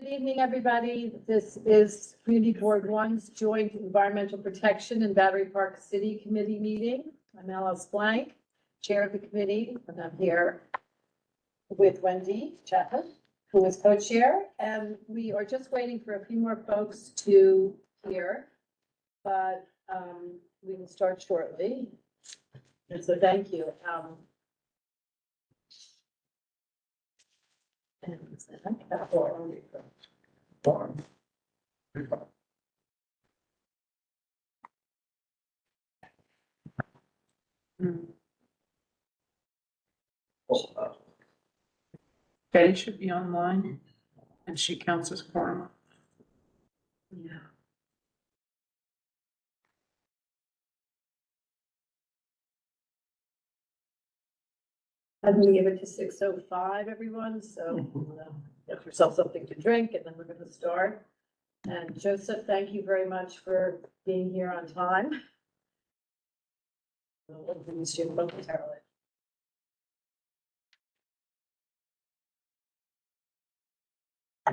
Good evening, everybody. This is Community Board One's Joint Environmental Protection and Battery Park City Committee meeting. I'm Alice Blank, Chair of the committee, and I'm here with Wendy Chapman, who is co-chair, and we are just waiting for a few more folks to hear, but we will start shortly. And so thank you. Betty should be online, and she counts as quorum. Yeah. I'm gonna give it to 6:05, everyone, so get yourself something to drink, and then we're gonna start. And Joseph, thank you very much for being here on time. We'll introduce you momentarily. I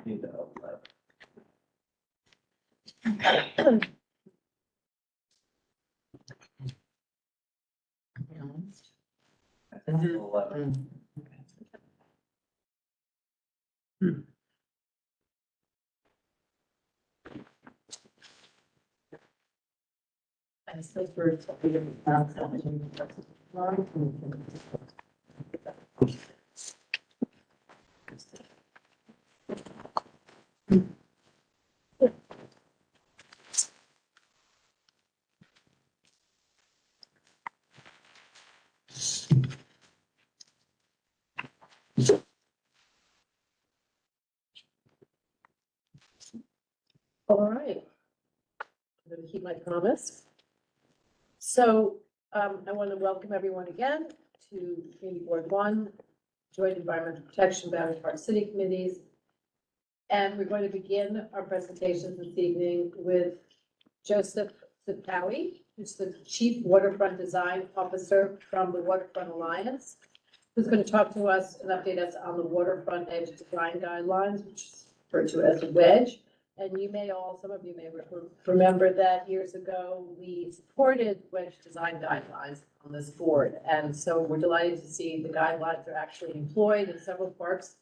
still for All right. I'm going to keep my promise. So I want to welcome everyone again to Community Board One, Joint Environmental Protection, Battery Park City Committees. And we're going to begin our presentations this evening with Joseph Sitawi, who's the Chief Waterfront Design Officer from the Waterfront Alliance, who's going to talk to us and update us on the waterfront edge design guidelines, which is referred to as a wedge. And you may all, some of you may remember that years ago, we supported wedge design guidelines on this board. And so we're delighted to see the guidelines are actually employed in several parks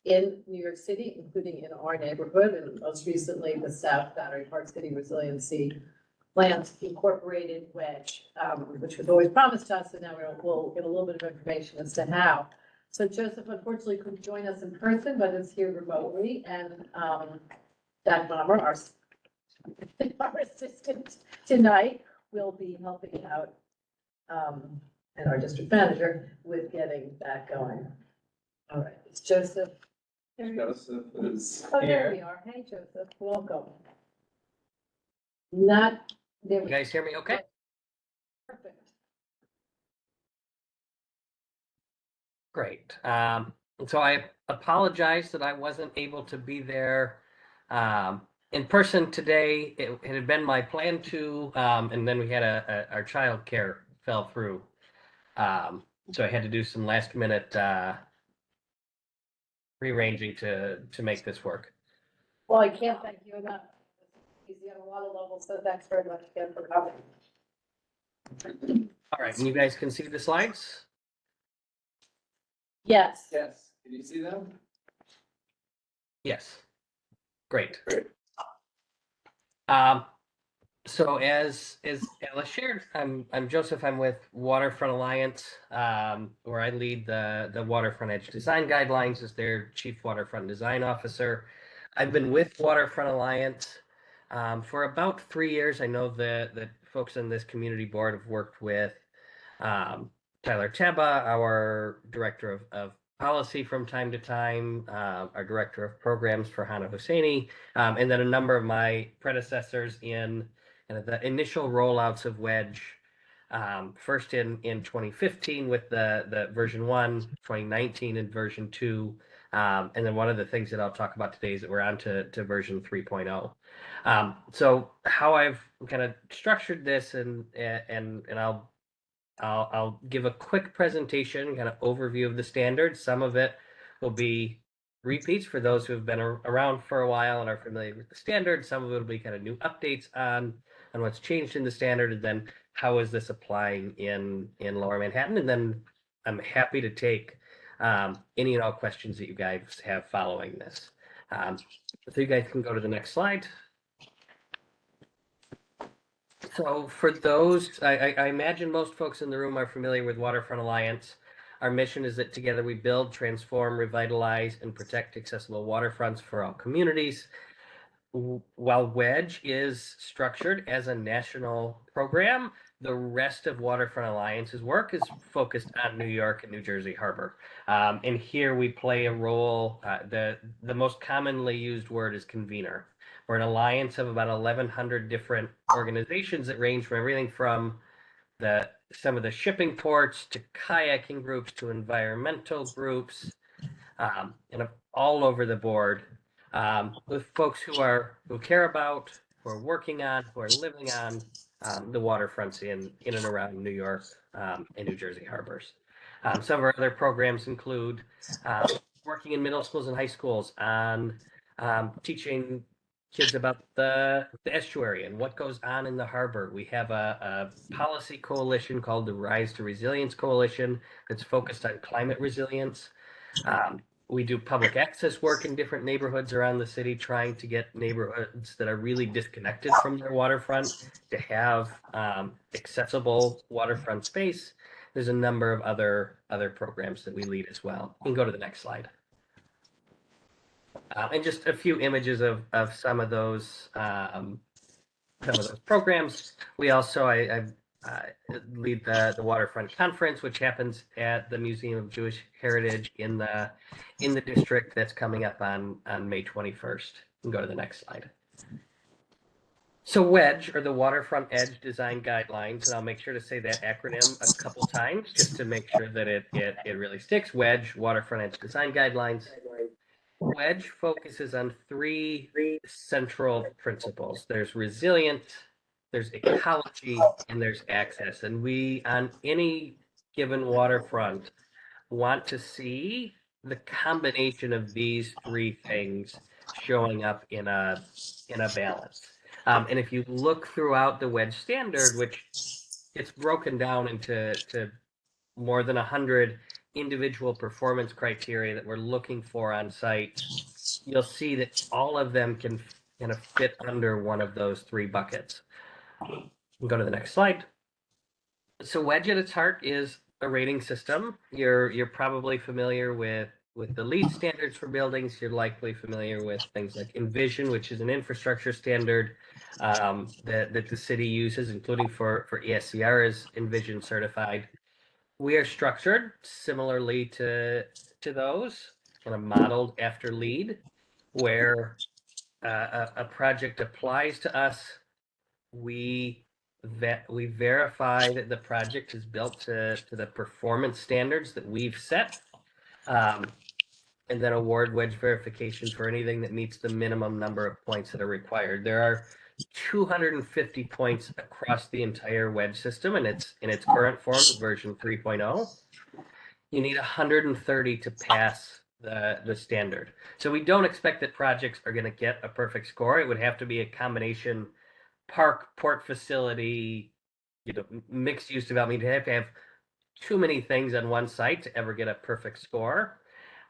in New York City, including in our neighborhood, and most recently the South Battery Park City Resiliency Plan incorporated wedge, which was always promised to us, and now we'll get a little bit of information as to how. So Joseph unfortunately couldn't join us in person, but is here remotely, and Doug Bomber, our assistant tonight, will be helping out, and our district manager with getting that going. All right, it's Joseph. Joseph is Oh, there here. we are. Hey, Joseph, welcome. Not, there You we guys hear me okay? Perfect. Great. So I apologize that I wasn't able to be there in person today. It had been my plan to, and then we had our child care fell through. So I had to do some last minute rearranging to make this work. Well, I can't thank you enough. He's got a lot of levels, so thanks very much again for coming. All right, and you guys can see the slides? Yes. Yes, can you see them? Yes. Great. So as Alice shared, I'm Joseph. I'm with Waterfront Alliance, where I lead the Waterfront Edge Design Guidelines as their Chief Waterfront Design Officer. I've been with Waterfront Alliance for about 3 years. I know the folks in this community board have worked with Tyler Teba, our director of policy from time to time, our director of programs for Hana Hosseini, and then a number of my predecessors in the initial rollouts of Wedge, first in 2015 with the version 1, 2019 in version 2, and then one of the things that I'll talk about today is that we're on to version 3.0. So how I've kind of structured this, and I'll give a quick presentation, kind of overview of the standards. Some of it will be repeats for those who have been around for a while and are familiar with the standard. Some of it will be kind of new updates on what's changed in the standard, and then how is this applying in Lower Manhattan. And then I'm happy to take any and all questions that you guys have following this. So you guys can go to the next slide. So for those, I imagine most folks in the room are familiar with Waterfront Alliance. Our mission is that together we build, transform, revitalize, and protect accessible waterfronts for all communities. While Wedge is structured as a national program, the rest of Waterfront Alliance's work is focused on New York and New Jersey Harbor. And here we play a role, the most commonly used word is convener. We're an alliance of about 1,100 different organizations that range from everything from some of the shipping ports to kayaking groups to environmental groups, and all over the board, with folks who care about, who are working on, who are living on the waterfronts in and around New York and New Jersey harbors. Some of our other programs include working in middle schools and high schools on teaching kids about the estuary and what goes on in the harbor. We have a policy coalition called the Rise to Resilience Coalition that's focused on climate resilience. We do public access work in different neighborhoods around the city, trying to get neighborhoods that are really disconnected from their waterfront to have accessible waterfront space. There's a number of other programs that we lead as well. You can go to the next slide. And just a few images of some of those programs. We also, I lead the Waterfront Conference, which happens at the Museum of Jewish Heritage in the district. That's coming up on May 21st. You can go to the next slide. So WEDGE, or the Waterfront Edge Design Guidelines, and I'll make sure to say that acronym a couple times just to make sure that it really sticks. WEDGE, Waterfront Edge Design Guidelines. WEDGE focuses on three central principles. There's resilience, there's ecology, and there's access. And we, on any given waterfront, want to see the combination of these three things showing up in a balance. And if you look throughout the WEDGE standard, which it's broken down into more than 100 individual performance criteria that we're looking for on site, you'll see that all of them can kind of fit under one of those three buckets. We'll go to the next slide. So WEDGE at its heart is a rating system. You're probably familiar with the LEED standards for buildings. You're likely familiar with things like Envision, which is an infrastructure standard that the city uses, including for ESCR is Envision certified. We are structured similarly to those, kind of modeled after LEED, where a project applies to us. We verify that the project is built to the performance standards that we've set, and then award WEDGE verification for anything that meets the minimum number of points that are required. There are 250 points across the entire WEDGE system, and it's in its current form, version 3.0. You need 130 to pass the standard. So we don't expect that projects are going to get a perfect score. It would have to be a combination park, port facility, mixed use development. You'd have to have too many things on one site to ever get a perfect score.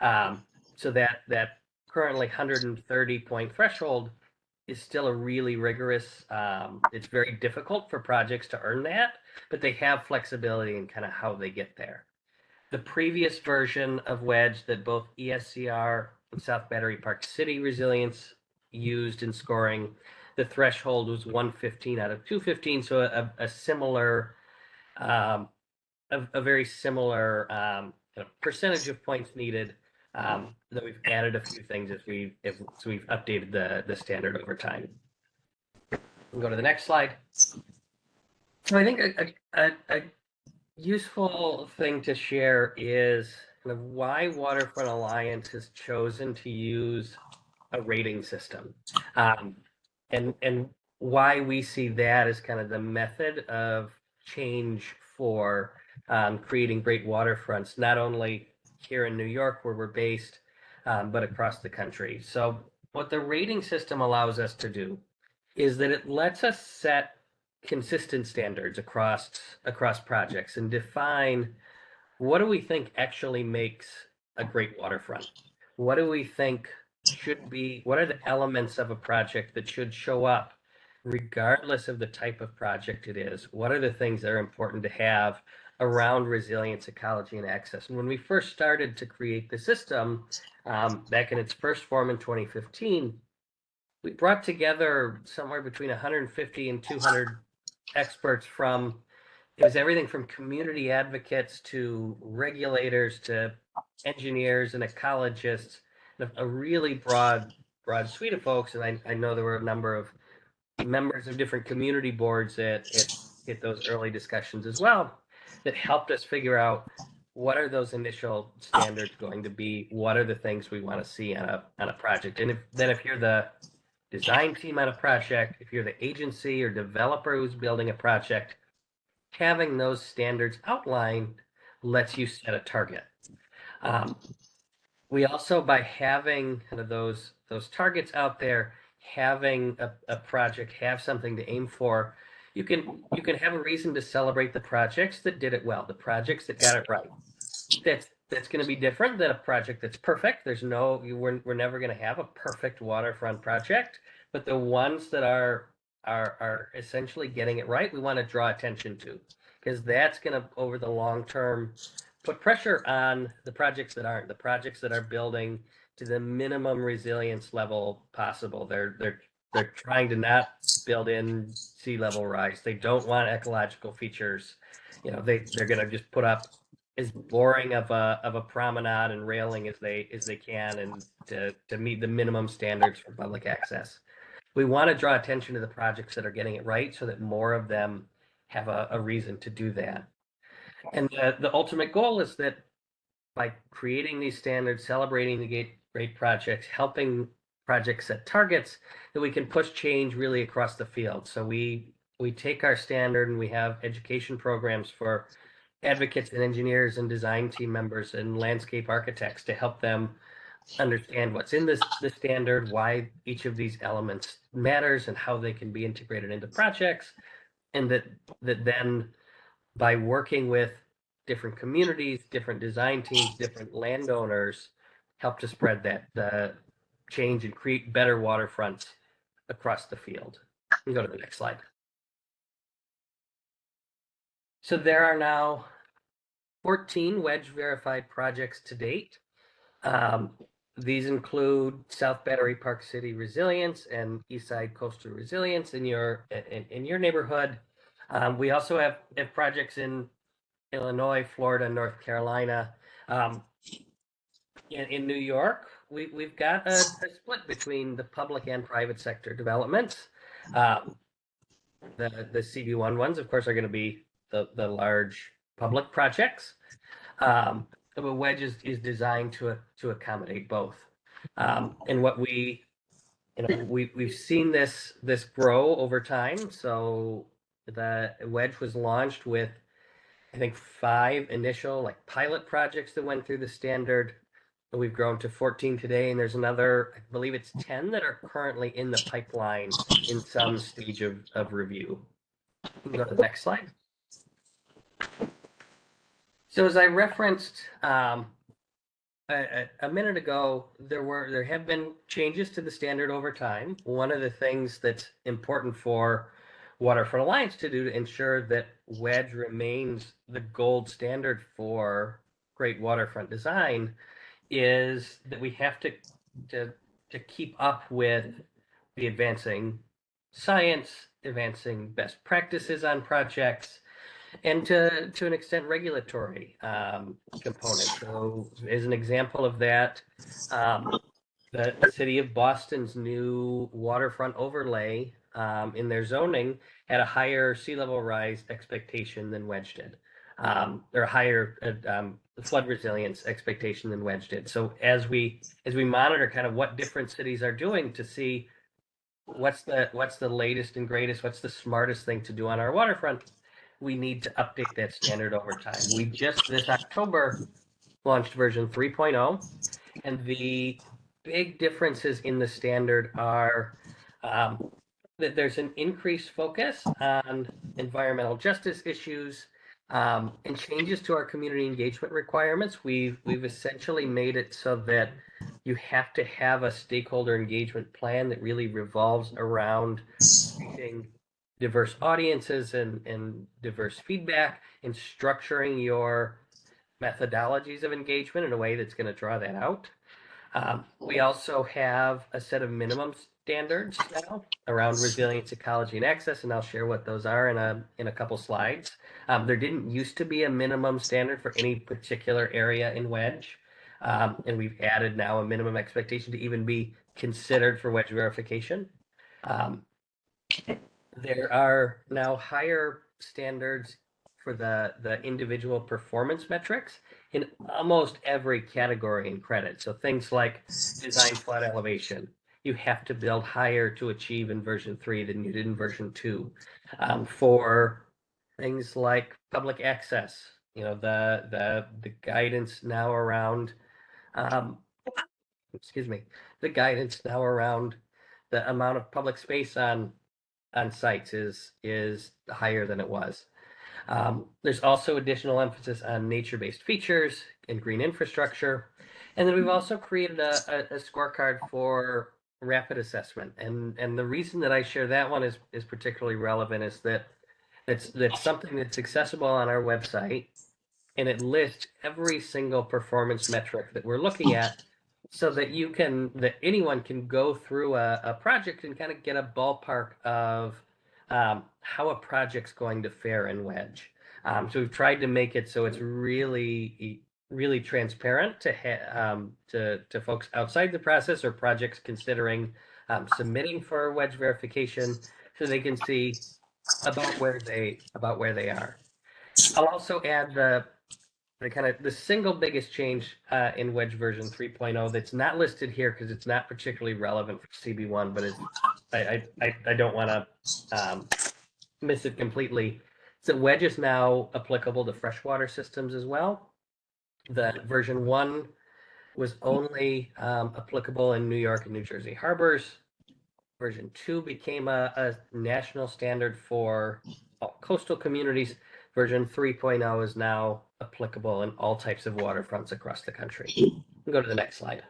So that currently 130 point threshold is still a really rigorous, it's very difficult for projects to earn that, but they have flexibility in kind of how they get there. The previous version of WEDGE that both ESCR and South Battery Park City Resilience used in scoring, the threshold was 115 out of 215, so a similar, a very similar percentage of points needed. That we've added a few things as we've updated the standard over time. We'll go to the next slide. So I think a useful thing to share is kind of why Waterfront Alliance has chosen to use a rating system, and why we see that as kind of the method of change for creating great waterfronts, not only here in New York where we're based, but across the country. So what the rating system allows us to do is that it lets us set consistent standards across projects and define what do we think actually makes a great waterfront? What do we think should be, what are the elements of a project that should show up regardless of the type of project it is? What are the things that are important to have around resilience, ecology, and access? And when we first started to create the system, back in its first form in 2015, we brought together somewhere between 150 and 200 experts from, it was everything from community advocates to regulators to engineers and ecologists, a really broad suite of folks. And I know there were a number of members of different community boards at those early discussions as well that helped us figure out what are those initial standards going to be, what are the things we want to see on a project. And if you're the design team on a project, if you're the agency or developer who's building a project, having those standards outlined lets you set a target. We also, by having kind of those targets out there, having a project, have something to aim for, you can have a reason to celebrate the projects that did it well, the projects that got it right. That's going to be different than a project that's perfect. We're never going to have a perfect waterfront project, but the ones that are essentially getting it right, we want to draw attention to, because that's going to, over the long term, put pressure on the projects that aren't, the projects that are building to the minimum resilience level possible. They're trying to not build in sea level rise. They don't want ecological features. They're going to just put up as boring of a promenade and railing as they can, and to meet the minimum standards for public access. We want to draw attention to the projects that are getting it right so that more of them have a reason to do that. And the ultimate goal is that by creating these standards, celebrating the great projects, helping projects set targets, that we can push change really across the field. So we take our standard and we have education programs for advocates and engineers and design team members and landscape architects to help them understand what's in the standard, why each of these elements matters, and how they can be integrated into projects. And that then, by working with different communities, different design teams, different landowners, help to spread that change and create better waterfronts across the field. You can go to the next slide. So there are now 14 wedge verified projects to date. These include South Battery Park City Resilience and Eastside Coastal Resilience in your neighborhood. We also have projects in Illinois, Florida, North Carolina. In New York, we've got a split between the public and private sector developments. The CB1 ones, of course, are going to be the large public projects. The wedge is designed to accommodate both. And what we've seen this grow over time. So the wedge was launched with, I think, 5 initial pilot projects that went through the standard. And we've grown to 14 today, and there's another, I believe it's 10 that are currently in the pipeline in some stage of review. We can go to the next slide. So as I referenced a minute ago, there have been changes to the standard over time. One of the things that's important for Waterfront Alliance to do to ensure that wedge remains the gold standard for great waterfront design is that we have to keep up with the advancing science, advancing best practices on projects, and to an extent regulatory component. So as an example of that, the city of Boston's new waterfront overlay in their zoning had a higher sea level rise expectation than Wedge did, or higher flood resilience expectation than Wedge did. So as we monitor kind of what different cities are doing to see what's the latest and greatest, what's the smartest thing to do on our waterfront, we need to update that standard over time. We just this October launched version 3.0. And the big differences in the standard are that there's an increased focus on environmental justice issues and changes to our community engagement requirements. We've essentially made it so that you have to have a stakeholder engagement plan that really revolves around reaching diverse audiences and diverse feedback and structuring your methodologies of engagement in a way that's going to draw that out. We also have a set of minimum standards now around resilience, ecology, and access, and I'll share what those are in a couple slides. There didn't used to be a minimum standard for any particular area in wedge, and we've added now a minimum expectation to even be considered for wedge verification. There are now higher standards for the individual performance metrics in almost every category in credit. So things like design flood elevation, you have to build higher to achieve in version 3 than you did in version 2. For things like public access, the guidance now around excuse me, the guidance now around the amount of public space on sites is higher than it was. There's also additional emphasis on nature-based features and green infrastructure. And then we've also created a scorecard for rapid assessment. And the reason that I share that one is particularly relevant is that that's something that's accessible on our website, and it lists every single performance metric that we're looking at so that anyone can go through a project and kind of get a ballpark of how a project's going to fare in wedge. So we've tried to make it so it's really transparent to folks outside the process or projects considering submitting for wedge verification, so they can see about where they are. I'll also add the single biggest change in wedge version 3.0 that's not listed here because it's not particularly relevant for CB1, but I don't want to miss it completely. So wedge is now applicable to freshwater systems as well. The version 1 was only applicable in New York and New Jersey harbors. Version 2 became a national standard for all coastal communities. Version 3.0 is now applicable in all types of waterfronts across the country. We'll go to the next slide.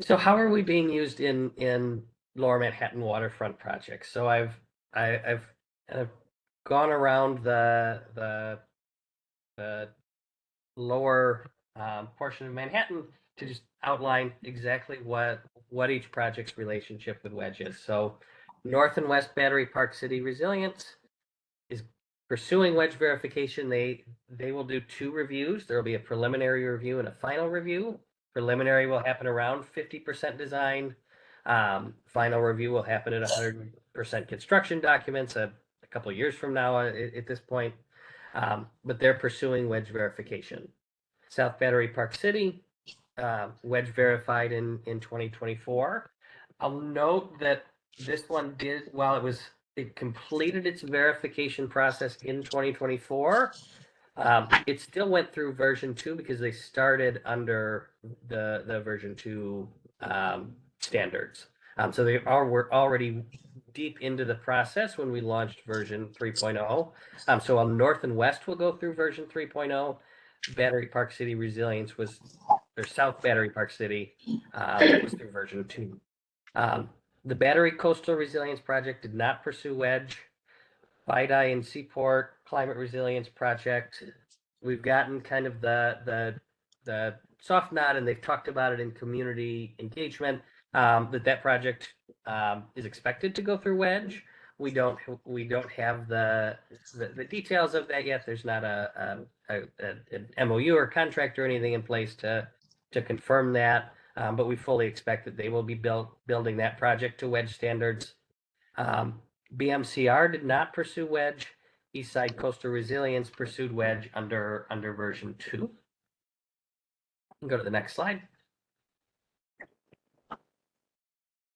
So how are we being used in Lower Manhattan waterfront projects? So I've gone around the lower portion of Manhattan to just outline exactly what each project's relationship with wedge is. So North and West Battery Park City Resilience is pursuing wedge verification. They will do 2 reviews. There will be a preliminary review and a final review. Preliminary will happen around 50% design. Final review will happen at 100% construction documents a couple of years from now at this point. But they're pursuing wedge verification. South Battery Park City, wedge verified in 2024. I'll note that this one while it completed its verification process in 2024, it still went through version 2 because they started under the version 2 standards. So were already deep into the process when we launched version 3.0. So while North and West will go through version 3.0, Battery Park City Resilience South Battery Park City was through version 2. The Battery Coastal Resilience Project did not pursue wedge. Bidai and Seaport Climate Resilience Project, we've gotten kind of the soft nod, and they've talked about it in community engagement, that project is expected to go through wedge. We don't have the details of that yet. There's not an MOU or contract or anything in place to confirm that, but we fully expect that they will be building that project to wedge standards. BMCR did not pursue wedge. Eastside Coastal Resilience pursued wedge under version 2. Go to the next slide.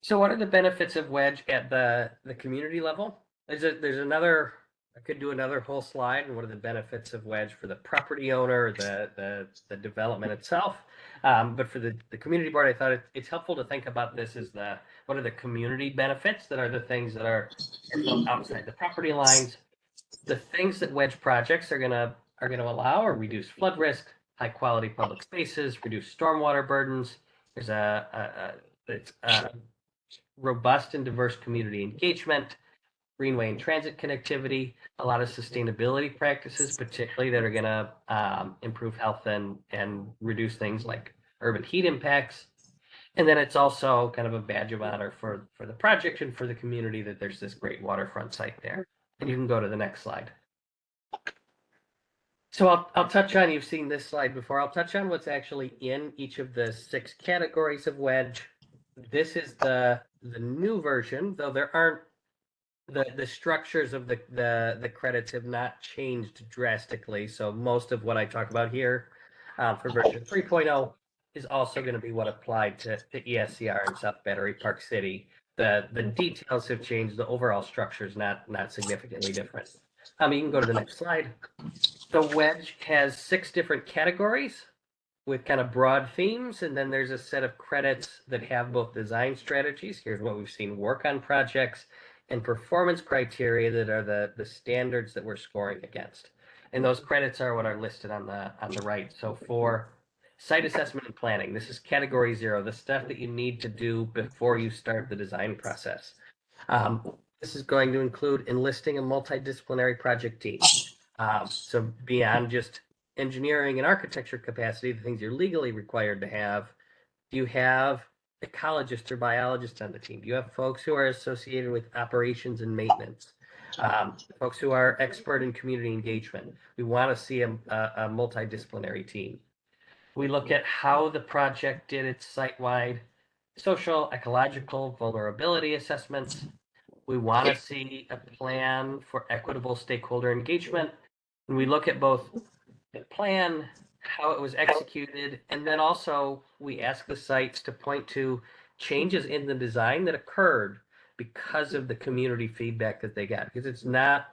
So what are the benefits of wedge at the community level? There's another I could do another whole slide and what are the benefits of wedge for the property owner, the development itself. But for the community board, I thought it's helpful to think about this as what are the community benefits that are the things that are outside the property lines. The things that wedge projects are gonna allow are reduce flood risk, high quality public spaces, reduce stormwater burdens. There's it's robust and diverse community engagement, greenway and transit connectivity, a lot of sustainability practices, particularly that are going to improve health and reduce things like urban heat impacts. And then it's also kind of a badge of honor for the project and for the community that there's this great waterfront site there. And you can go to the next slide. So I'll touch on, you've seen this slide before, I'll touch on what's actually in each of the 6 categories of wedge. This is the new version, though there aren't the structures of the credits have not changed drastically. So most of what I talk about here for version 3.0 is also going to be what applied to ESCR in South Battery Park City. The details have changed. The overall structure is not significantly different. You can go to the next slide. The wedge has 6 different categories with kind of broad themes, and then there's a set of credits that have both design strategies. Here's what we've seen work on projects and performance criteria that are the standards that we're scoring against. And those credits are what are listed on the right. So for site assessment and planning, this is category 0, the stuff that you need to do before you start the design process. This is going to include enlisting a multidisciplinary project team. So beyond just engineering and architecture capacity, the things you're legally required to have, do you have ecologists or biologists on the team? Do you have folks who are associated with operations and maintenance? Folks who are expert in community engagement? We want to see a multidisciplinary team. We look at how the project did its site-wide social, ecological, vulnerability assessments. We want to see a plan for equitable stakeholder engagement. And we look at both the plan, how it was executed, and then also we ask the sites to point to changes in the design that occurred because of the community feedback that they got. Because it's not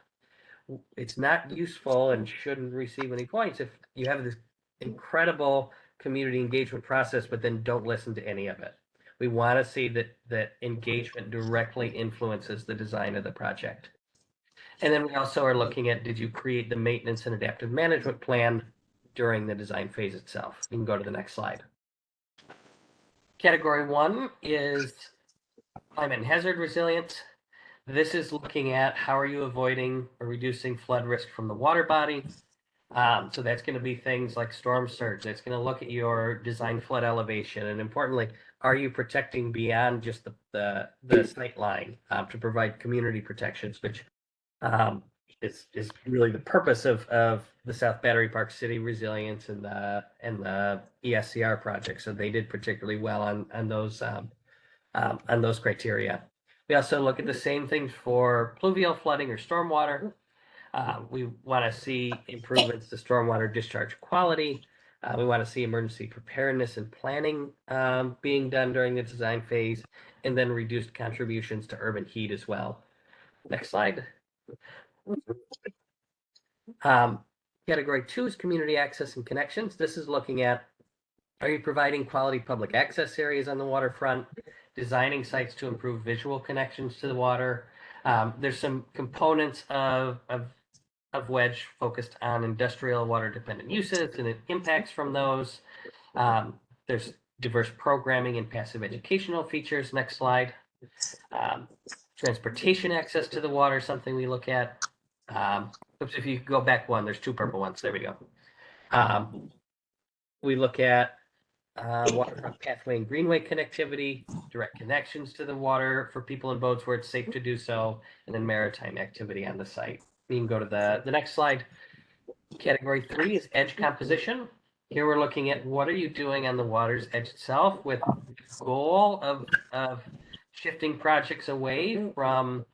useful and shouldn't receive any points if you have this incredible community engagement process, but then don't listen to any of it. We want to see that engagement directly influences the design of the project. And then we also are looking at, did you create the maintenance and adaptive management plan during the design phase itself? You can go to the next slide. Category 1 is climate and hazard resilience. This is looking at how are you avoiding or reducing flood risk from the water body. So that's going to be things like storm surge. That's going to look at your design flood elevation. And importantly, are you protecting beyond just the sight line to provide community protections, which is really the purpose of the South Battery Park City Resilience and the ESCR project. So they did particularly well on those criteria. We also look at the same things for pluvial flooding or stormwater. We want to see improvements to stormwater discharge quality. We want to see emergency preparedness and planning being done during the design phase, and then reduced contributions to urban heat as well. Next slide. Category 2 is community access and connections. This is looking at, are you providing quality public access areas on the waterfront, designing sites to improve visual connections to the water. There's some components of wedge focused on industrial water dependent uses and impacts from those. There's diverse programming and passive educational features. Next slide. Transportation access to the water, something we look at. Oops, if you go back one, there's 2 purple ones. There we go. We look at waterfront pathway and greenway connectivity, direct connections to the water for people in boats where it's safe to do so, and then maritime activity on the site. You can go to the next slide. Category 3 is edge composition. Here we're looking at what are you doing on the water's edge itself with the goal of shifting projects away from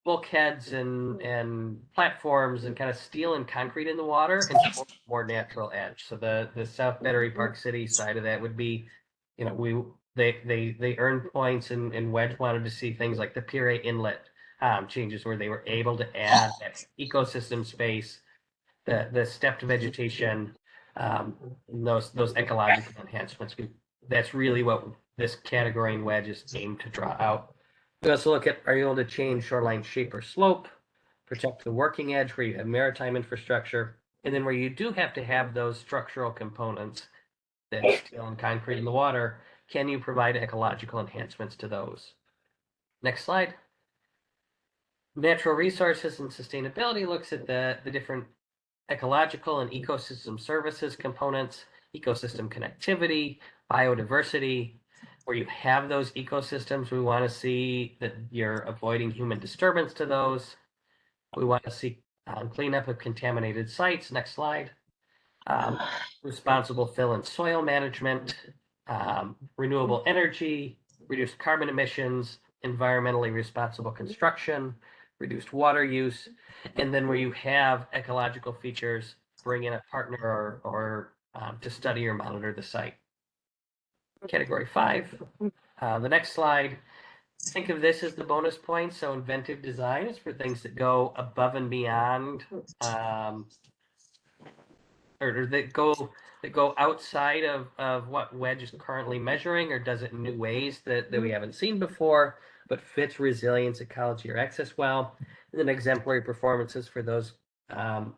bulkheads and platforms and kind of steel and concrete in the water and more natural edge. So the South Battery Park City side of that would be, they earned points and Wedge wanted to see things like the Pier 8 inlet changes where they were able to add that ecosystem space, the stepped vegetation, those ecological enhancements. That's really what this category in wedge is aimed to draw out. We also look at, are you able to change shoreline shape or slope, protect the working edge where you have maritime infrastructure, and then where you do have to have those structural components, that steel and concrete in the water, can you provide ecological enhancements to those? Next slide. Natural resources and sustainability looks at the different ecological and ecosystem services components, ecosystem connectivity, biodiversity. Where you have those ecosystems, we want to see that you're avoiding human disturbance to those. We want to see cleanup of contaminated sites. Next slide. Responsible fill and soil management, renewable energy, reduced carbon emissions, environmentally responsible construction, reduced water use, and then where you have ecological features, bring in a partner or to study or monitor the site. Category 5. The next slide. Think of this as the bonus points. So inventive design is for things that go above and beyond, or that go outside of what wedge is currently measuring, or does it in new ways that we haven't seen before, but fits resilience, ecology, or access well. And then exemplary performances for those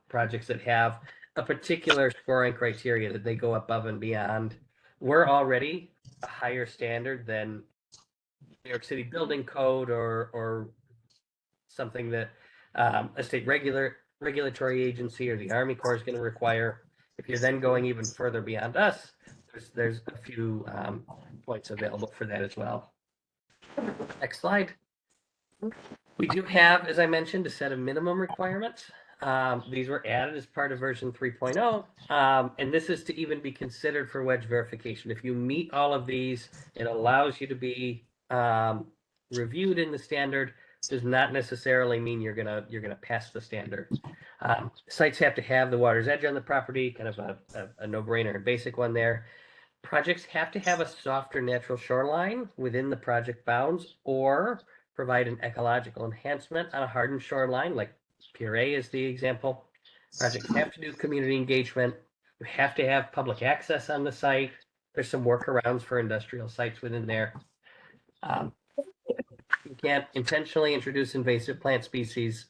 projects that have a particular scoring criteria that they go above and beyond. We're already a higher standard than New York City Building Code or something that a state regulatory agency or the Army Corps is going to require. If you're then going even further beyond us, there's a few points available for that as well. Next slide. We do have, as I mentioned, a set of minimum requirements. These were added as part of version 3.0, and this is to even be considered for wedge verification. If you meet all of these, it allows you to be reviewed in the standard. Does not necessarily mean you're gonna pass the standard. Sites have to have the water's edge on the property, kind of a no-brainer and basic one there. Projects have to have a softer natural shoreline within the project bounds, or provide an ecological enhancement on a hardened shoreline, like Pier A is the example. Projects have to do community engagement. You have to have public access on the site. There's some workarounds for industrial sites within there. You can't intentionally introduce invasive plant species.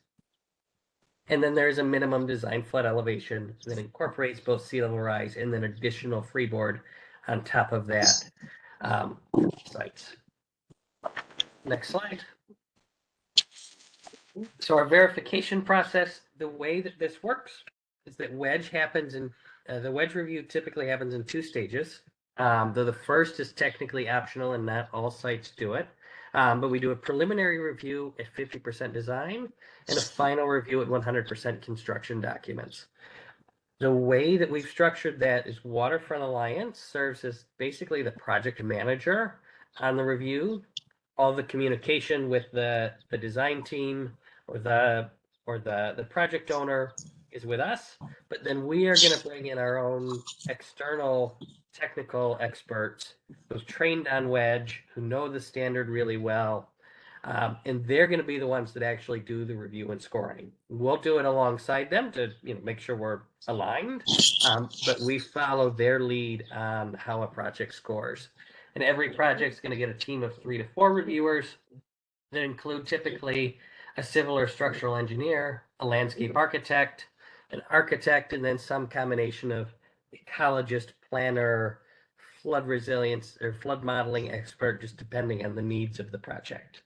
And then there's a minimum design flood elevation that incorporates both sea level rise and then additional freeboard on top of that sites. Next slide. So our verification process, the way that this works is that wedge happens in, the wedge review typically happens in 2 stages. Though the first is technically optional and not all sites do it. But we do a preliminary review at 50% design and a final review at 100% construction documents. The way that we've structured that is Waterfront Alliance serves as basically the project manager on the review. All the communication with the design team or the project owner is with us, but then we are going to bring in our own external technical experts who've trained on wedge, who know the standard really well, and they're going to be the ones that actually do the review and scoring. We'll do it alongside them to make sure we're aligned, but we follow their lead on how a project scores. And every project is going to get a team of 3 to 4 reviewers that include typically a civil or structural engineer, a landscape architect, an architect, and then some combination of ecologist, planner, flood resilience, or flood modeling expert, just depending on the needs of the project.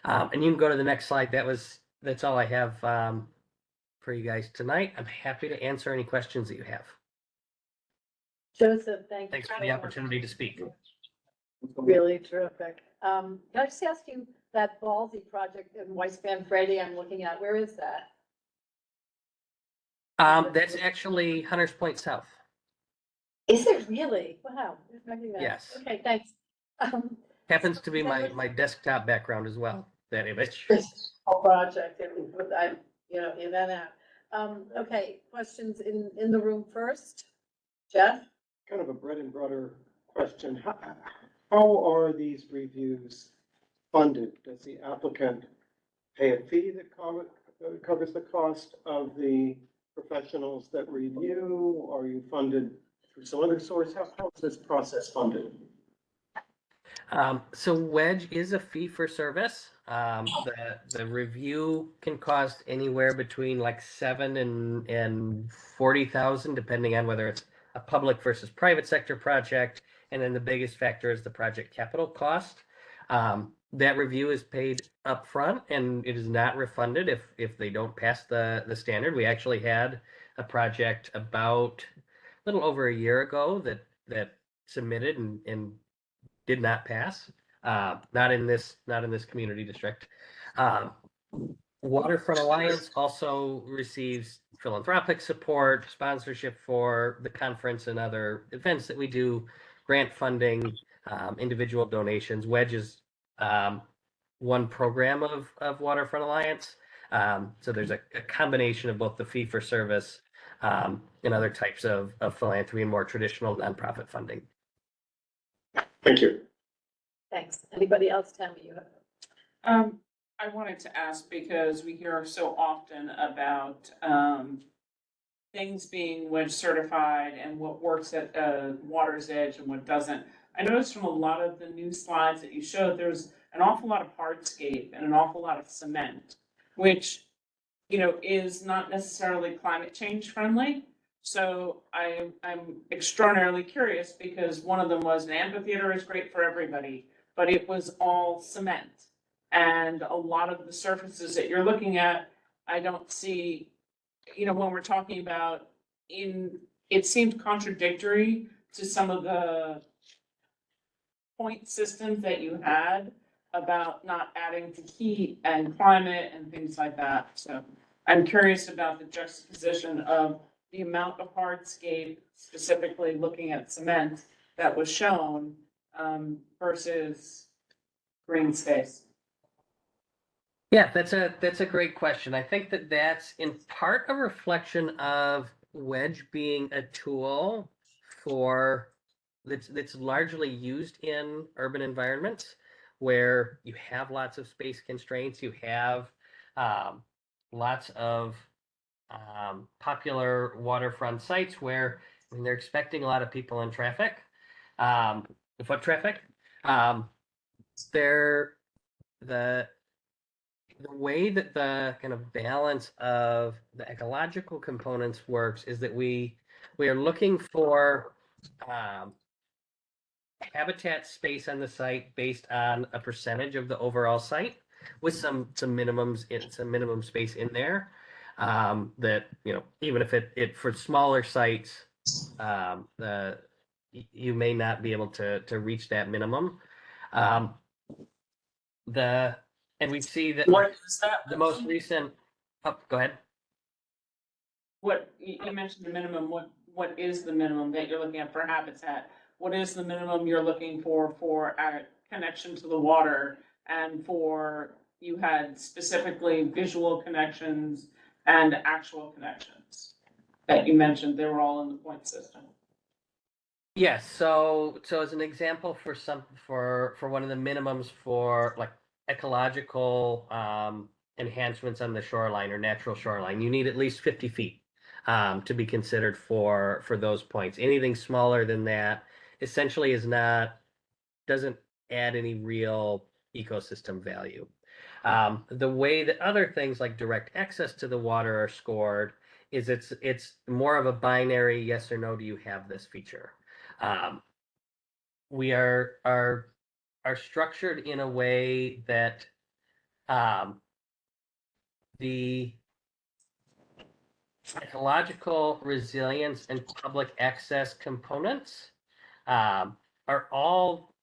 And you can go to the next slide. That's all I have for you guys tonight. I'm happy to answer any questions that you have. Joseph, thanks. Thanks for the opportunity to speak. Really terrific. Can I just ask you, that ballsy project in Whitespan Freddy I'm looking at, where is that? That's actually Hunters Point South. Is it really? Wow. Yes. Okay, thanks. Happens to be my desktop background as well, that image. This whole project, I'm, in and out. Okay, questions in the room first? Jeff? Kind of a bread and butter question. How are these reviews funded? Does the applicant pay a fee that covers the cost of the professionals that review? Are you funded through some other source? How is this process funded? So Wedge is a fee for service. The review can cost anywhere between like 7 and 40,000, depending on whether it's a public versus private sector project. And then the biggest factor is the project capital cost. That review is paid upfront and it is not refunded if they don't pass the standard. We actually had a project about a little over a year ago that submitted and did not pass. Not in this community district. Waterfront Alliance also receives philanthropic support, sponsorship for the conference and other events that we do, grant funding, individual donations. Wedge is one program of Waterfront Alliance. So there's a combination of both the fee for service and other types of philanthropy and more traditional nonprofit funding. Thank you. Thanks. Anybody else? Tammy, you have? I wanted to ask because we hear so often about things being wedge certified and what works at water's edge and what doesn't. I noticed from a lot of the new slides that you showed, there's an awful lot of hardscape and an awful lot of cement, which, is not necessarily climate change friendly. So I'm extraordinarily curious because one of them was an amphitheater is great for everybody, but it was all cement. And a lot of the surfaces that you're looking at, I don't see, when we're talking about it seemed contradictory to some of the point systems that you had about not adding to heat and climate and things like that. So I'm curious about the juxtaposition of the amount of hardscape, specifically looking at cement that was shown versus green space. Yeah, that's a great question. I think that's in part a reflection of Wedge being a tool that's largely used in urban environments where you have lots of space constraints, you have lots of popular waterfront sites where they're expecting a lot of people in traffic, foot traffic. The way that the kind of balance of the ecological components works is that we are looking for habitat space on the site based on a percentage of the overall site with some minimums some minimum space in there that even if it for smaller sites you may not be able to reach that minimum. And we see that What is that? the most recent. Oh, go ahead. What you mentioned the minimum. What is the minimum that you're looking at for habitat? What is the minimum you're looking for a connection to the water and for you had specifically visual connections and actual connections that you mentioned? They were all in the point system. Yes. So as an example for one of the minimums for like ecological enhancements on the shoreline or natural shoreline, you need at least 50 feet to be considered for those points. Anything smaller than that essentially doesn't add any real ecosystem value. The way that other things like direct access to the water are scored is it's more of a binary yes or no, do you have this feature? We are structured in a way that the ecological resilience and public access components are all,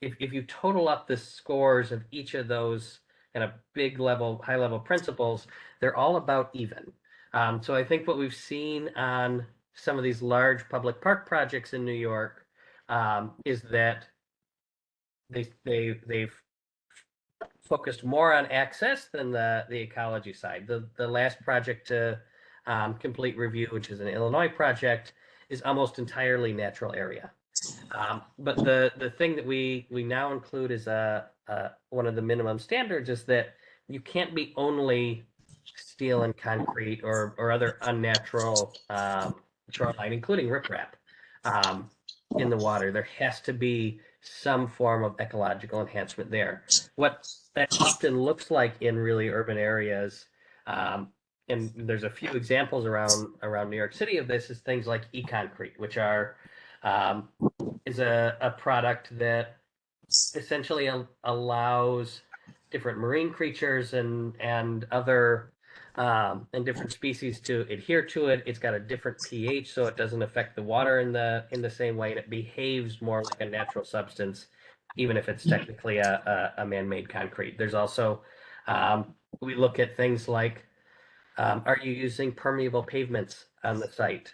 if you total up the scores of each of those kind of high level principles, they're all about even. So I think what we've seen on some of these large public park projects in New York is that they've focused more on access than the ecology side. The last project to complete review, which is an Illinois project, is almost entirely natural area. But the thing that we now include as one of the minimum standards is that you can't be only steel and concrete or other unnatural shoreline, including riprap, in the water. There has to be some form of ecological enhancement there. What that often looks like in really urban areas, and there's a few examples around New York City of this, is things like e-concrete, which is a product that essentially allows different marine creatures and other and different species to adhere to it. It's got a different pH, so it doesn't affect the water in the same way, and it behaves more like a natural substance, even if it's technically a man-made concrete. There's also we look at things like are you using permeable pavements on the site?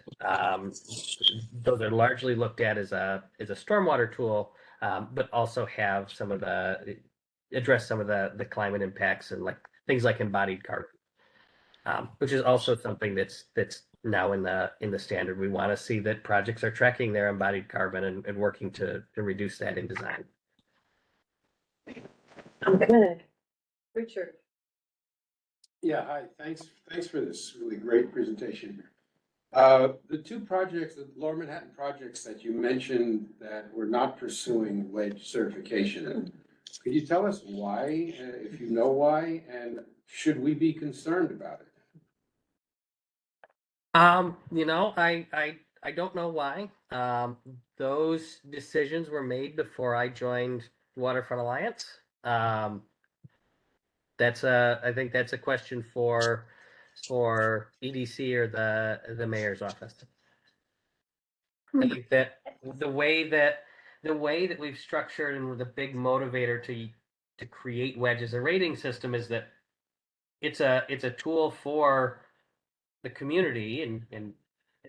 Those are largely looked at as a stormwater tool, but also have address some of the climate impacts and like things like embodied carbon, which is also something that's now in the standard. We want to see that projects are tracking their embodied carbon and working to reduce that in design. Good. Richard. Yeah, hi, thanks for this really great presentation. The two projects, the Lower Manhattan projects that you mentioned that we're not pursuing wedge certification, could you tell us why, if you know why, and should we be concerned about it? I don't know why. Those decisions were made before I joined Waterfront Alliance. I think that's a question for EDC or the mayor's office. I think that the way that we've structured and the big motivator to create wedge as a rating system is that it's a tool for the community and in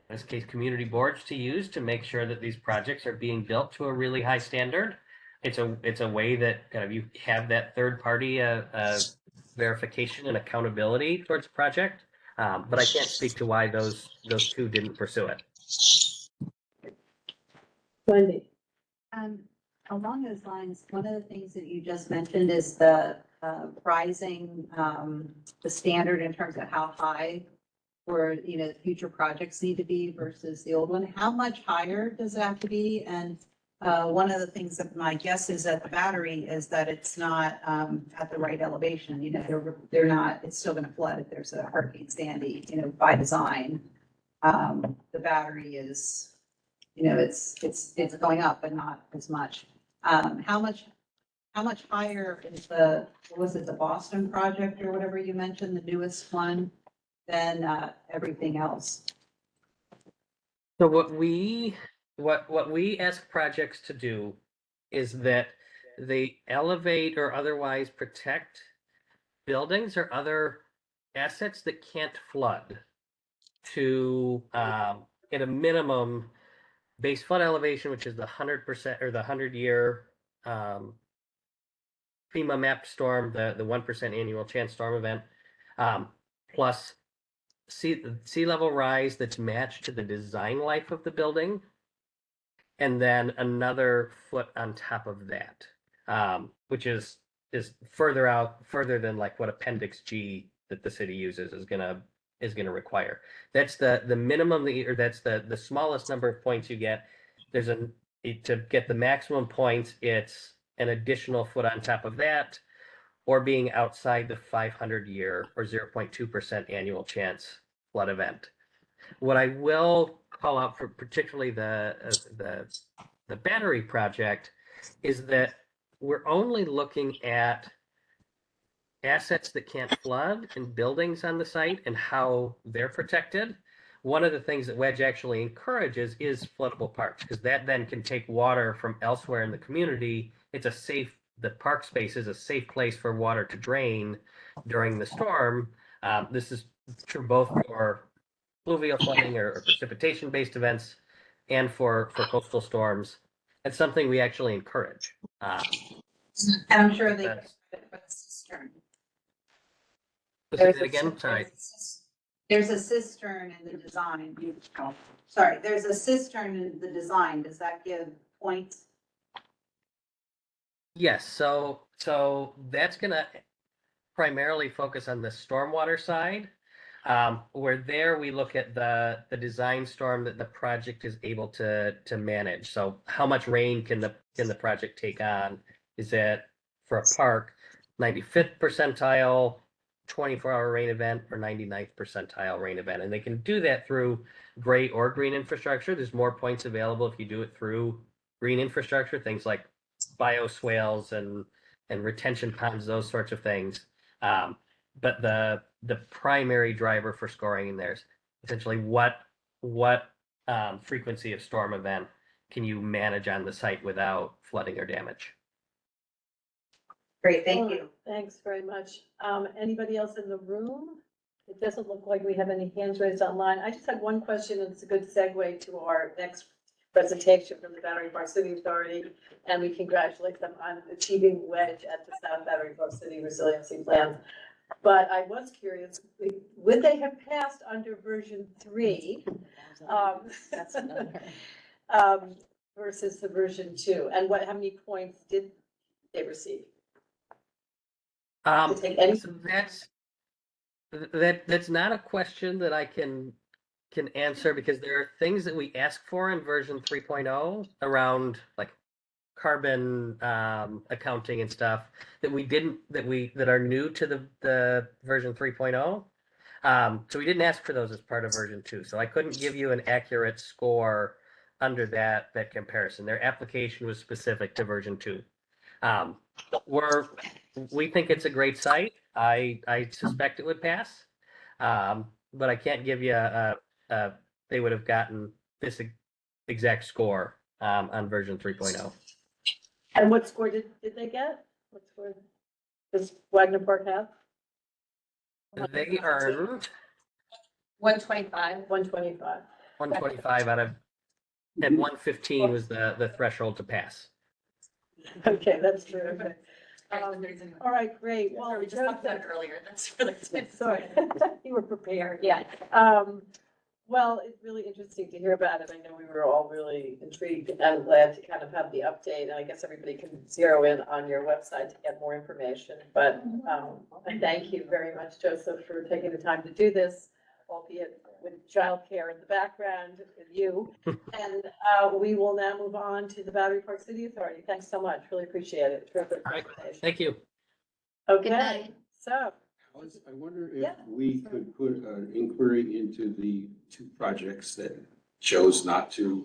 this case community boards to use to make sure that these projects are being built to a really high standard. It's a way that kind of you have that third party verification and accountability towards the project. But I can't speak to why those two didn't pursue it. Wendy. Along those lines, one of the things that you just mentioned is the rising, the standard in terms of how high or, future projects need to be versus the old one. How much higher does it have to be? And one of the things that my guess is at the battery is that it's not at the right elevation. They're not, it's still going to flood if there's a Hurricane Sandy, by design. The battery is, it's going up, but not as much. How much higher is the Boston project or whatever you mentioned, the newest one, than everything else? So what we ask projects to do is that they elevate or otherwise protect buildings or other assets that can't flood to at a minimum base flood elevation, which is the 100% or the 100-year FEMA mapped storm, the 1% annual chance storm event, plus sea level rise that's matched to the design life of the building, and then another foot on top of that, which is further than like what Appendix G that the city uses is gonna require. That's the minimum or that's the smallest number of points you get. To get the maximum points, it's an additional foot on top of that, or being outside the 500-year or 0.2% annual chance flood event. What I will call out for particularly the battery project is that we're only looking at assets that can't flood and buildings on the site and how they're protected. One of the things that Wedge actually encourages is floodable parks, because that then can take water from elsewhere in the community. The park space is a safe place for water to drain during the storm. This is true both for fluvial flooding or precipitation-based events and for coastal storms. It's something we actually encourage. And I'm sure they put a cistern. Say it again, sorry. There's a cistern in the design. Sorry, there's a cistern in the design. Does that give points? Yes, so that's gonna primarily focus on the stormwater side. Where there we look at the design storm that the project is able to manage. So how much rain can the project take on? Is that for a park, 95th percentile, 24-hour rain event, or 99th percentile rain event? And they can do that through gray or green infrastructure. There's more points available if you do it through green infrastructure, things like bioswales and retention ponds, those sorts of things. But the primary driver for scoring in there is essentially what frequency of storm event can you manage on the site without flooding or damage? Great, thank you. Thanks very much. Anybody else in the room? It doesn't look like we have any hands raised online. I just had one question, and it's a good segue to our next presentation from the Battery Park City Authority, and we congratulate them on achieving wedge at the South Battery Park City Resiliency Plan. But I was curious, would they have passed under version 3? That's another. Versus the version 2, and how many points did they receive? Take any- So that's not a question that I can answer, because there are things that we ask for in version 3.0 around like carbon accounting and stuff that are new to the version 3.0. So we didn't ask for those as part of version 2. So I couldn't give you an accurate score under that comparison. Their application was specific to version 2. We think it's a great site. I suspect it would pass. But I can't give you they would have gotten this exact score on version 3.0. And what score did they get? What score does Wagner Park have? They earned 125. 125. 125 out of, and 115 was the threshold to pass. Okay, that's terrific. All right, great. Well, We just talked about it earlier, that's really good. sorry, you were prepared. Yeah. Well, it's really interesting to hear about it. I know we were all really intrigued and glad to kind of have the update. And I guess everybody can zero in on your website to get more information. But thank you very much, Joseph, for taking the time to do this, albeit with childcare in the background with you. And we will now move on to the Battery Park City Authority. Thanks so much. Really appreciate it. Terrific All right. presentation. Thank you. Okay, night. so. I wonder Yeah. if we could put an inquiry into the 2 projects that chose not to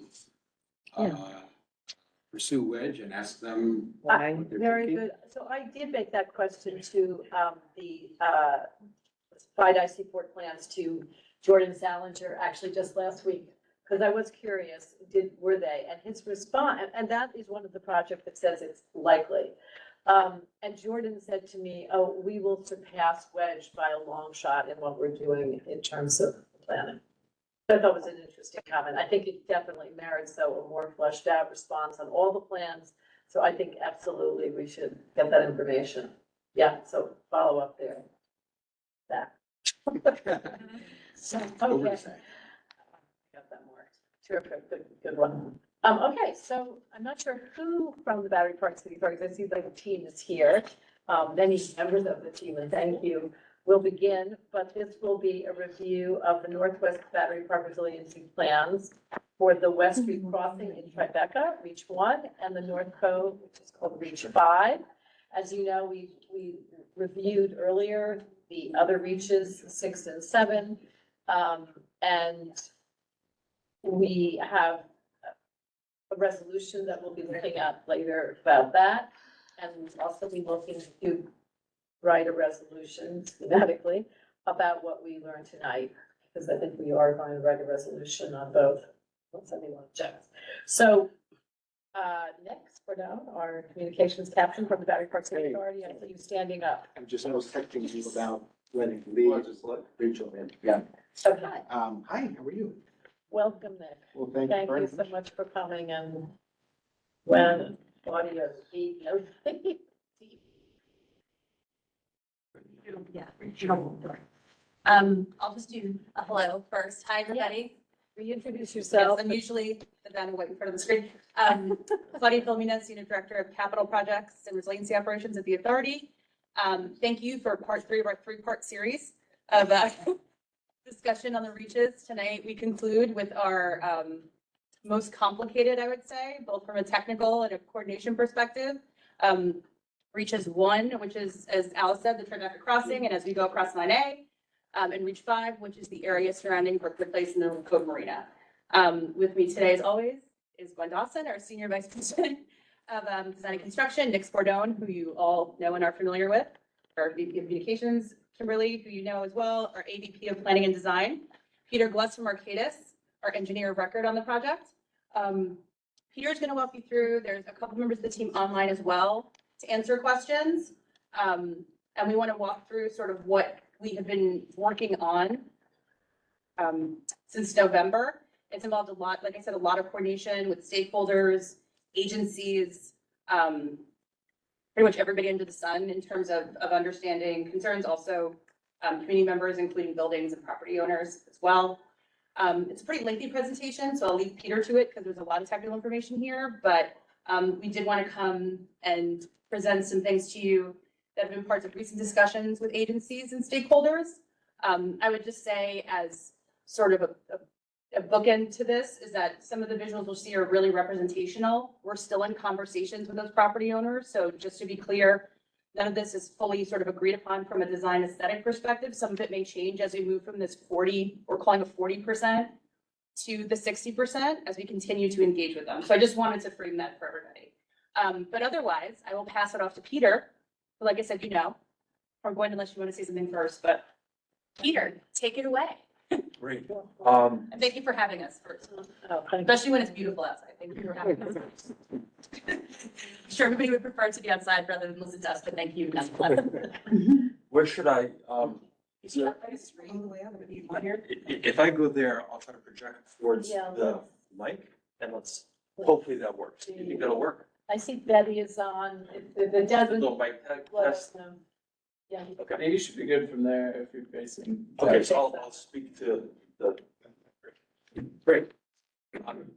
pursue wedge and ask them what they're Very thinking. good. So I did make that question to the FIDIC Port plans to Jordan Salinger, actually just last week, because I was curious, were they? And his response, and that is one of the projects that says it's likely. And Jordan said to me, oh, we will surpass wedge by a long shot in what we're doing in terms of planning. I thought was an interesting comment. I think it definitely merits, though, a more fleshed out response on all the plans. So I think absolutely we should get that information. Yeah, so follow up there. That. So, Over okay. to Zach. Got that more. Terrific, good one. Okay, so I'm not sure who from the Battery Park City Authority, I see like the team is here. Many members of the team, and thank you, will begin, but this will be a review of the Northwest Battery Park Resiliency Plans for the West Street Crossing in Tribeca, Reach 1, and the North Cove, which is called Reach 5. As you know, we reviewed earlier the other reaches, 6 and 7, and we have a resolution that we'll be looking at later about that. And we'll also be looking to write a resolution schematically about what we learned tonight, because I think we are going to write a resolution on both. Once anyone checks. So, next for now, our communications caption from the Battery Park City Authority. I see you standing up. I'm just texting you about letting leave, just let Rachel in. Yeah. Okay, Hi, how are you? welcome, Nick. Well, thank you Thank very you so much. much for coming, and when Claudia, everything. Yeah. I'll just do a hello first. Hi, everybody. Reintroduce Yes, yourself. I'm usually the down and white in front of the screen. Claudia Filmina, Senior Director of Capital Projects and Resiliency Operations at the Authority. Thank you for part 3 of our 3-part series of discussion on the reaches. Tonight, we conclude with our most complicated, I would say, both from a technical and a coordination perspective. Reaches 1, which is, as Alice said, the Tribeca Crossing, and as we go across 9A, and Reach 5, which is the area surrounding Berkeley Place and the Cove Marina. With me today, as always, is Gwen Dawson, our Senior Vice President of Design and Construction, Nick Spordone, who you all know and are familiar with, our VP of Communications, Kimberly, who you know as well, our AVP of Planning and Design, Peter Gluss from Arcadis, our engineer of record on the project. Peter's going to walk you through, there's a couple members of the team online as well to answer questions. And we want to walk through sort of what we have been working on since November. It's involved a lot, like I said, a lot of coordination with stakeholders, agencies, pretty much everybody under the sun in terms of understanding concerns, also community members, including buildings and property owners as well. It's a pretty lengthy presentation, so I'll leave Peter to it because there's a lot of technical information here, but we did want to come and present some things to you that have been parts of recent discussions with agencies and stakeholders. I would just say as sort of a bookend to this is that some of the visuals you'll see are really representational. We're still in conversations with those property owners. So just to be clear, none of this is fully sort of agreed upon from a design aesthetic perspective. Some of it may change as we move from this 40, we're calling a 40% to the 60% as we continue to engage with them. So I just wanted to frame that for everybody. But otherwise, I will pass it off to Peter. But like I said, you know, or Gwen, unless you want to say something first, but Peter, take it away. Great. And thank you for having us first, Oh, thank you. especially when it's beautiful outside. Thank you for having us. I'm sure everybody would prefer to be outside rather than listen to us, but thank you nonetheless. Where should I, is there, if I go there, I'll try to project towards Yeah. the mic and hopefully that works. Do you think that'll work? I see Betty is on, the Desmond. Little mic let test? us know. Yeah. Okay. Maybe you should be good from there if you're facing. Okay, so I'll speak to the. Great.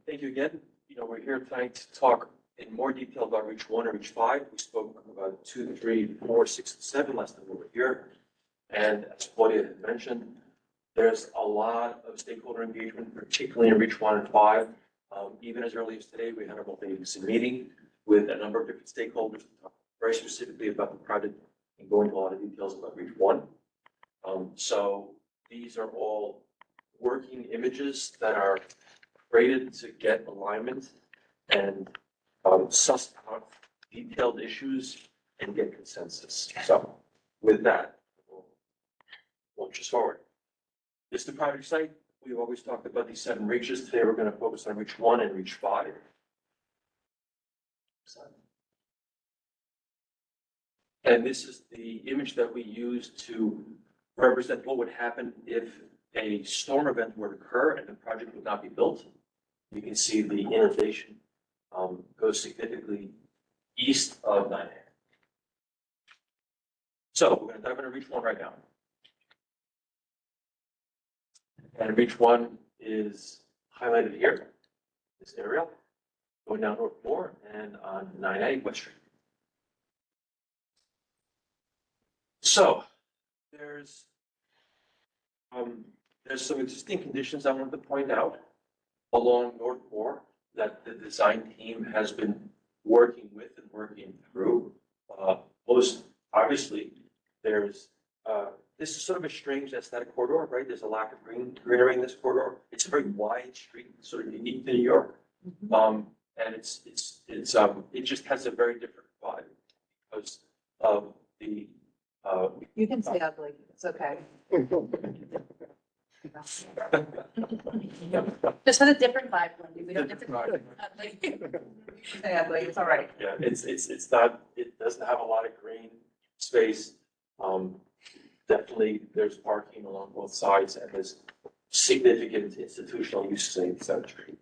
Thank you again. You know, we're here tonight to talk in more detail about Reach 1 and Reach 5. We spoke about 2, 3, 4, 6, and 7 last time we were here. And as Claudia had mentioned, there's a lot of stakeholder engagement, particularly in Reach 1 and 5. Even as early as today, we had a multi-agency meeting with a number of different stakeholders to talk very specifically about the project and go into a lot of details about Reach 1. So these are all working images that are created to get alignment and suss out detailed issues and get consensus. So with that, we'll launch us forward. This is the project site. We've always talked about these 7 reaches. Today, we're going to focus on Reach 1 and Reach 5. And this is the image that we use to represent what would happen if a storm event were to occur and the project would not be built. You can see the inundation goes significantly east of 9A. So we're going to dive into Reach 1 right now. And Reach 1 is highlighted here, this area, going down North Moore and on 9A West Street. So there's some existing conditions I wanted to point out along North Moore that the design team has been working with and working through. Most obviously, there's this is sort of a strange aesthetic corridor, right? There's a lack of greenery in this corridor. It's a very wide street, sort of unique to New York, and it just has a very different vibe because of the. You can say ugly, it's okay. Just has a different vibe, Wendy. We don't get to call it ugly. Say ugly, it's all right. Yeah, it's not, it doesn't have a lot of green space. Definitely, there's parking along both sides and there's significant institutional uses in the street.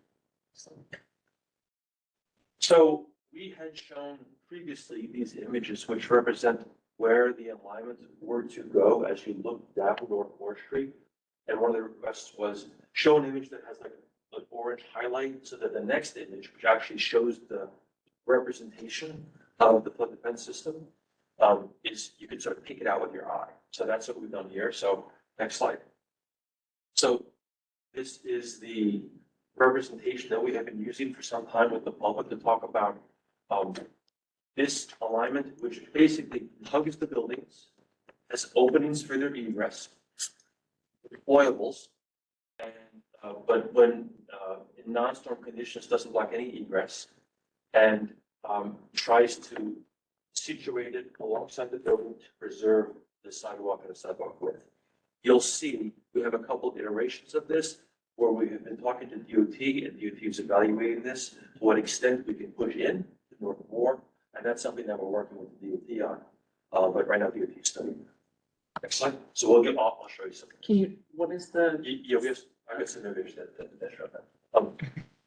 So we had shown previously these images which represent where the alignment were to go as you look down North Moore Street. And one of the requests was show an image that has like orange highlight so that the next image, which actually shows the representation of the flood defense system, is you can sort of pick it out with your eye. So that's what we've done here. So next slide. So this is the representation that we have been using for some time with the public to talk about this alignment, which basically hugs the buildings, has openings for their egress, deployables, and but when in non-storm conditions doesn't block any egress, and tries to situate it alongside the building to preserve the sidewalk and the sidewalk width. You'll see we have a couple iterations of this where we have been talking to DOT, and DOT is evaluating this to what extent we can push in to North Moore, and that's something that we're working with the DOT on. But right now DOT is studying. Next slide. So we'll get. I'll show you something. Can you, what is the? Yeah, I got some images that show that.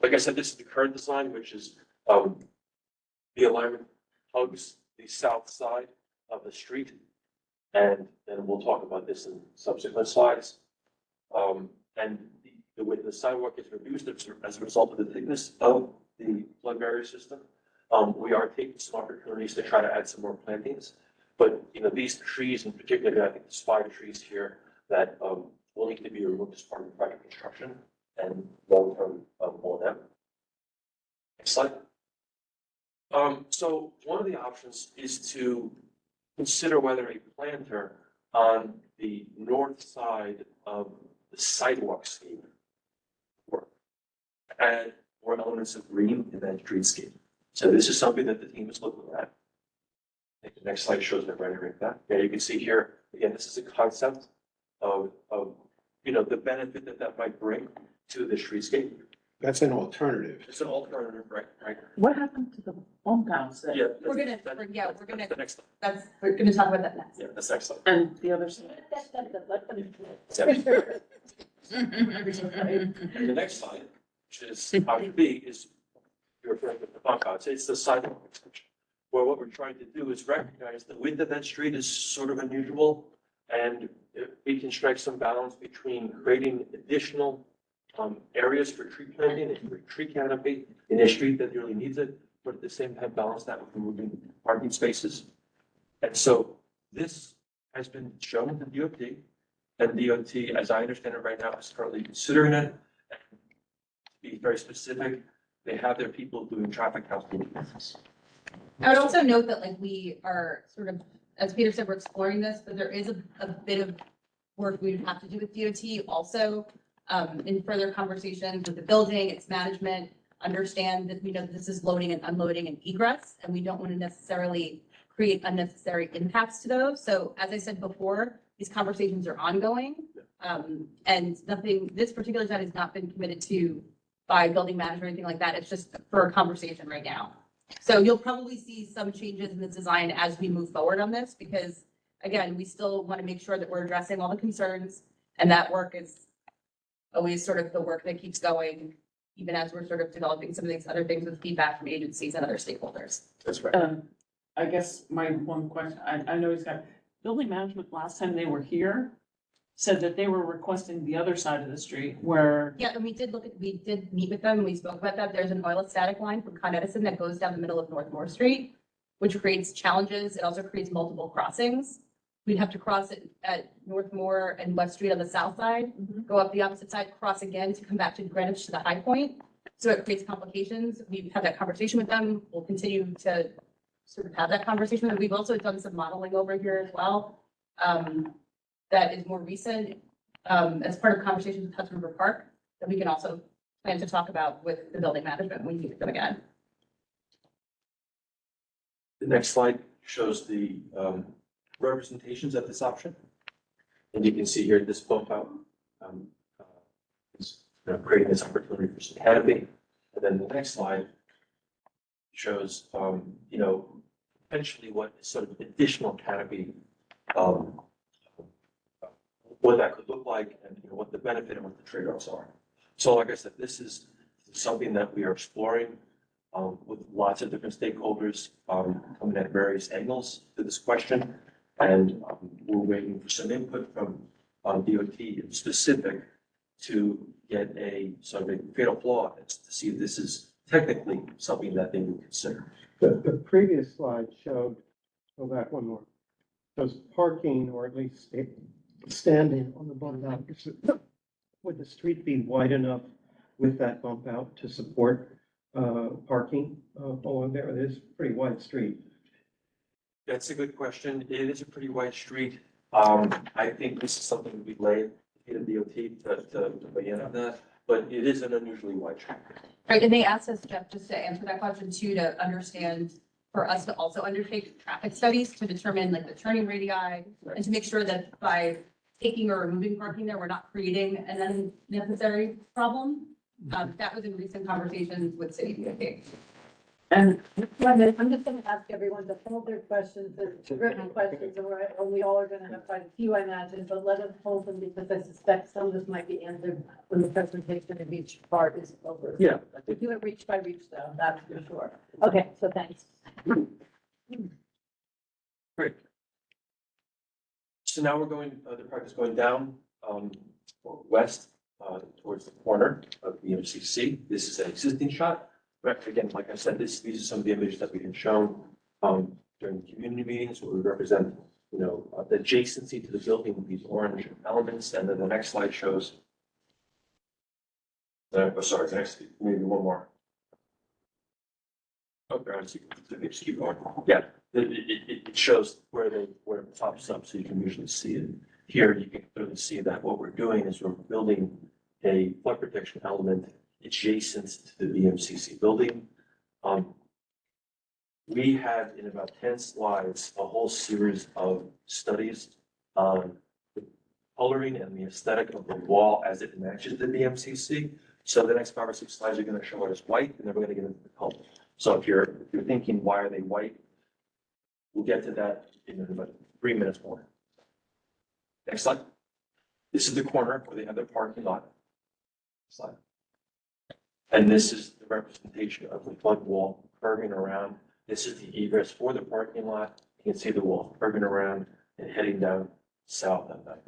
Like I said, this is the current design, which is the alignment hugs the south side of the street, and then we'll talk about this in subsequent slides. And the way the sidewalk is reduced as a result of the thickness of the flood barrier system. We are taking some opportunities to try to add some more plantings, but these trees in particular, I think there's 5 trees here that will need to be removed as part of the project construction and long-term O&M. Next slide. So one of the options is to consider whether a planter on the north side of the sidewalk scheme or add more elements of green in that streetscape. So this is something that the team is looking at. I think the next slide shows that rendering that. Yeah, you can see here, again, this is a concept of the benefit that might bring to the streetscape. That's an alternative. It's an alternative, right? What happened to the bump outs that? Yeah. We're gonna, that's- we're gonna, that's the next slide. we're gonna talk about that next. Yeah, that's next slide. And the other side? And the next slide, which is option B, is you're referring to the bump outs. It's the sidewalk extension. Where what we're trying to do is recognize the width of that street is sort of unusual, and we can strike some balance between creating additional areas for tree planting and for tree canopy in a street that really needs it, but at the same time balance that with removing parking spaces. And so this has been shown to DOT, and DOT, as I understand it right now, is currently considering it. And to be very specific, they have their people doing traffic counting. I would also note that we are sort of, as Peter said, we're exploring this, but there is a bit of work we would have to do with DOT also, in further conversations with the building, its management, understand that we know this is loading and unloading and egress, and we don't want to necessarily create unnecessary impacts to those. So as I said before, these conversations are ongoing. And this particular site has not been committed to by building manager or anything like that. It's just for a conversation right now. So you'll probably see some changes in the design as we move forward on this, because again, we still want to make sure that we're addressing all the concerns, and that work is always sort of the work that keeps going, even as we're sort of developing some of these other things with feedback from agencies and other stakeholders. That's right. I guess my one question, I know he's got, building management, last time they were here, said that they were requesting the other side of the street where. Yeah, and we did meet with them, and we spoke about that. There's an oil static line from Con Edison that goes down the middle of North Moore Street, which creates challenges. It also creates multiple crossings. We'd have to cross it at North Moore and West Street on the south side, go up the opposite side, cross again to come back to Greenwich to the High Point. So it creates complications. We've had that conversation with them. We'll continue to sort of have that conversation. And we've also done some modeling over here as well. That is more recent, as part of conversations with Hudson River Park, that we can also plan to talk about with the building management when we meet with them again. The next slide shows the representations of this option. And you can see here this bump out is creating this opportunity for some canopy. And then the next slide shows, potentially what sort of additional canopy, what that could look like, and what the benefit and what the trade-offs are. So like I said, this is something that we are exploring with lots of different stakeholders coming at various angles to this question. And we're waiting for some input from DOT specific to get a sort of a fatal flaw in this to see if this is technically something that they would consider. The previous slide showed, go back one more, shows parking or at least standing on the bump out. Would the street be wide enough with that bump out to support parking along there? It is a pretty wide street. That's a good question. It is a pretty wide street. I think this is something we lay in the DOT to weigh in on that, but it is an unusually wide street. Right, and they asked us, Jeff, just to answer that question too, to understand, for us to also undertake traffic studies to determine like the turning radii and to make sure that by taking or removing parking there, we're not creating an unnecessary problem. That was in recent conversations with city DOT. And I'm just gonna ask everyone to hold their questions, the written questions, and we all are gonna have quite a few, I imagine, but let us hold them because I suspect some of this might be answered when the presentation of each part is over. Yeah. We do it reach by reach though, that's for sure. Okay, so thanks. Great. So now we're going, the project's going down, or west, towards the corner of the MCC. This is an existing shot. But again, like I said, these are some of the images that we had shown, during the community meetings where we represent, you know, the adjacency to the building with these orange elements. And then the next slide shows, sorry, next, maybe one more. Oh, just keep going. Yeah, it shows where it pops up, so you can usually see it. Here, you can clearly see that what we're doing is we're building a flood protection element adjacent to the BMCC building. We had in about 10 slides, a whole series of studies on the coloring and the aesthetic of the wall as it matches the BMCC. So the next 5 or 6 slides are going to show it as white, and then we're going to get into the color. So if you're thinking, why are they white? We'll get to that in about 3 minutes more. Next slide. This is the corner where they have their parking lot. Slide. And this is the representation of the flood wall curving around. This is the egress for the parking lot. You can see the wall curving around and heading down south of that.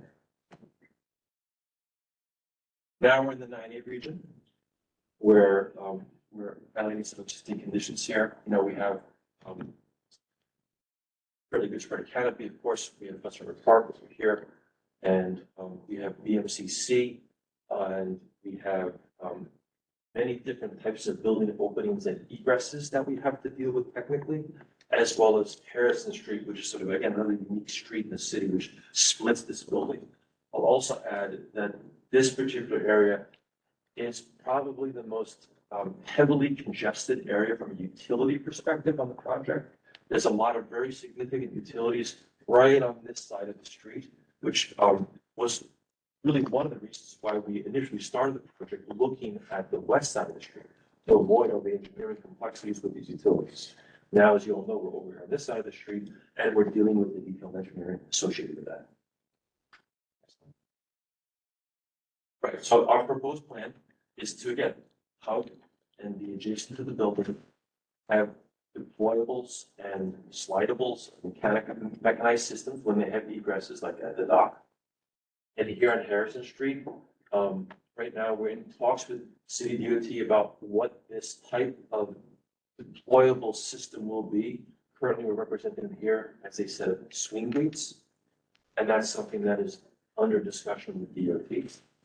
Now we're in the 9A region where we're evaluating some existing conditions here. You know, we have fairly good spread of canopy. Of course, we have Customer Park over here, and we have BMCC, and we have many different types of building openings and egresses that we have to deal with technically, as well as Harrison Street, which is sort of, again, another unique street in the city, which splits this building. I'll also add that this particular area is probably the most heavily congested area from a utility perspective on the project. There's a lot of very significant utilities right on this side of the street, which was really one of the reasons why we initially started the project looking at the west side of the street to avoid all the engineering complexities with these utilities. Now, as you all know, we're over here on this side of the street, and we're dealing with the detailed engineering associated with that. Right, so our proposed plan is to, again, hug and be adjacent to the building, have deployables and slidables, mechanized systems when they have egresses like at the dock. And here on Harrison Street, right now we're in talks with City DOT about what this type of deployable system will be. Currently, we're representing them here as a set of swing gates. And that's something that is under discussion with DOT.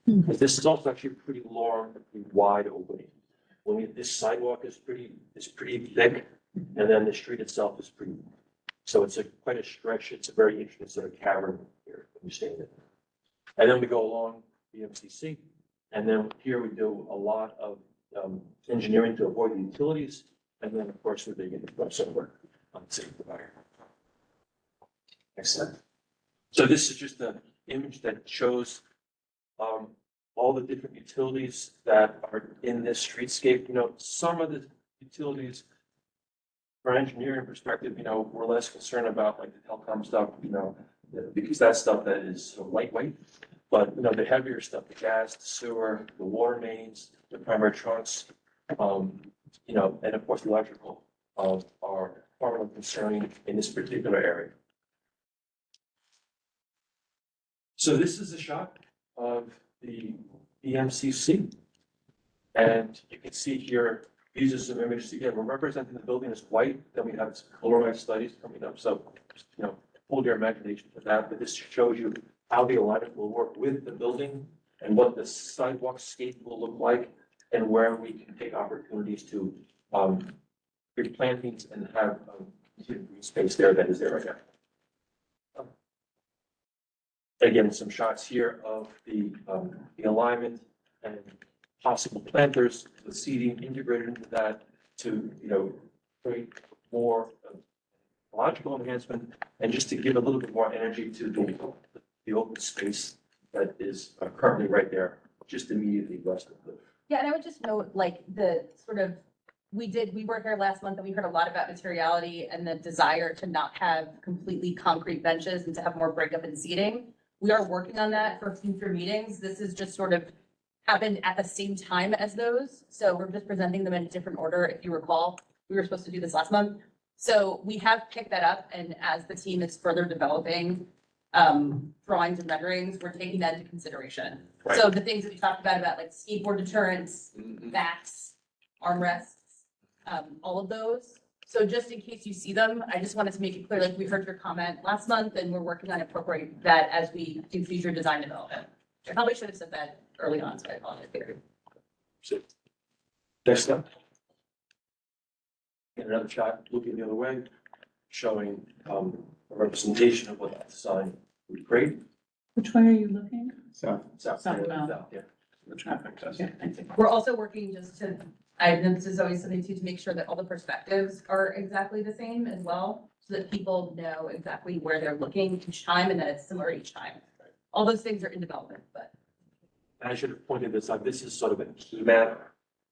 Because this is also actually a pretty long, pretty wide opening. This sidewalk is pretty thick, and then the street itself is pretty. So it's quite a stretch. It's a very interesting sort of cavern here when you stand it. And then we go along the MCC, and then here we do a lot of engineering to avoid the utilities, and then of course we're digging into somewhere on the city provider. Next slide. So this is just an image that shows all the different utilities that are in this streetscape. You know, some of the utilities, from an engineering perspective, you know, we're less concerned about like the telecom stuff, you know, because that's stuff that is sort of lightweight. But, you know, the heavier stuff, the gas, the sewer, the water mains, the primary trunks, you know, and of course the electrical are far more concerning in this particular area. So this is a shot of the BMCC. And you can see here, these are some images. Again, we're representing the building as white, then we have some colorized studies coming up. So, hold your imagination for that. But this shows you how the alignment will work with the building and what the sidewalk scape will look like and where we can take opportunities to create plantings and have green space there that is there right now. Again, some shots here of the alignment and possible planters, the seeding integrated into that to, create more logical enhancement and just to give a little bit more energy to the open space that is currently right there, just immediately west of the. Yeah, and I would just note, like, the sort of, we were here last month and we heard a lot about materiality and the desire to not have completely concrete benches and to have more breakup and seating. We are working on that for future meetings. This is just sort of happened at the same time as those. So we're just presenting them in a different order. If you recall, we were supposed to do this last month. So we have picked that up, and as the team is further developing drawings and renderings, we're taking that into consideration. Right. So the things that we talked about like skateboard deterrents, backs, armrests, all of those. So just in case you see them, I just wanted to make it clear, like we heard your comment last month, and we're working on incorporating that as we do future design development. I probably should have said that early on, so I apologize. Next up. And another shot looking the other way, showing a representation of what that design would create. Which way are you looking? So, Southbound. Yeah. The traffic does. Yeah, we're also working just to, I know this is always something to make sure that all the perspectives are exactly the same as well, so that people know exactly where they're looking each time and that it's similar each time. All those things are in development, but. And I should have pointed this out. This is sort of a key map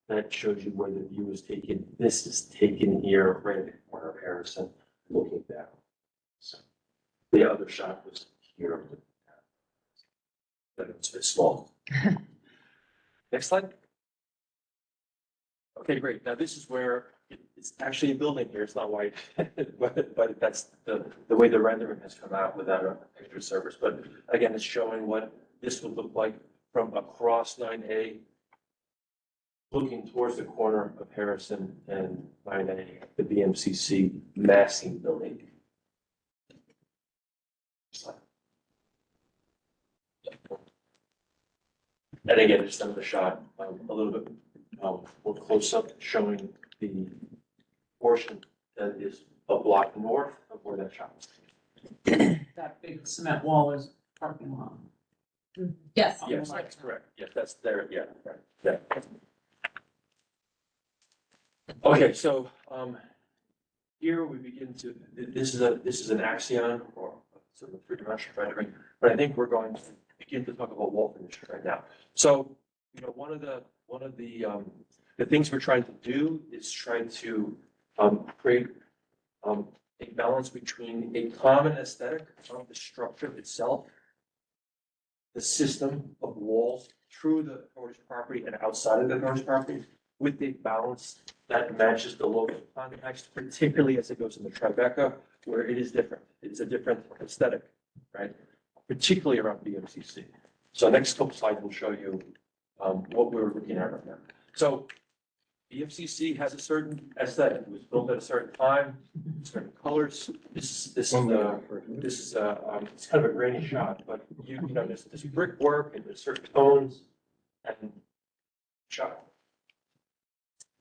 that shows you where the view is taken. This is taken here, right at the corner of Harrison, looking down. So the other shot was here. But it's a bit small. Next slide. Okay, great. Now this is where it's actually a building here. It's not white, but that's the way the rendering has come out without extra surface. But again, it's showing what this would look like from across 9A, looking towards the corner of Harrison and 9A, the BMCC massing building. And again, just another shot, a little bit more close up, showing the portion that is a block north of where that shop is. That big cement wall is parking lot. Yes. Yes, that's correct. Yes, that's there, yeah, right, yeah. Okay, so, here we begin to, this is an axion or sort of a three-dimensional rendering, but I think we're going to begin to talk about wall finishing right now. So, one of the things we're trying to do is try to create a balance between a common aesthetic of the structure itself, the system of walls through the Heritage property and outside of the Heritage property, with a balance that matches the local context, particularly as it goes in the Tribeca, where it is different. It's a different aesthetic, right? Particularly around BMCC. So next couple slides will show you what we're looking at right now. So BMCC has a certain aesthetic. It was built at a certain time, certain colors. This is it's kind of a grainy shot, but there's brickwork and there's certain tones and shot.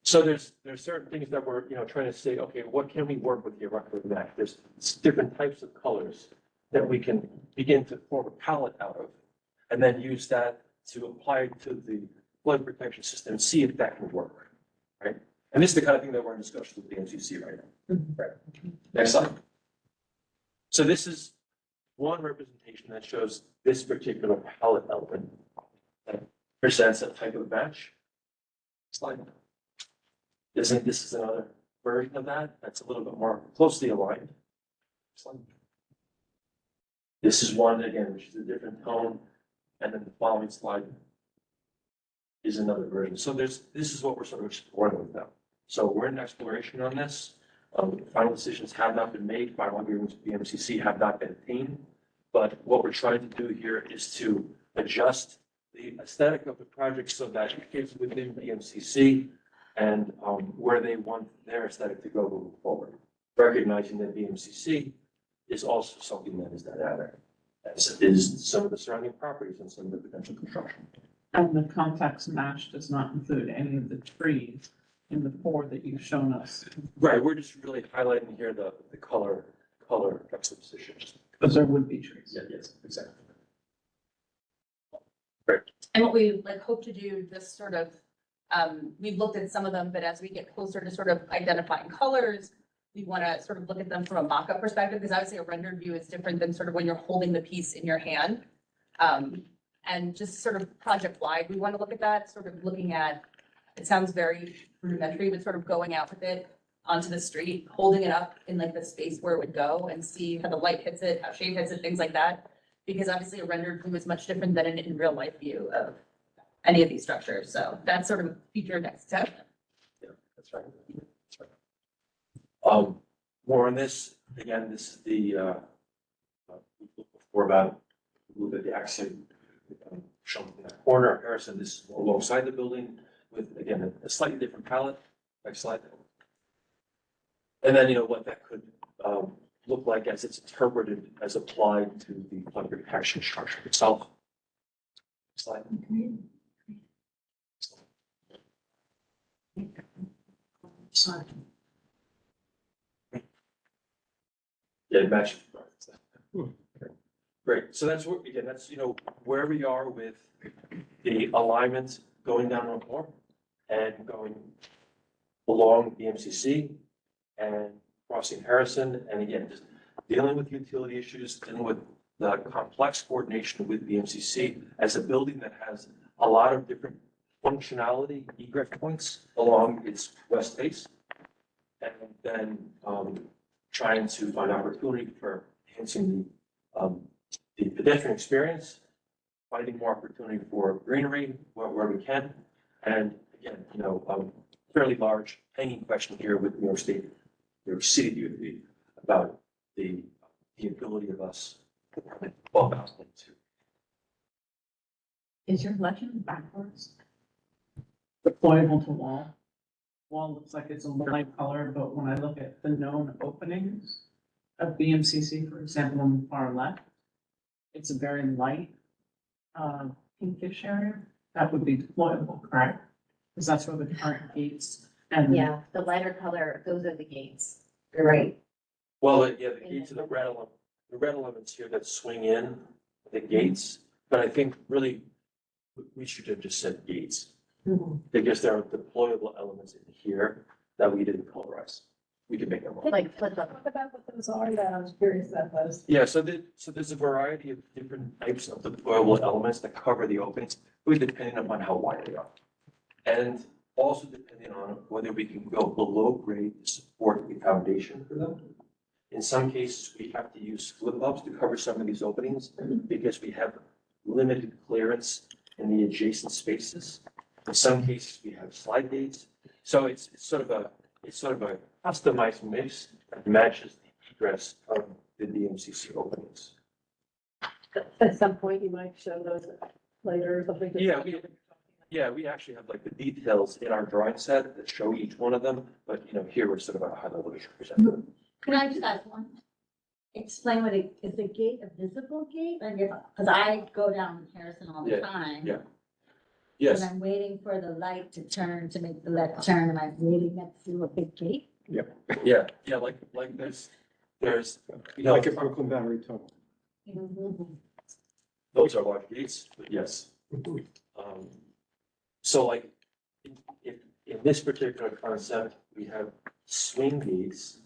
So there's certain things that we're trying to say, okay, what can we work with here right with that? There's different types of colors that we can begin to form a palette out of, and then use that to apply it to the flood protection system and see if that can work, right? And this is the kind of thing that we're in discussion with the MCC right now. Right. Next slide. So this is one representation that shows this particular palette element that presents a type of match. Slide. This is another version of that that's a little bit more closely aligned. Slide. This is one, again, which is a different tone, and then the following slide is another version. So this is what we're sort of exploring with them. So we're in exploration on this. Final decisions have not been made. Final agreements with the MCC have not been obtained. But what we're trying to do here is to adjust the aesthetic of the project so that it fits within the MCC and where they want their aesthetic to go moving forward. Recognizing that the MCC is also something that is dynamic, as is some of the surrounding properties and some of the potential construction. And the context match does not include any of the trees in the four that you've shown us. Right, we're just really highlighting here the color juxtaposition. Those are would-be trees. Yeah, yes, exactly. And what we like hope to do, just sort of, we've looked at some of them, but as we get closer to sort of identifying colors, we want to sort of look at them from a mock-up perspective, because I would say a rendered view is different than sort of when you're holding the piece in your hand. And just sort of project-wide, we want to look at that, sort of looking at, it sounds very rudimentary, but sort of going out with it onto the street, holding it up in like the space where it would go and see how the light hits it, how shade hits it, things like that. Because obviously a rendered view is much different than an in real life view of any of these structures. So that's sort of future next step. Yeah, that's right. That's right. More on this, again, this is the, we looked before about, a little bit the accent shown in that corner. Harrison, this is alongside the building with, again, a slightly different palette. Next slide. And then, what that could look like as it's interpreted as applied to the flood protection structure itself. Slide. Slide. Yeah, it matches. Great, so that's what, again, that's, where we are with the alignment going down on form and going along the MCC and crossing Harrison, and again, just dealing with utility issues, dealing with the complex coordination with the MCC as a building that has a lot of different functionality, egress points along its west face. And then trying to find opportunity for enhancing the pedestrian experience, finding more opportunity for greenery where we can. And again, fairly large hanging question here with New York State, New York City DOT about the ability of us to bump out into. Is your legend backwards? Deployable to wall. Wall looks like it's a light color, but when I look at the known openings of BMCC, for example, on the far left, it's a very light, pinkish area. That would be deployable, correct? Because that's where the current gates and. Yeah, the lighter color, those are the gates. You're right. Well, the gates are the red elements here that swing in the gates, but I think really we should have just said gates. Because there are deployable elements in here that we didn't colorize. We could make them up. Like flip up. What about what those are? That I was curious about those. Yeah, so there's a variety of different types of deployable elements that cover the openings, really depending upon how wide they are. And also depending on whether we can go below grade to support the foundation for them. In some cases, we have to use flip ups to cover some of these openings because we have limited clearance in the adjacent spaces. In some cases, we have slide gates. So it's sort of a customized mix that matches the egress of the DMCC openings. At some point, you might show those later or something. Yeah, we actually have like the details in our drawing set that show each one of them, but here we're sort of at a high level to present them. Can I just ask one? Explain what is the gate a visible gate? Because I go down Harrison all the time. Yeah. Yes, And I'm waiting for the light to turn to make the left turn. Am I really next to a big gate? yeah, like there's, Like at Brooklyn Battery Tunnel. those are large gates, but yes. So like, if in this particular concept, we have swing gates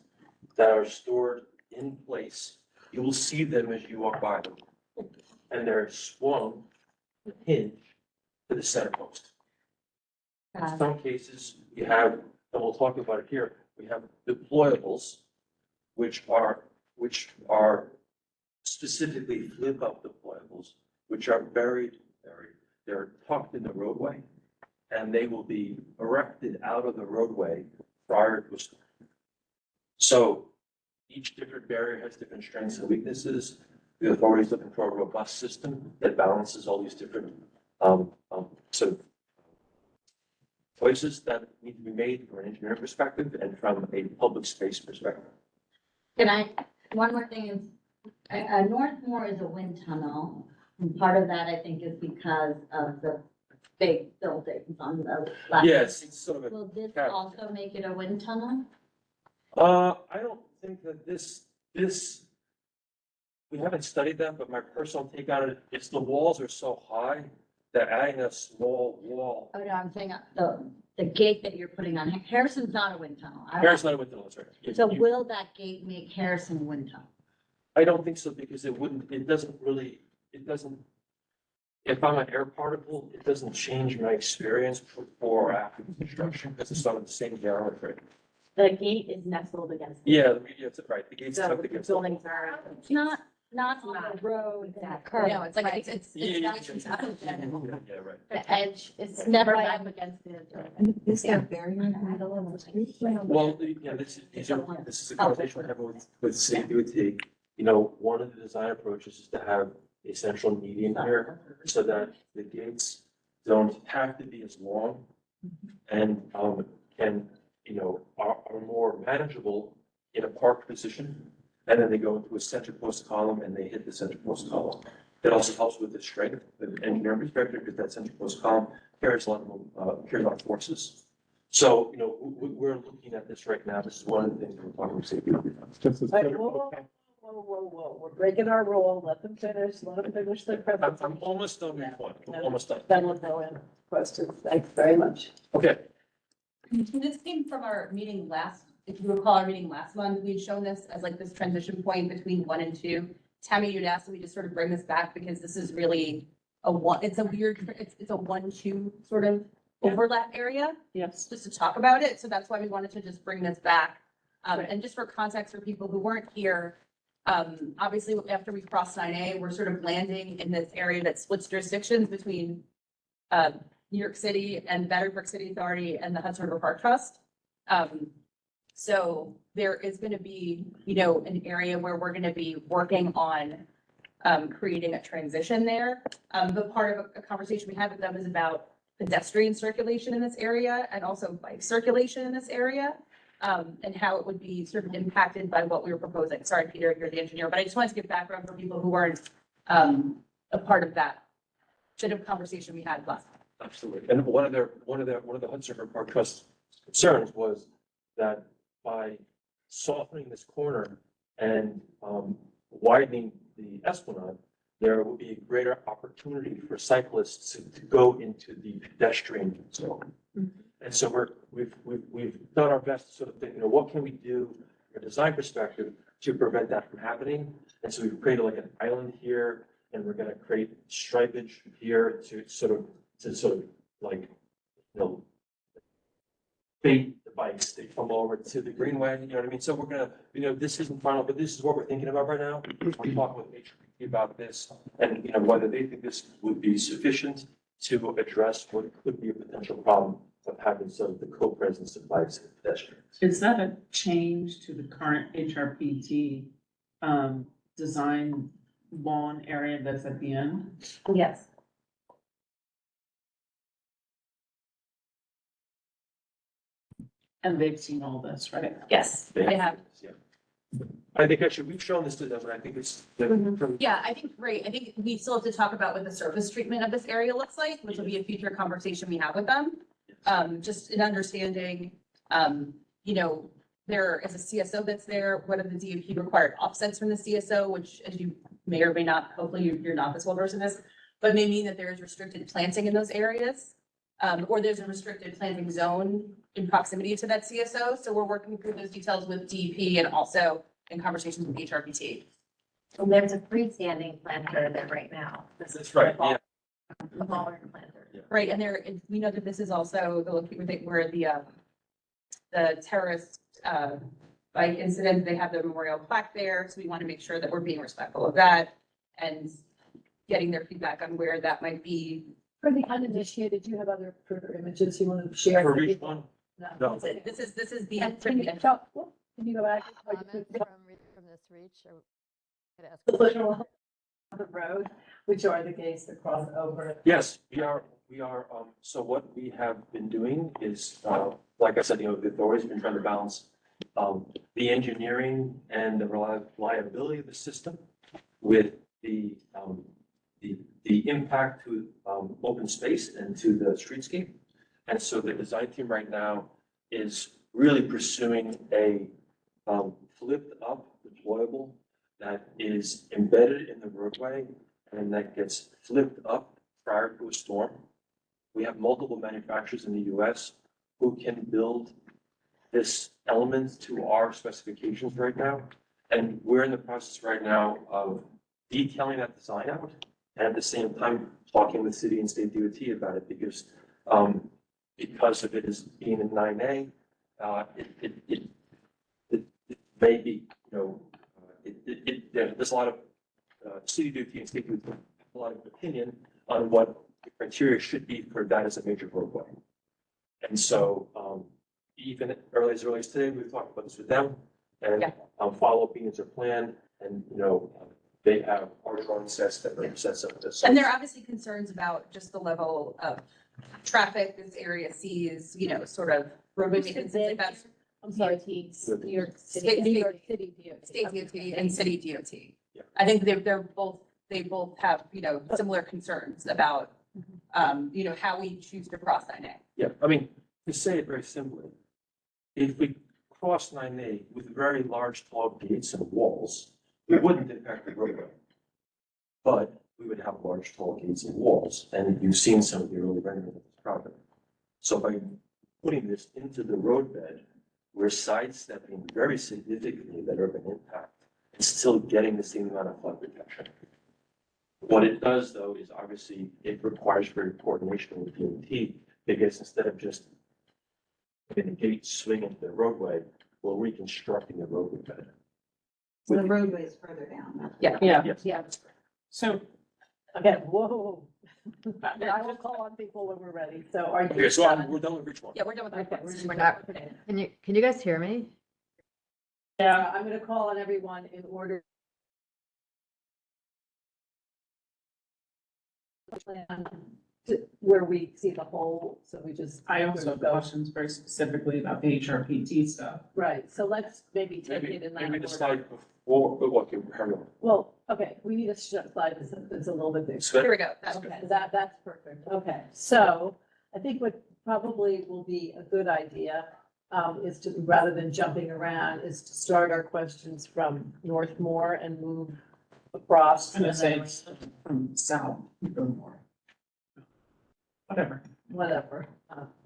that are stored in place. You will see them as you walk by them. And they're swung, hinge to the center post. In some cases, we have, and we'll talk about it here, we have deployables, which are specifically flip up deployables, which are buried, they're tucked in the roadway, and they will be erected out of the roadway prior to a storm. So each different barrier has different strengths and weaknesses. The authorities looking for a robust system that balances all these different sort of choices that need to be made from an engineering perspective and from a public space perspective. One more thing is, Northmore is a wind tunnel. And part of that, I think, is because of the big buildings on the left. Yes, it's sort of a. Will this also make it a wind tunnel? I don't think that this, we haven't studied that, but my personal take on it is the walls are so high that adding a small wall. Oh, no, I'm saying the gate that you're putting on, Harrison's not a wind tunnel. Harris not a window, that's right. So will that gate make Harrison a wind tunnel? I don't think so because it doesn't, if I'm an air particle, it doesn't change my experience before or after construction because it's not the same geometry. The gate is nestled against. Yeah, that's right. The gate's So tucked the against. buildings are, not on the road that curve. No, it's like, it's Yeah, actually. yeah, right. The edge is never up against it. Is there a barrier in the middle of the street? Well, yeah, this is a conversation we're having with City DOT. You know, one of the design approaches is to have a central median here so that the gates don't have to be as long and, can, are more manageable in a parked position. And then they go into a center post column and they hit the center post column. That also helps with the strength, the engineering perspective, because that center post column carries a lot of forces. So, we're looking at this right now. This is one of the things we're talking to safety. Just as. Wait, whoa, we're breaking our rule, let them finish their I'm presentation. almost done with one. I'm almost done. Then we'll go in questions, thanks very much. Okay. This came from our meeting if you recall our meeting last month, we had shown this as like this transition point between 1 and 2. Tammy, you'd asked that we just sort of bring this back because this is really it's a 1-2 sort of overlap area, Yes. just to talk about it. So that's why we wanted to just bring this back. And just for context for people who weren't here, obviously after we cross 9A, we're sort of landing in this area that splits jurisdictions between New York City and Battery Park City Authority and the Hudson River Park Trust. So there is going to be, an area where we're going to be working on creating a transition there. But part of a conversation we had with them is about pedestrian circulation in this area and also bike circulation in this area. And how it would be sort of impacted by what we were proposing. Sorry, Peter, you're the engineer, but I just wanted to give background for people who weren't a part of that bit of conversation we had last time. Absolutely. And one of the Hudson River Park Trust concerns was that by softening this corner and widening the Esplanade, there will be a greater opportunity for cyclists to go into the pedestrian zone. And so we've done our best to sort of think, what can we do from a design perspective to prevent that from happening? And so we've created like an island here, and we're going to create stripage here to sort of like, bait the bikes. They come over to the greenway, you know what I mean? So we're gonna, this isn't final, but this is what we're thinking about right now. We're talking with HRP about this and, whether they think this would be sufficient to address what could be a potential problem of having sort of the co-presence of bikes and pedestrians. Is that a change to the current HRPT design lawn area that's at the end? Yes. And they've seen all this, right? Yes, they have. Yeah. I think actually, we've shown this to them, and I think it's. Yeah, I think we still have to talk about what the surface treatment of this area looks like, which will be a future conversation we have with them. Just in understanding, there is a CSO that's there. What are the DEP required offsets from the CSO, which as you may or may not, hopefully you're not this well versed in this, but may mean that there is restricted planting in those areas. Or there's a restricted planting zone in proximity to that CSO. So we're working through those details with DEP and also in conversations with HRPT. And there's a freestanding planter there right now. That's right, yeah. A smaller planter. Right, and we know that this is also the location where the terrorist bike incident, they have the memorial plaque there, so we want to make sure that we're being respectful of that and getting their feedback on where that might be. For the uninitiated, do you have other further images you want to share? For each one? No. That's it. This is the. Can you go back? Comments from this reach? Or could I ask a question? the road, which are the gates that cross over. Yes, we are, so what we have been doing is, like I said, you know, we've always been trying to balance, the engineering and the reliability of the system with the impact to, open space and to the streetscape. And so the design team right now is really pursuing a, flipped up deployable that is embedded in the roadway and that gets flipped up prior to a storm. We have multiple manufacturers in the US who can build this element to our specifications right now. And we're in the process right now of detailing that design out and at the same time talking with city and state DOT about it because of it as being in 9A, it may be, you know, there's a lot of city DOT and state DOT have a lot of opinion on what the criteria should be for that as a major roadway. And so even as early as today, we've talked about this with them and follow-up meetings are planned and, you know, they have our drawing sets that represent some of this. And there are obviously concerns about just the level of traffic this area sees, you know, sort of road maintenance and things like that. I'm sorry, New York City, New York City DOT. State DOT and city DOT. Yeah. I think they both have, you know, similar concerns about, you know, how we choose to cross that net. Yeah, I mean, to say it very simply, if we cross 9A with very large tall gates and walls, it wouldn't impact the roadway. But we would have large tall gates and walls, and you've seen some of the early renderings of this project. So by putting this into the roadbed, we're sidestepping very significantly that urban impact and still getting the same amount of flood protection. What it does, though, is obviously it requires greater coordination with DOT because instead of just putting the gate swing into the roadway, we're reconstructing the roadway bed. So the roadway is further down. Yeah. Yes. Yeah, So, okay, whoa. I will call on people when we're ready, so are you? Okay, so we're done with Rich one. Yeah, we're done with Okay, that. we're We're just- not- Can you guys hear me? Yeah, I'm gonna call on everyone in order. Where we see the whole, so we just. I also have go. questions very specifically about the HRPT stuff. Right, so let's maybe take Maybe, it in that maybe the order. slide before, but what, hurry on. Well, okay, we need a slide that's a little bit bigger. Sven? Here we go. That's Okay, that's perfect. Okay, so I think what probably will be a good idea is to, rather than jumping around, is to start our questions from Northmore and move across. I'm gonna and say then it's from south, you go north. Whatever. whatever,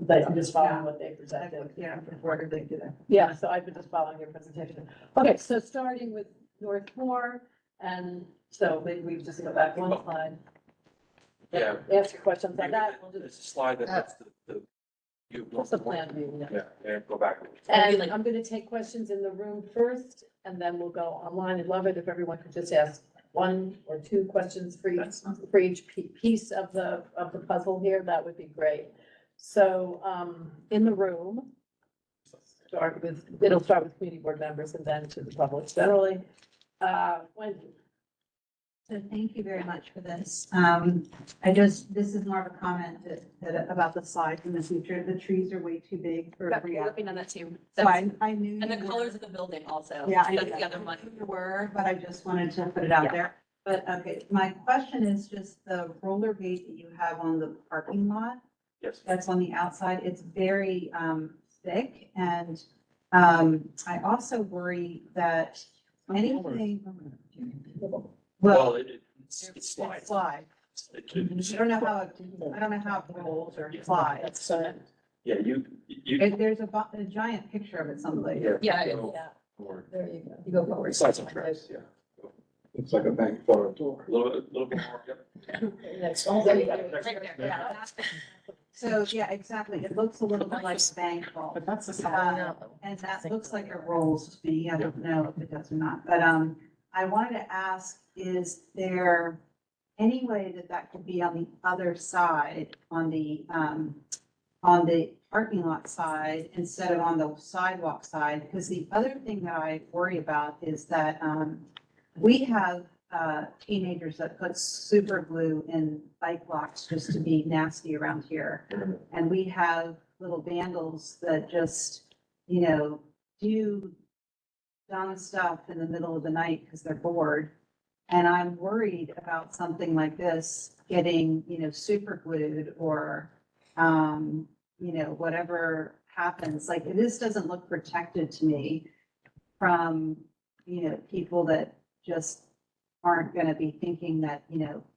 but I'm just following what they presented. Yeah, before they do that. Yeah, so I've been just following your presentation. Okay, so starting with Northmore, and so maybe we just go back one slide. Yeah. Ask your questions on that. We'll It's just, a slide that's the. what's the plan view? Yeah. Yeah, go back. And I'm gonna take questions in the room first, and then we'll go online. I'd love it if everyone could just ask one or two questions for each piece of the puzzle here. That would be great. So, in the room, it'll start with community board members and then to the public generally. Wendy. So thank you very much for this. This is more of a comment about the slides in the future. The trees are way too big for. We're looking on that too. So That's- I knew. And the you were- colors of the building also. Yeah, I That's know the other one. you were, but I just wanted to put it out Yeah. there. But, okay, my question is just the roller gate that you have on the parking lot, Yes. that's on the outside, it's very, thick. And, I also worry that anything, Well, well, it's it slides. slides. I It- don't know how, I don't know how it rolls or slides. Yeah, you. There's a giant picture of it someplace. Yeah, go Yeah, forward. there you go. You go forward. Slides on tracks, yeah. Looks like a bank photo tour. A little bit more, yep. Next. Right there, yeah. So, yeah, exactly. It looks a little bit like a bank vault. But that's the And that looks like it rolls to me. I don't know if it does or not, but, I wanted to ask, is there any way that that could be on the other side, on the parking lot side instead of on the sidewalk side? Because the other thing that I worry about is that, we have teenagers that put super glue in bike locks just to be nasty around here. And we have little vandals that just, do dumb stuff in the middle of the night because they're bored. And I'm worried about something like this getting, super glued or, whatever happens. Like, this doesn't look protected to me from, people that just aren't going to be thinking that,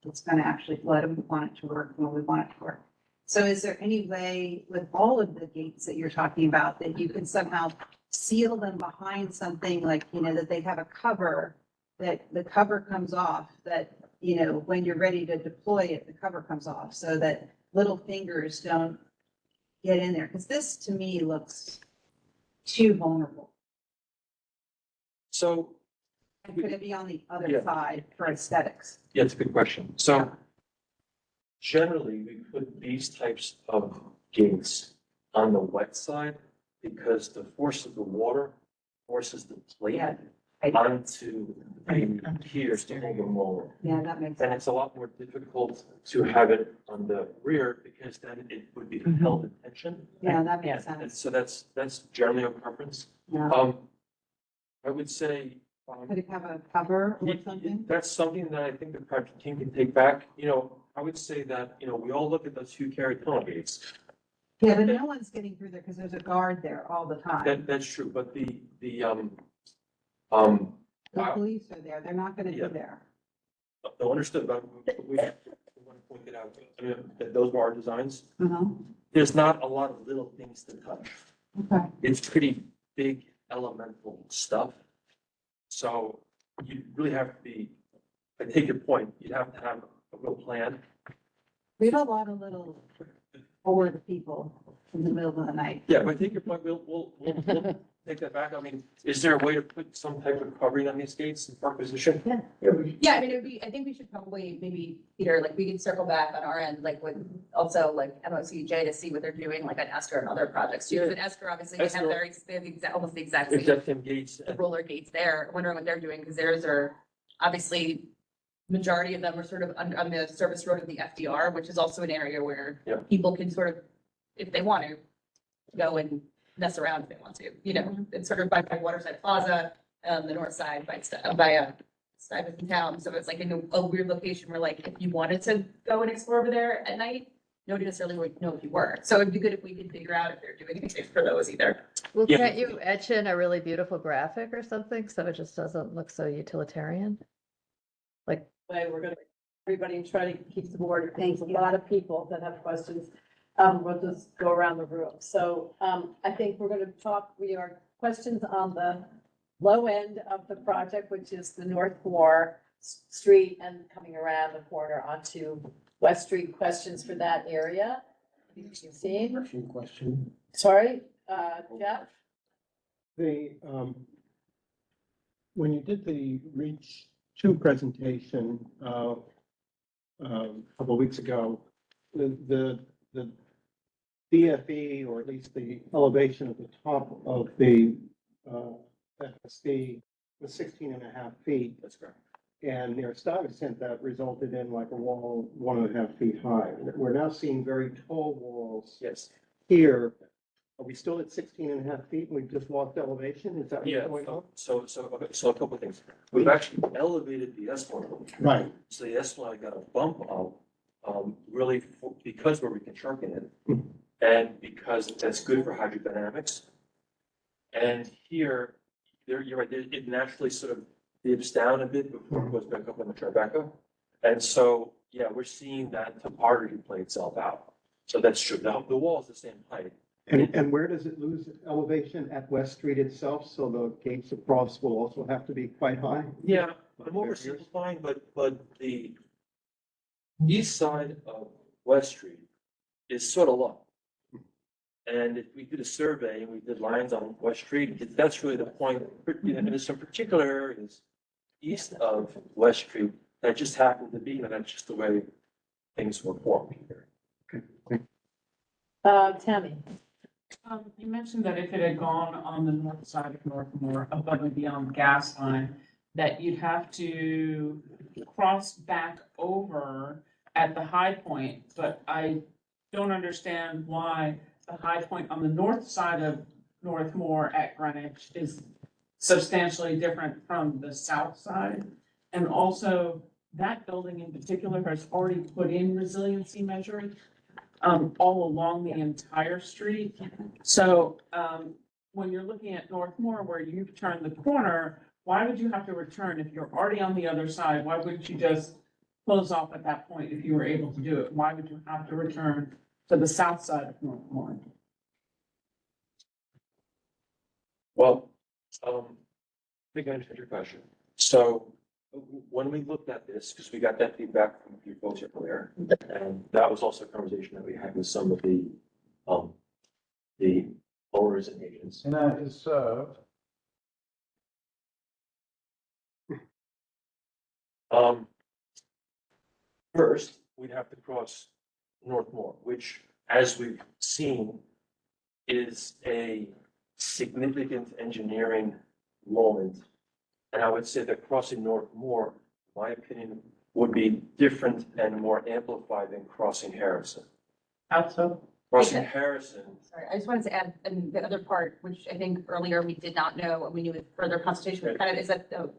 it's going to actually flood and we want it to work when we want it to work. So is there any way with all of the gates that you're talking about that you can somehow seal them behind something like, that they have a cover, that the cover comes off, that, when you're ready to deploy it, the cover comes off so that little fingers don't get in there? Because this to me looks too vulnerable. So, And could it be on the other Yeah. side for aesthetics? yeah, it's a good question. So generally, we put these types of gates on the wet side because the force of the water forces the plate Yeah. onto the piers to hold them over. Yeah, that makes And sense. it's a lot more difficult to have it on the rear because then it would be held in tension. Yeah, that makes And sense. so that's generally our preference. Yeah. I would say, Could it have a cover or something? that's something that I think the project team can take back. I would say that, we all look at those two carry tunnel gates. Yeah, but no one's getting through there because there's a guard there all the time. That's true, but the The police are there. They're not gonna be Yeah. there. no, understood, but we want to point it out, that those were our designs. Uh-huh. There's not a lot of little things to touch. Okay. It's pretty big elemental stuff. So you really have to be, I take your point, you'd have to have a real plan. We have a lot of little bored people in the middle of the night. Yeah, but I take your point, we'll take that back. I mean, is there a way to put some type of covering on these gates in park position? Yeah, I mean, I think we should probably maybe, Peter, like, we can circle back on our end, like, with also like MOCJ to see what they're doing, like at Esker and other projects too. But Esker, obviously, they have Esker- they have the exact, almost the exact same, Except them gates. the roller gates there, wondering what they're doing, because theirs are obviously, majority of them are sort of on the service road of the FDR, which is also an area where Yeah. people can sort of, if they want to, go and mess around if they want to, it's sort of by Waterside Plaza, the north side by Stuyvesant Town, so it's like in a weird location where, like, if you wanted to go and explore over there at night, nobody necessarily would know if you were, so it'd be good if we could figure out if they're doing anything for those either. Well, Yeah. can't you etch in a really beautiful graphic or something, so it just doesn't look so utilitarian? Way we're gonna, everybody try to keep the board. There's a lot of people that have questions. We'll just go around the room. So, I think we're gonna talk, questions on the low end of the project, which is the North Moore Street and coming around the corner onto West Street. Questions for that area? You can see, Question. sorry, Jeff? When you did the Reach 2 presentation, a couple of weeks ago, the DFE, or at least the elevation at the top of the, FSD was 16.5 feet. That's correct. And near Stuyvesant, that resulted in like a wall 1.5 feet high. We're now seeing very tall walls Yes. here. Are we still at 16.5 feet and we've just lost elevation? Is that what's Yeah, going on? so a couple of things. We've actually elevated the Esplanade. Right. So the Esplanade got a bump up, really because we're reconstructing it. And because that's good for hydrodynamics. And here, you're right, it naturally sort of dips down a bit before it goes back up on the Tribeca. And so, yeah, we're seeing that topography play itself out. So that's true. Now, the wall is the same height. And where does it lose elevation at West Street itself? So the gates across will also have to be quite high? Yeah, I'm oversimplifying, but the east side of West Street is sort of low. And if we did a survey and we did lines on West Street, that's really the point. And there's some particular areas east of West Street that just happen to be, and that's just the way things were formed here. Tammy? You mentioned that if it had gone on the north side of Northmore above and beyond the gas line, that you'd have to cross back over at the high point, but I don't understand why the high point on the north side of Northmore at Greenwich is substantially different from the south side. And also, that building in particular has already put in resiliency measuring all along the entire street. So, when you're looking at Northmore, where you've turned the corner, why would you have to return if you're already on the other side? Why wouldn't you just close off at that point if you were able to do it? Why would you have to return to the south side of Northmore? Well, I think I understand your question. So when we looked at this, because we got that feedback from a few folks earlier, and that was also a conversation that we had with some of the owners and agents. And that is served. First, we'd have to cross Northmore, which, as we've seen, is a significant engineering moment. And I would say that crossing Northmore, in my opinion, would be different and more amplified than crossing Harrison. How so? Crossing Harrison, Sorry, I just wanted to add, and the other part, which I think earlier we did not know, and we knew with further consultation, was kind of, is that the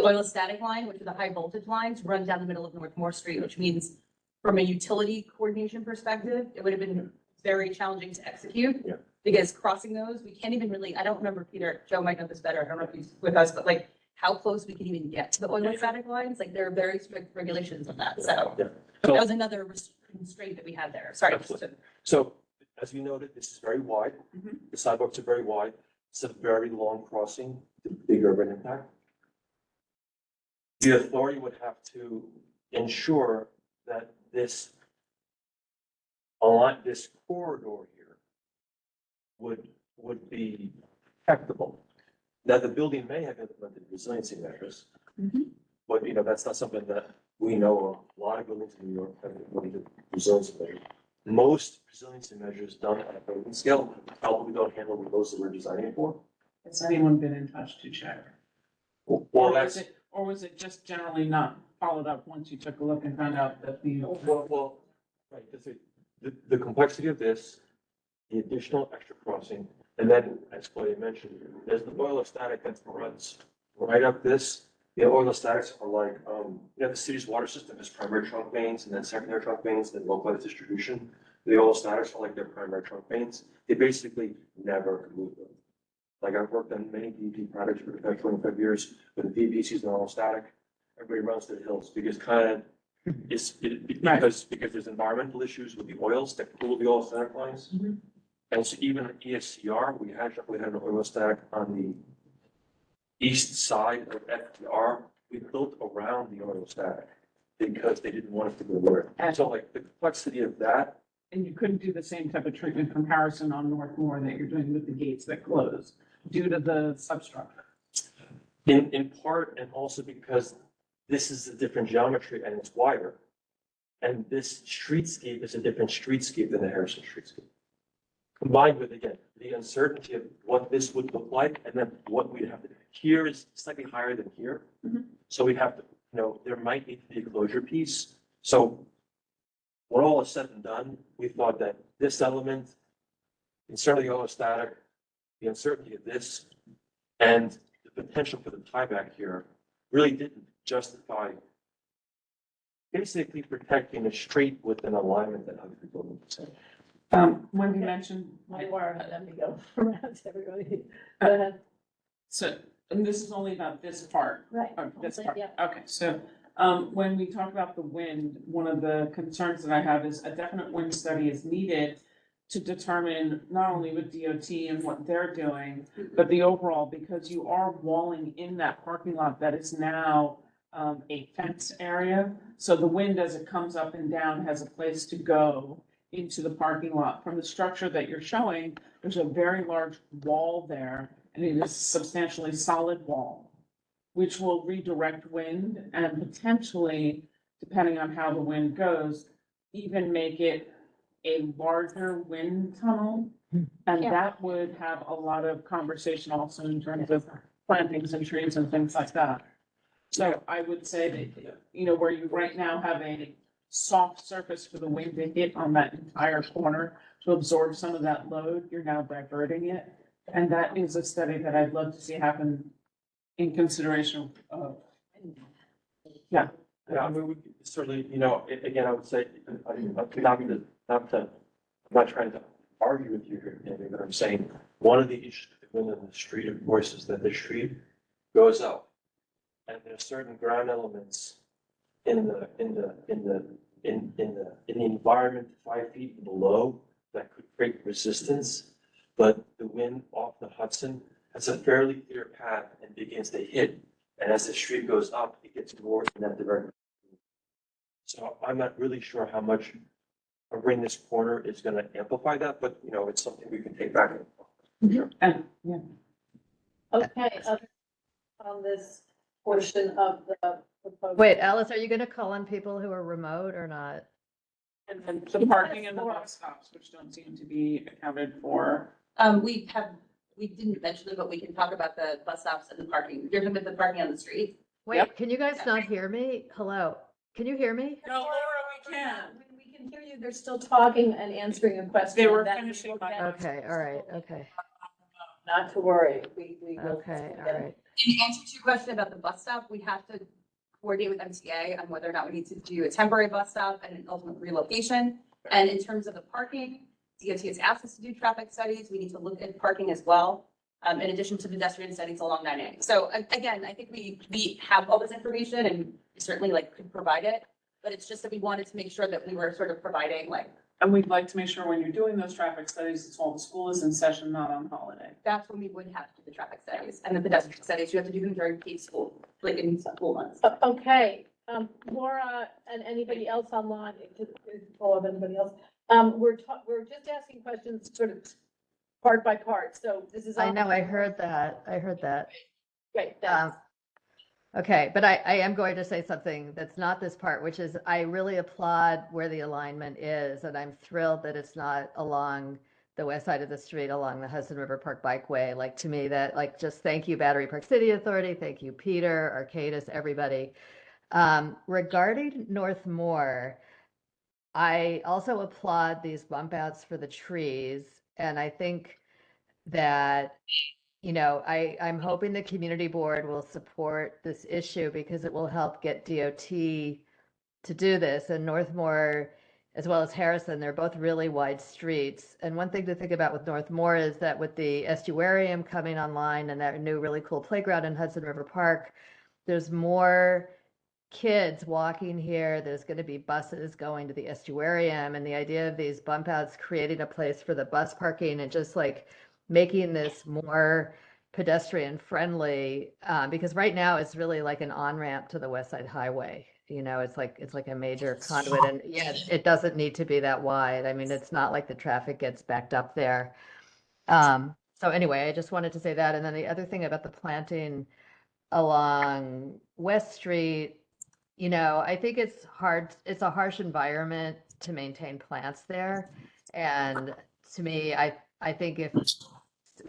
oil-static line, which are the high voltage lines, run down the middle of Northmore Street, which means from a utility coordination perspective, it would have been very challenging to execute. Yeah. Because crossing those, we can't even really, I don't remember, Peter, Joe might know this better, I don't know if he's with us, but like how close we can even get to the oil-static lines, like there are very strict regulations on that, so. yeah. That So, was another constraint that we had there, sorry. just to- so as you noted, this is very wide. Mhm. The sidewalks are very wide. It's a very long crossing, big urban impact. The authority would have to ensure that this corridor here would be practicable. Now, the building may have implemented resiliency measures, but that's not something that we know of. A lot of buildings in New York have implemented resiliency measures. Most resiliency measures done at a building scale probably don't handle those that we're designing it for. Has anyone been in touch to check? Well, Or was it just generally not followed up once you took a look and found out that the? right, the complexity of this, the additional extra crossing, and then, as Claudia mentioned, there's the oil-static that runs right up this. The oil-statics are like, the city's water system has primary trunk mains and then secondary trunk mains, then localized distribution. The oil-statics are like their primary trunk mains. They basically never move them. Like, I've worked on many DP projects for the past 25 years, but the BPC is oil-static. Everybody runs to the hills because because there's environmental issues with the oils that cool the oil-static lines. Mhm. And so even at ESCR, we had an oil-static on the east side of FDR. We built around the oil-static because they didn't want us to go north. And so like the complexity of that. And you couldn't do the same type of treatment from Harrison on Northmore that you're doing with the gates that close due to the substructure. In part, and also because this is a different geometry and it's wider. And this streetscape is a different streetscape than the Harrison streetscape. Combined with, again, the uncertainty of what this would look like and then what we'd have to do. Here is slightly higher than here. Mhm. So we'd have to, there might need to be a closure piece. So when all is said and done, we thought that this element, and certainly the static, the uncertainty of this, and the potential for the tieback here really didn't justify basically protecting the street with an alignment that other people would say. When we mentioned, Let me go around to everybody. Go ahead. so, and this is only about this part. Right. This Okay, part, yeah. okay, so, when we talk about the wind, one of the concerns that I have is a definite wind study is needed to determine not only with DOT and what they're doing, but the overall, because you are walling in that parking lot that is now, a fence area. So the wind as it comes up and down has a place to go into the parking lot. From the structure that you're showing, there's a very large wall there, and it is a substantially solid wall, which will redirect wind and potentially, depending on how the wind goes, even make it a larger wind tunnel. And Yeah. that would have a lot of conversation also in terms of plantings and trees and things like that. So I would say that, you know, where you right now have a soft surface for the wind to hit on that entire corner to absorb some of that load, you're now diverting it. And that is a study that I'd love to see happen in consideration of. Yeah. Yeah, I mean, we certainly, you know, again, I would say, I'm not trying to argue with you here, Andy, but I'm saying, one of the issues with the wind in the street, of course, is that the street goes up. And there's certain ground elements in the environment 5 feet below that could create resistance. But the wind off the Hudson has a fairly clear path and begins to hit. And as the street goes up, it gets more in that direction. So I'm not really sure how much a ring this corner is gonna amplify that, but you know, it's something we can take back. And, yeah. Okay, on this portion of the proposal. Wait, Alice, are you gonna call on people who are remote or not? And then the parking and the bus stops, which don't seem to be accounted for. We didn't mention it, but we can talk about the bus stops and the parking. You're talking about the parking on the street. Wait, can you guys not hear me? Hello, can you hear me? No, Laura, we can. We can hear you, they're still talking and answering a question. They were that we finishing will my- get- Okay, all right, okay, Not to worry, we will. okay, all right. In answer to your question about the bus stop, we have to coordinate with MTA on whether or not we need to do a temporary bus stop and an ultimate relocation. And in terms of the parking, DOT has asked us to do traffic studies. We need to look at parking as well, in addition to pedestrian studies along 9A. So again, I think we have all this information and certainly like could provide it, but it's just that we wanted to make sure that we were sort of providing like, And we'd like to make sure when you're doing those traffic studies, it's while the school is in session, not on holiday. that's when we would have to do the traffic studies. And the pedestrian studies, you have to do them during peak school, like in school months. Okay, Laura and anybody else online, to follow up anybody else, we're just asking questions sort of part by part, so this is. I know, I heard that, Great, Um, thanks. Okay, but I am going to say something that's not this part, which is I really applaud where the alignment is, and I'm thrilled that it's not along the west side of the street along the Hudson River Park Bikeway. Like, to me, that, like, just thank you, Battery Park City Authority, thank you, Peter, Arcadis, everybody. Regarding Northmore, I also applaud these bump outs for the trees, and I think that, you know, I'm hoping the community board will support this issue because it will help get DOT to do this. And Northmore, as well as Harrison, they're both really wide streets. And one thing to think about with Northmore is that with the estuarium coming online and that new really cool playground in Hudson River Park, there's more kids walking here. There's going to be buses going to the estuarium, and the idea of these bump outs creating a place for the bus parking and just like making this more pedestrian friendly, because right now it's really like an on-ramp to the West Side Highway. You know, it's like a major conduit, and yeah, it doesn't need to be that wide. I mean, it's not like the traffic gets backed up there. So anyway, I just wanted to say that. And then the other thing about the planting along West Street, you know, I think it's a harsh environment to maintain plants there. And to me, I think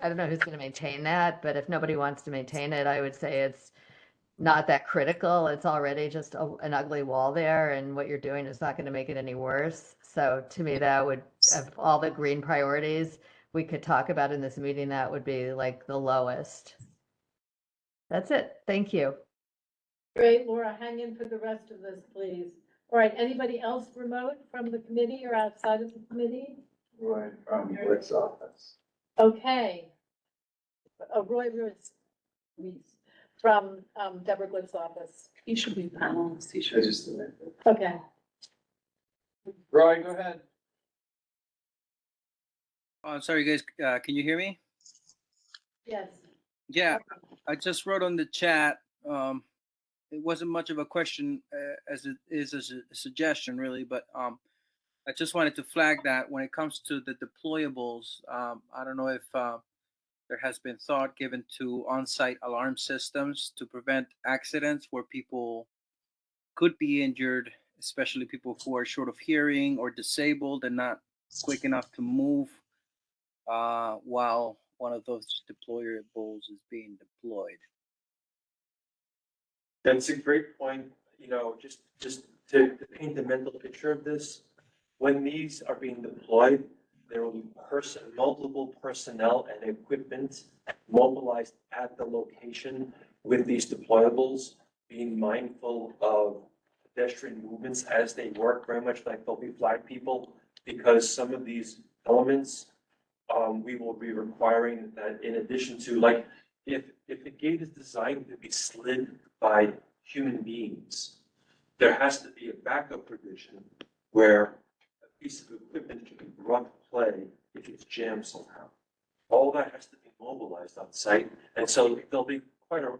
I don't know who's going to maintain that, but if nobody wants to maintain it, I would say it's not that critical. It's already just an ugly wall there, and what you're doing is not going to make it any worse. So to me, that would, of all the green priorities we could talk about in this meeting, that would be like the lowest. That's it. Thank you. Great, Laura, hang in for the rest of this, please. All right, anybody else remote from the committee or outside of the committee? Right, from Rick's office. Okay. Roy Ruiz from Deborah Glick's office. He should be panelist, he I should. just, Okay. Roy, go ahead. Oh, I'm sorry, guys. Can you hear me? Yes. Yeah, I just wrote on the chat. It wasn't much of a question as it is as a suggestion, really, but I just wanted to flag that when it comes to the deployables, I don't know if there has been thought given to on-site alarm systems to prevent accidents where people could be injured, especially people who are short of hearing or disabled and not quick enough to move while one of those deployables is being deployed. That's a great point, just to paint the mental picture of this. When these are being deployed, there will be multiple personnel and equipment mobilized at the location with these deployables, being mindful of pedestrian movements as they work, very much like there'll be flag people, because some of these elements, we will be requiring that in addition to, like, if the gate is designed to be slid by human beings, there has to be a backup provision where a piece of equipment can be brought to play if it's jammed somehow. All that has to be mobilized on site, and so there'll be quite a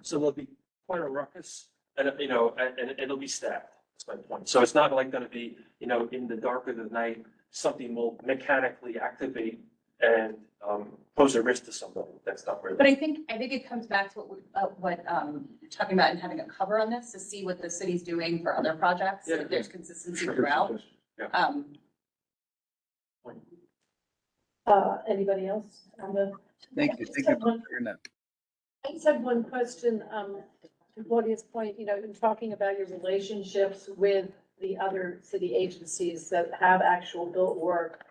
so there'll be quite a ruckus, and and it'll be staffed. That's my point. So it's not like going to be, in the dark of the night, something will mechanically activate and pose a risk to somebody. That's not really. But I think it comes back to what you're talking about and having a cover on this to see what the city's doing for other projects, Yeah. if there's consistency throughout. Yeah. Anybody else on the? Thank you. Thank you for clearing that. I just had one question, to Claudia's point, in talking about your relationships with the other city agencies that have actual built work.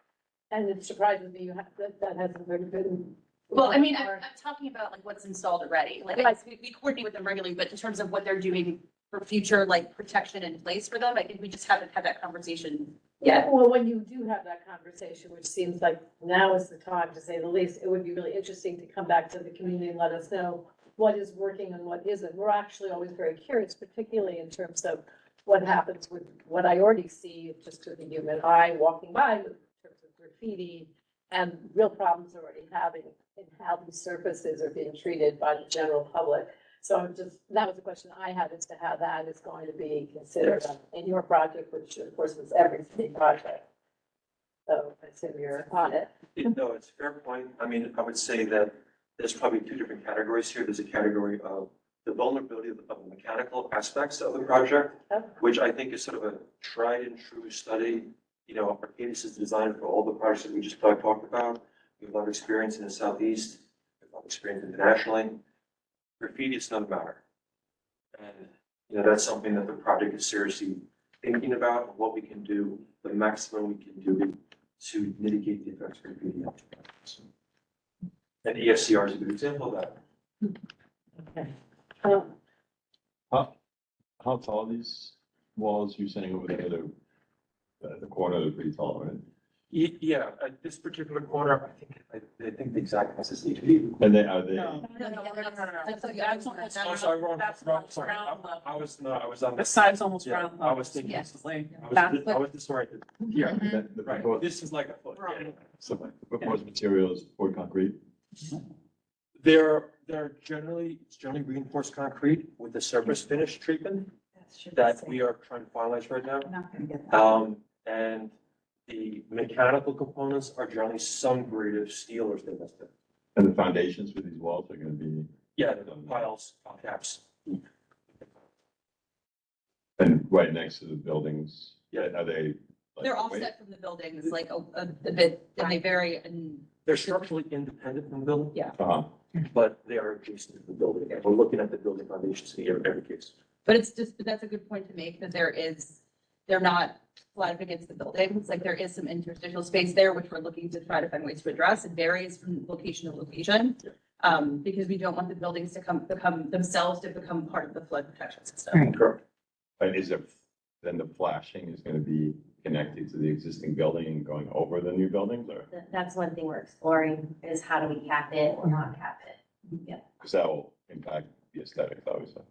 And it surprises me that hasn't really been. Well, I mean, I'm talking about like what's installed already. Like we coordinate with them regularly, but in terms of what they're doing for future like protection in place for them, I think we just haven't had that conversation yet. Well, when you do have that conversation, which seems like now is the time to say the least, it would be really interesting to come back to the community and let us know what is working and what isn't. We're actually always very curious, particularly in terms of what happens with what I already see just with the human eye walking by with terms of graffiti and real problems already having in how these surfaces are being treated by the general public. So that was the question I had as to how that is going to be considered in your project, which of course was every city project. So I assume you're on it. No, it's a fair point. I mean, I would say that there's probably two different categories here. There's a category of the vulnerability of the mechanical aspects of the project, which I think is sort of a tried and true study. Arcadis is designed for all the projects that we just talked about. We have a lot of experience in the Southeast, we have a lot of experience internationally. Graffiti is not a matter. And, that's something that the project is seriously thinking about, what we can do, the maximum we can do to mitigate the effects of graffiti. And ESCR is a good example of that. Okay. How tall are these walls you're saying over there? The corner are pretty tall, right? Yeah, at this particular corner, I think the exact size is 8 feet. And are they? No, Oh, sorry, wrong, sorry. I was on. The side's almost Yeah, round. I was thinking. Yes. I was disoriented. Yeah, The right. proposed- This is like a foot. Yeah. So the proposed materials for concrete? They're generally reinforced concrete with the surface finish treatment that we are trying to finalize right now. We're not gonna get that. And the mechanical components are generally some grade of steel or stainless steel. And the foundations for these walls are gonna be, Yeah, the piles, caps. and right next to the buildings, Yeah. are they? like, They're away? offset from the buildings like a bit, and they vary and They're structurally independent from the building. Yeah. Uh-huh. But they are adjacent to the building. And we're looking at the building foundations in every case. But that's a good point to make, that they're not flat up against the buildings, like there is some interstitial space there, which we're looking to try to find ways to address. It varies from location to location. Because we don't want the buildings to become part of the flood protection system. Correct. And then the flashing is gonna be connected to the existing building and going over the new buildings, or? That's one thing we're exploring, is how do we cap it or not cap it? Yeah. Because that will impact the aesthetics, obviously.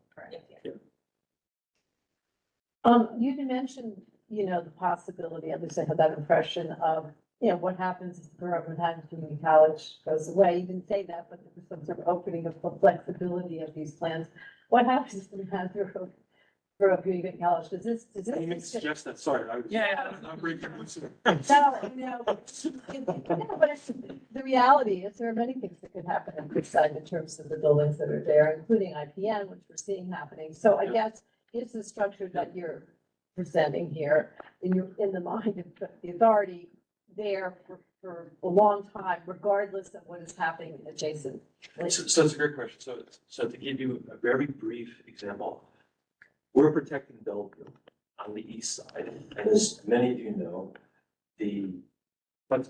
You did mention, the possibility, at least I had that impression of, what happens if the Borough of Manhattan Community College goes away. You didn't say that, but there's some sort of opening of the flexibility of these plans. What happens to the Manhattan Borough Community College? Does this? I didn't suggest that, sorry. I was- Yeah. I'm breaking loose. No, but it's the reality is there are many things that could happen on this side in terms of the buildings that are there, including IPN, which we're seeing happening. So I guess, is the structure that you're presenting here, and you're in the mind of the authority there for a long time, regardless of what is happening adjacent. So it's a great question. So to give you a very brief example, we're protecting Bellevue on the east side. And as many of you know, the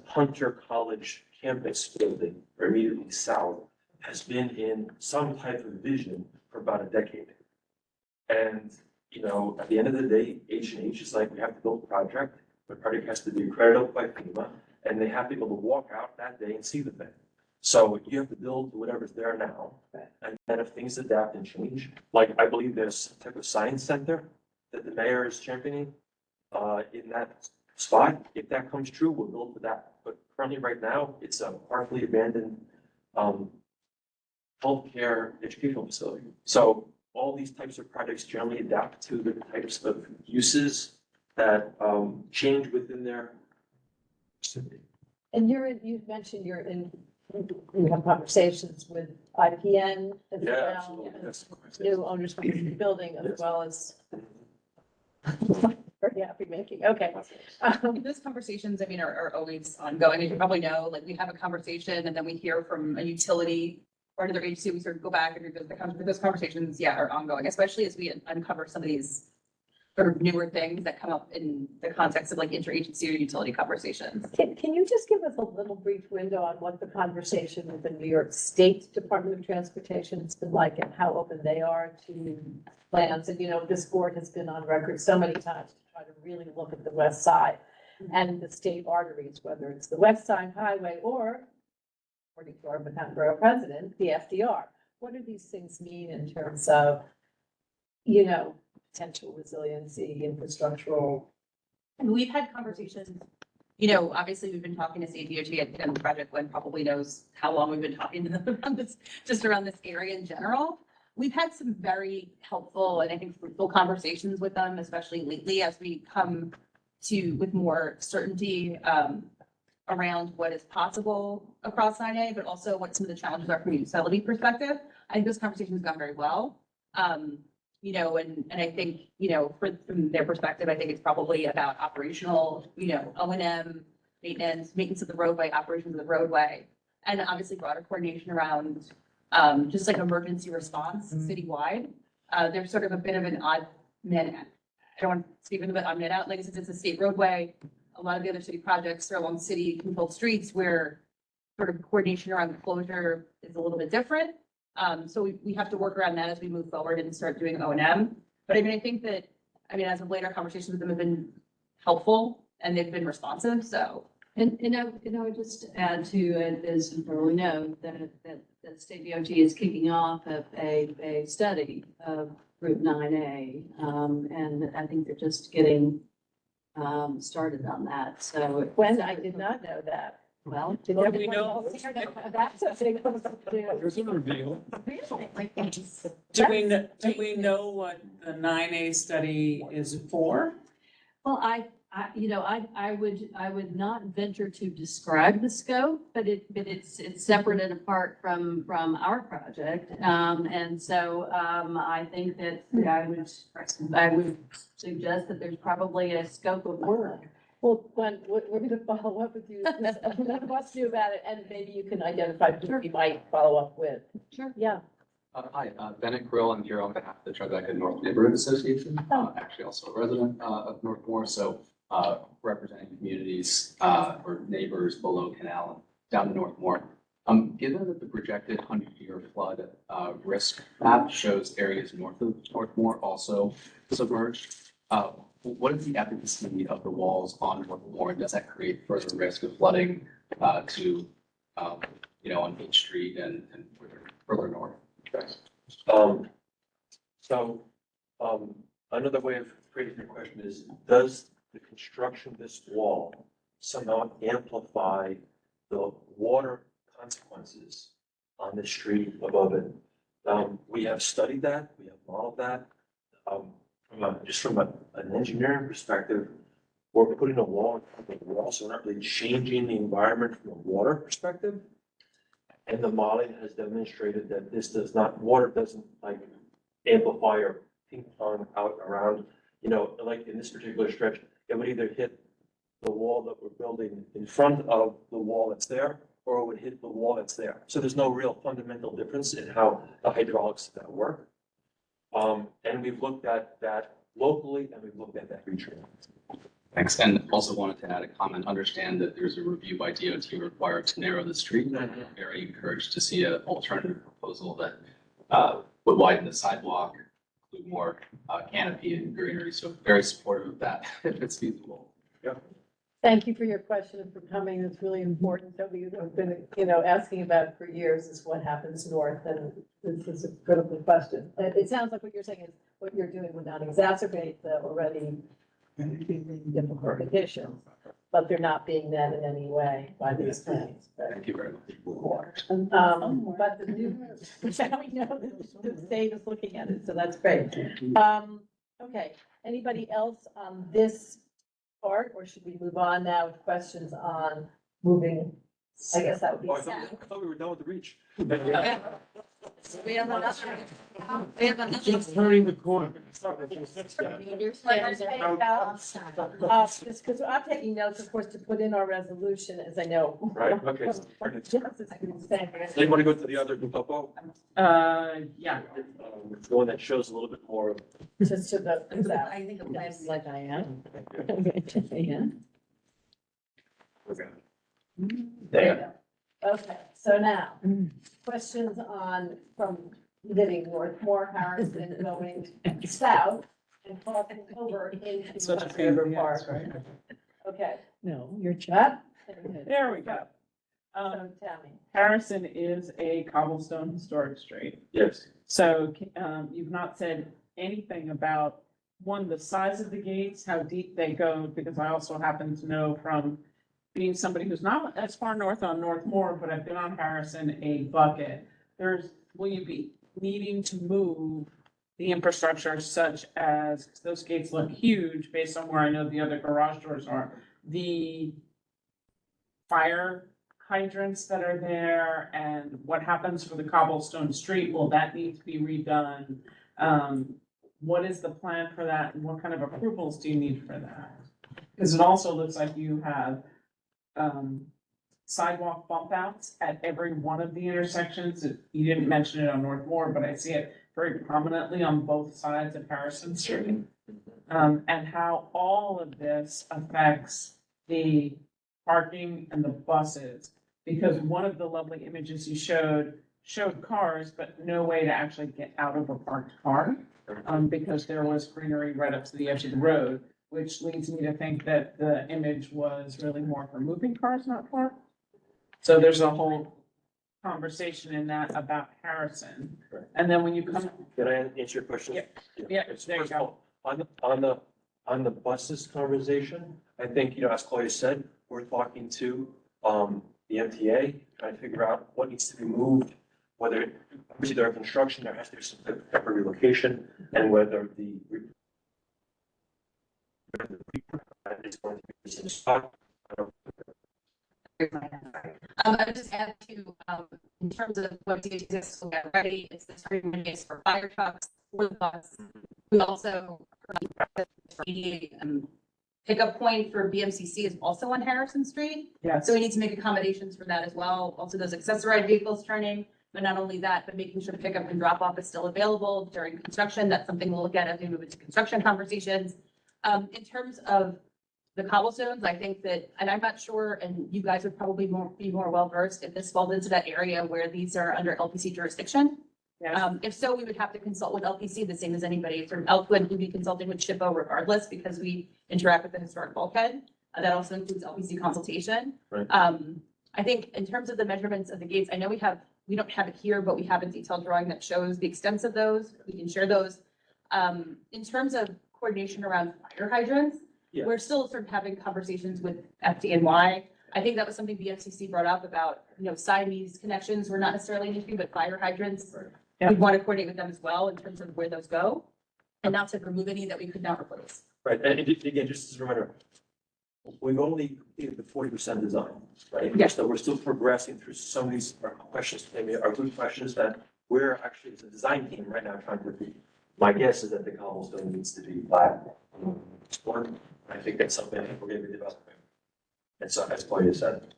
Hunter College campus building, or immediately south, has been in some type of vision for about a decade. And, at the end of the day, H&H is like, we have to build a project. The project has to be accredited by FEMA, and they have to be able to walk out that day and see the thing. So you have to build whatever's there now. And then if things adapt and change, like I believe there's some type of science center that the mayor is championing in that spot. If that comes true, we'll build for that. But currently, right now, it's a partly abandoned healthcare educational facility. So all these types of projects generally adapt to the types of uses that change within their vicinity. And you mentioned you have conversations with IPN as Yeah, well, absolutely. and That's- new owners of the building as Yes. well as. Very happy making, okay. Those conversations, I mean, are always ongoing. As you probably know, like we have a conversation and then we hear from a utility or another agency, we sort of go back and revisit those conversations, are ongoing, especially as we uncover some of these sort of newer things that come up in the context of like interagency or utility conversations. Can you just give us a little brief window on what the conversation with the New York State Department of Transportation has been like and how open they are to plans? And, this board has been on record so many times to try to really look at the west side and the state arteries, whether it's the West Side Highway or, according to our Manhattan Borough President, the FDR. What do these things mean in terms of, potential resiliency, infrastructural? And we've had conversations, obviously we've been talking to state DOT and the project Glenn probably knows how long we've been talking to them around this, just around this area in general. We've had some very helpful and I think fruitful conversations with them, especially lately as we come with more certainty around what is possible across 9A, but also what some of the challenges are from a utility perspective. I think those conversations have gone very well. And I think, from their perspective, I think it's probably about operational, O&M, maintenance of the roadway, operations of the roadway, and obviously broader coordination around just like emergency response citywide. There's sort of a bit of an odd man. I don't want to speak a bit odd man out. Like I said, it's a state roadway. A lot of the other city projects are along city controlled streets where sort of coordination around the closure is a little bit different. So we have to work around that as we move forward and start doing O&M. But I think that, as of late, our conversations with them have been helpful and they've been responsive, so. And I would just add to it, as you probably know, that state DOT is kicking off a study of Route 9A. And I think they're just getting started on that, so. When I did not know that. Well, Did Well, we everyone know- else hear that? That's a big one. There's a reveal. Do we know what the 9A study is for? well, I would not venture to describe the scope, but it's separate and apart from our project. And so, I think that I would suggest that there's probably a scope of work. Well, Glenn, we're going to follow up with you. None of us knew about it, and maybe you can identify who we might follow up with. Sure. Yeah. Hi, Bennett Grill. I'm here on behalf of the Tribeca North Neighborhood Association, actually also a resident of Northmore. So representing communities or neighbors below Canal and down to Northmore. Given that the projected 100-year flood risk map shows areas north of Northmore also submerged, what is the efficacy of the walls on Northmore? And does that create further risk of flooding to, on H Street and further north? Another way of phrasing your question is, does the construction of this wall somehow amplify the water consequences on the street above it? We have studied that, we have modeled that. From an engineering perspective, we're putting a wall on top of the wall, so we're not really changing the environment from a water perspective. And the modeling has demonstrated that water doesn't like amplify or ping pong out around you know, like in this particular stretch, it would either hit the wall that we're building in front of the wall that's there, or it would hit the wall that's there. So there's no real fundamental difference in how the hydraulics of that work. And we've looked at that locally, and we've looked at that regionally. Thanks. And also wanted to add a comment, understand that there's a review by DOT required to narrow the street. Very encouraged to see an alternative proposal that would widen the sidewalk, include more canopy and greenery. So very supportive of that if it's feasible. Thank you for your question and for coming. It's really important that we have been, you know, asking about for years is what happens north, and this is a critical question. It sounds like what you're saying is what you're doing would not exacerbate the already difficult conditions, but they're not being met in any way by these plans. Thank you very much. But the new, now we know that the state is looking at it, so that's great. Okay, anybody else on this part, or should we move on now with questions on moving? I guess that would be. Oh, I thought we were done with the reach. We have another. Just turning the corner. Just because I'm taking notes, of course, to put in our resolution, as I know. Right, okay. Jess is doing the same. So you want to go to the other topo? Yeah. The one that shows a little bit more of. Just to the. I think a plan Like I am. Okay. There you go. Okay, so now, questions on, from living Northmore, Harrison, going south and crossing over into Such a West River pain, Park. yes, right? Okay, No, you're chat. There we go. So tell me. Harrison is a cobblestone historic street. Yes. So, you've not said anything about, one, the size of the gates, how deep they go, because I also happen to know from being somebody who's not as far north on Northmore, but I've been on Harrison, a bucket. Will you be needing to move the infrastructure such as, those gates look huge based on where I know the other garage doors are, the fire hydrants that are there, and what happens for the cobblestone street, will that need to be redone? What is the plan for that, and what kind of approvals do you need for that? Because it also looks like you have sidewalk bump outs at every one of the intersections. You didn't mention it on Northmore, but I see it very prominently on both sides of Harrison Street. And how all of this affects the parking and the buses. Because one of the lovely images you showed cars, but no way to actually get out of a parked car. Because there was greenery right up to the edge of the road, which leads me to think that the image was really more for moving cars, not parked. So there's a whole conversation in that about Harrison. And then when you come, Can I answer your question? yeah, It's there you first of go. all, on the buses conversation, I think, you know, as Claudia said, we're talking to, the MTA, trying to figure out what needs to be moved, whether, obviously there are construction, there has to be some type of relocation, and whether the is going to be in spot. I would just add to, in terms of what DOT is already, it's the screen is for fire trucks, for the bus. We also, pickup point for BMCC is also on Harrison Street. Yes. So we need to make accommodations for that as well. Also those accessorized vehicles turning, but not only that, but making sure pickup and drop off is still available during construction. That's something we'll look at as we move into construction conversations. In terms of the cobblestones, I think that, and I'm not sure, and you guys would probably be more well versed if this falls into that area where these are under LPC jurisdiction. Yes. If so, we would have to consult with LPC the same as anybody from Elkwood. We'd be consulting with SHPO regardless because we interact with the historic bulkhead. That also includes LPC consultation. Right. I think in terms of the measurements of the gates, I know we don't have it here, but we have a detailed drawing that shows the extents of those. We can share those. In terms of coordination around fire hydrants, Yeah. we're still sort of having conversations with FDNY. I think that was something the FCC brought up about, Siamese connections were not necessarily an issue, but fire hydrants. Right. Yeah. We want to coordinate with them as well in terms of where those go and not to remove any that we could not replace. Right, and again, just as a reminder, we've only completed the 40% design, right? Yes. So we're still progressing through some of these questions, maybe are good questions that we're actually, as a design team right now, trying to My guess is that the cobblestone needs to be flat. One, I think that's something I think we're gonna be developing. And so, as Claudia said.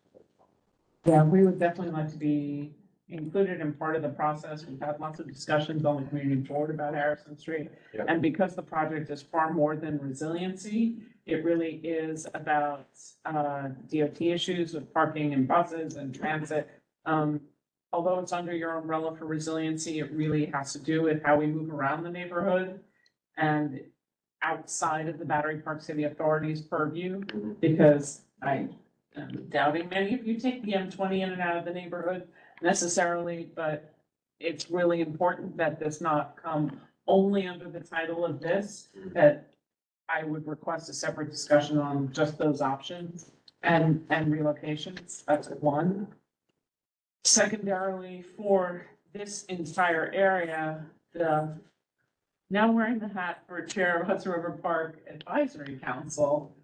Yeah, we would definitely like to be included in part of the process. We've had lots of discussions on the community board about Harrison Street. Yeah. And because the project is far more than resiliency, it really is about DOT issues with parking and buses and transit. Although it's under your umbrella for resiliency, it really has to do with how we move around the neighborhood and outside of the Battery Park City Authority's purview, because I am doubting many of you take the M20 in and out of the neighborhood necessarily, but it's really important that this not come only under the title of this, that I would request a separate discussion on just those options and relocations. That's one. Secondarily, for this entire area, now wearing the hat for Chair of Hudson River Park Advisory Council,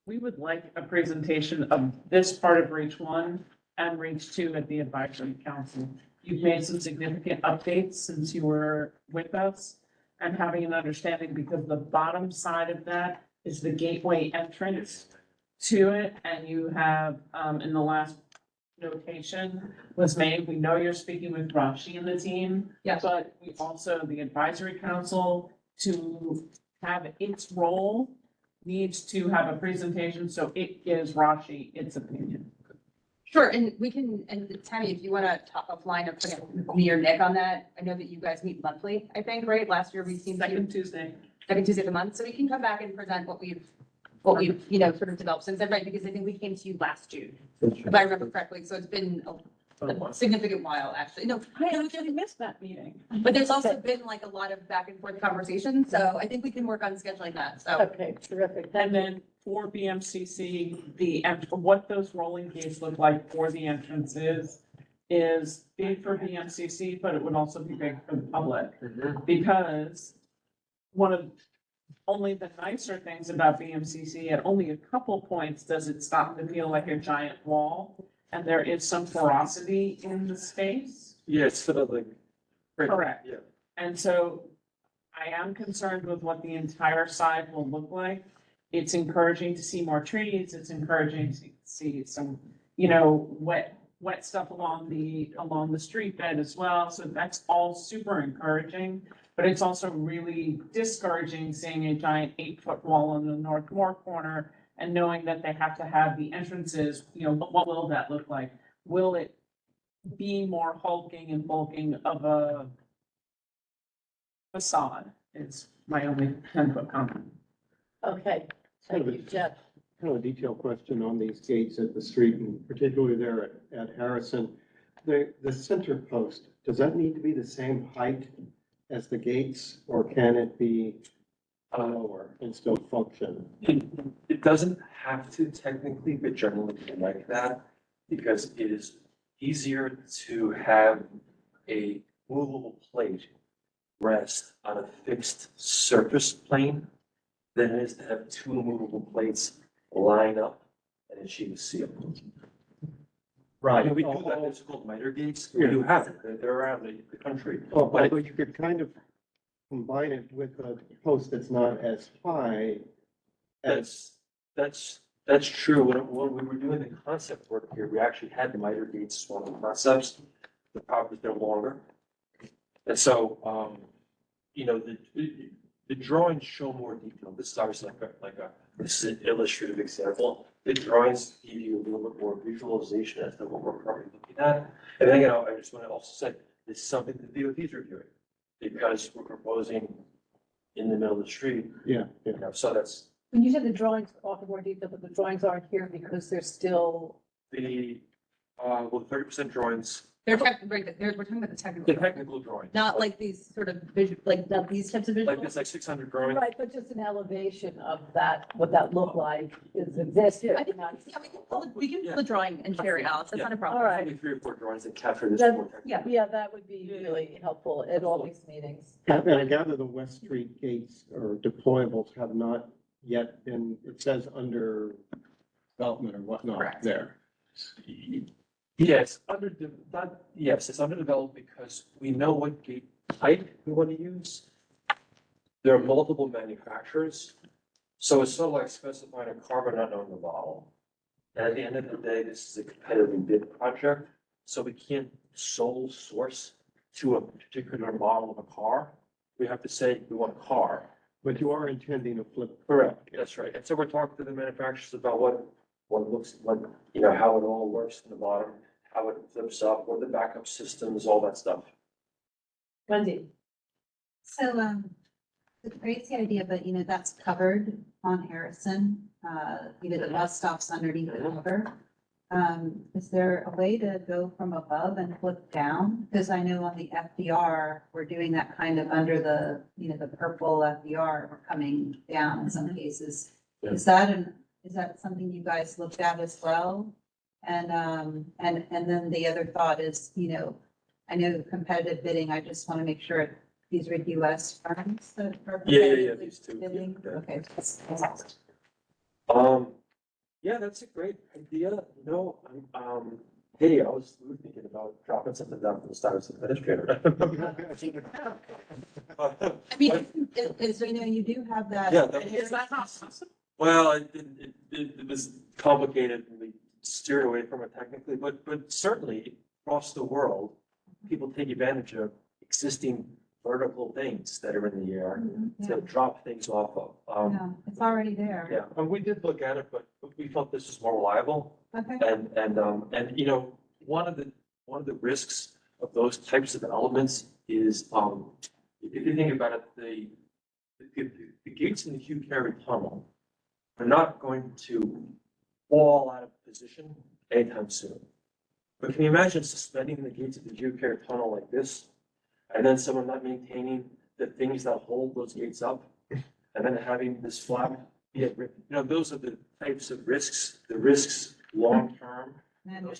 we would like a presentation of this part of Reach 1 and Reach 2 at the Advisory Council. You've made some significant updates since you were with us, and having an understanding, because the bottom side of that is the gateway entrance to it, and you have, in the last notation was made, we know you're speaking with Rashi and the team. Yes. But we also, the advisory council, to have its role, needs to have a presentation, so it gives Rashi its opinion. Sure, and we can, and Tammy, if you want to talk offline of putting me or Nick on that, I know that you guys meet monthly, I think, right? Last year we seemed Second Tuesday. Second Tuesday of the month, so we can come back and present what we've, you know, sort of developed since then, right? Because I think we came to you last June, if I remember correctly, so it's been a significant while, actually. No, I actually missed that meeting. but there's also been like a lot of back and forth conversation, so I think we can work on scheduling that, so. Okay, terrific. Thank And you. then for BMCC, what those rolling gates look like for the entrances is big for BMCC, but it would also be big for the public. Because one of only the nicer things about BMCC, at only a couple points does it stop to feel like a giant wall. And there is some porosity in the space. Yeah, it's sort of like. Correct. Yeah. And so I am concerned with what the entire side will look like. It's encouraging to see more trees. It's encouraging to see some, you know, wet stuff along the street bed as well. So that's all super encouraging. But it's also really discouraging seeing a giant 8-foot wall on the Northmore corner and knowing that they have to have the entrances, you know, what will that look like? Will it be more hulking and bulking of a facade is my only 10-foot comment. Okay, thank you, Jeff. Kind of a detailed question on these gates at the street, and particularly there at Harrison. The center post, does that need to be the same height as the gates, or can it be lower and still function? It doesn't have to technically, but generally we like that because it is easier to have a movable plate rest on a fixed surface plane than it is to have two movable plates line up and achieve a seal. I mean, we do that, it's called miter gates, we do have them, they're around the country. Although you could kind of combine it with a post that's not as high as. That's true. When we were doing the concept work here, we actually had the miter gates as one of the concepts. The problem is they're longer. And so, you know, the drawings show more detail. This is obviously this is an illustrative example. The drawings give you a little bit more visualization as to what we're currently looking at. And then, you know, I just want to also say, this is something that DOT is reviewing because we're proposing in the middle of the street. Yeah. You know, so that's When you said the drawings offer more detail, but the drawings aren't here because they're still, the, well, 30% drawings, We're talking about the technical. the technical drawings. Not like these sort of visual, like not these types of Like visuals. this, like 600 drawings. right, but just an elevation of that, what that looked like is existed. I think, yeah, we can pull the drawing and share it out, that's not a problem. All right. Only 3 or 4 drawings that capture this That- more technical. Yeah. Yeah, that would be really helpful at all these meetings. And I gather the West Street gates or deployables have not yet been, it says under development or whatnot Correct. there. Yes, it's underdeveloped because we know what gate type we want to use. there are multiple manufacturers. So it's sort of like specifying a carbon unknown in the bottle. And at the end of the day, this is a competitively bid project, so we can't sole source to a particular model of a car. We have to say, we want a car. But you are intending to flip. Correct, that's right. And so we're talking to the manufacturers about what it looks like, you know, how it all works in the bottom, how it flips up, what the backup systems, all that stuff. Wendy? So, it's a crazy idea, but that's covered on Harrison. The bus stops underneath the cover. Is there a way to go from above and flip down? Because I know on the FDR, we're doing that kind of under the, the purple FDR, we're coming down in some cases. Yeah. Is that something you guys looked at as well? And then the other thought is, I know competitive bidding, I just want to make sure these are US firms that are. Yeah, these two. Bidding. Yeah. Okay. That's awesome. Yeah, that's a great idea. Hey, we were thinking about dropping something down from the status administrator. I mean, you do have that. Yeah, well, it was complicated and we steered away from it technically, but certainly across the world, people take advantage of existing vertical things that are in the air to drop things off of. Yeah, it's already there. Yeah, and we did look at it, but we felt this was more reliable. Okay. And one of the risks of those types of elements is, if you think about it, the gates in the Hugh Carey tunnel are not going to fall out of position anytime soon. But can you imagine suspending the gates of the Hugh Carey tunnel like this? And then someone not maintaining the things that hold those gates up, and then having this flap, those are the types of risks, long-term.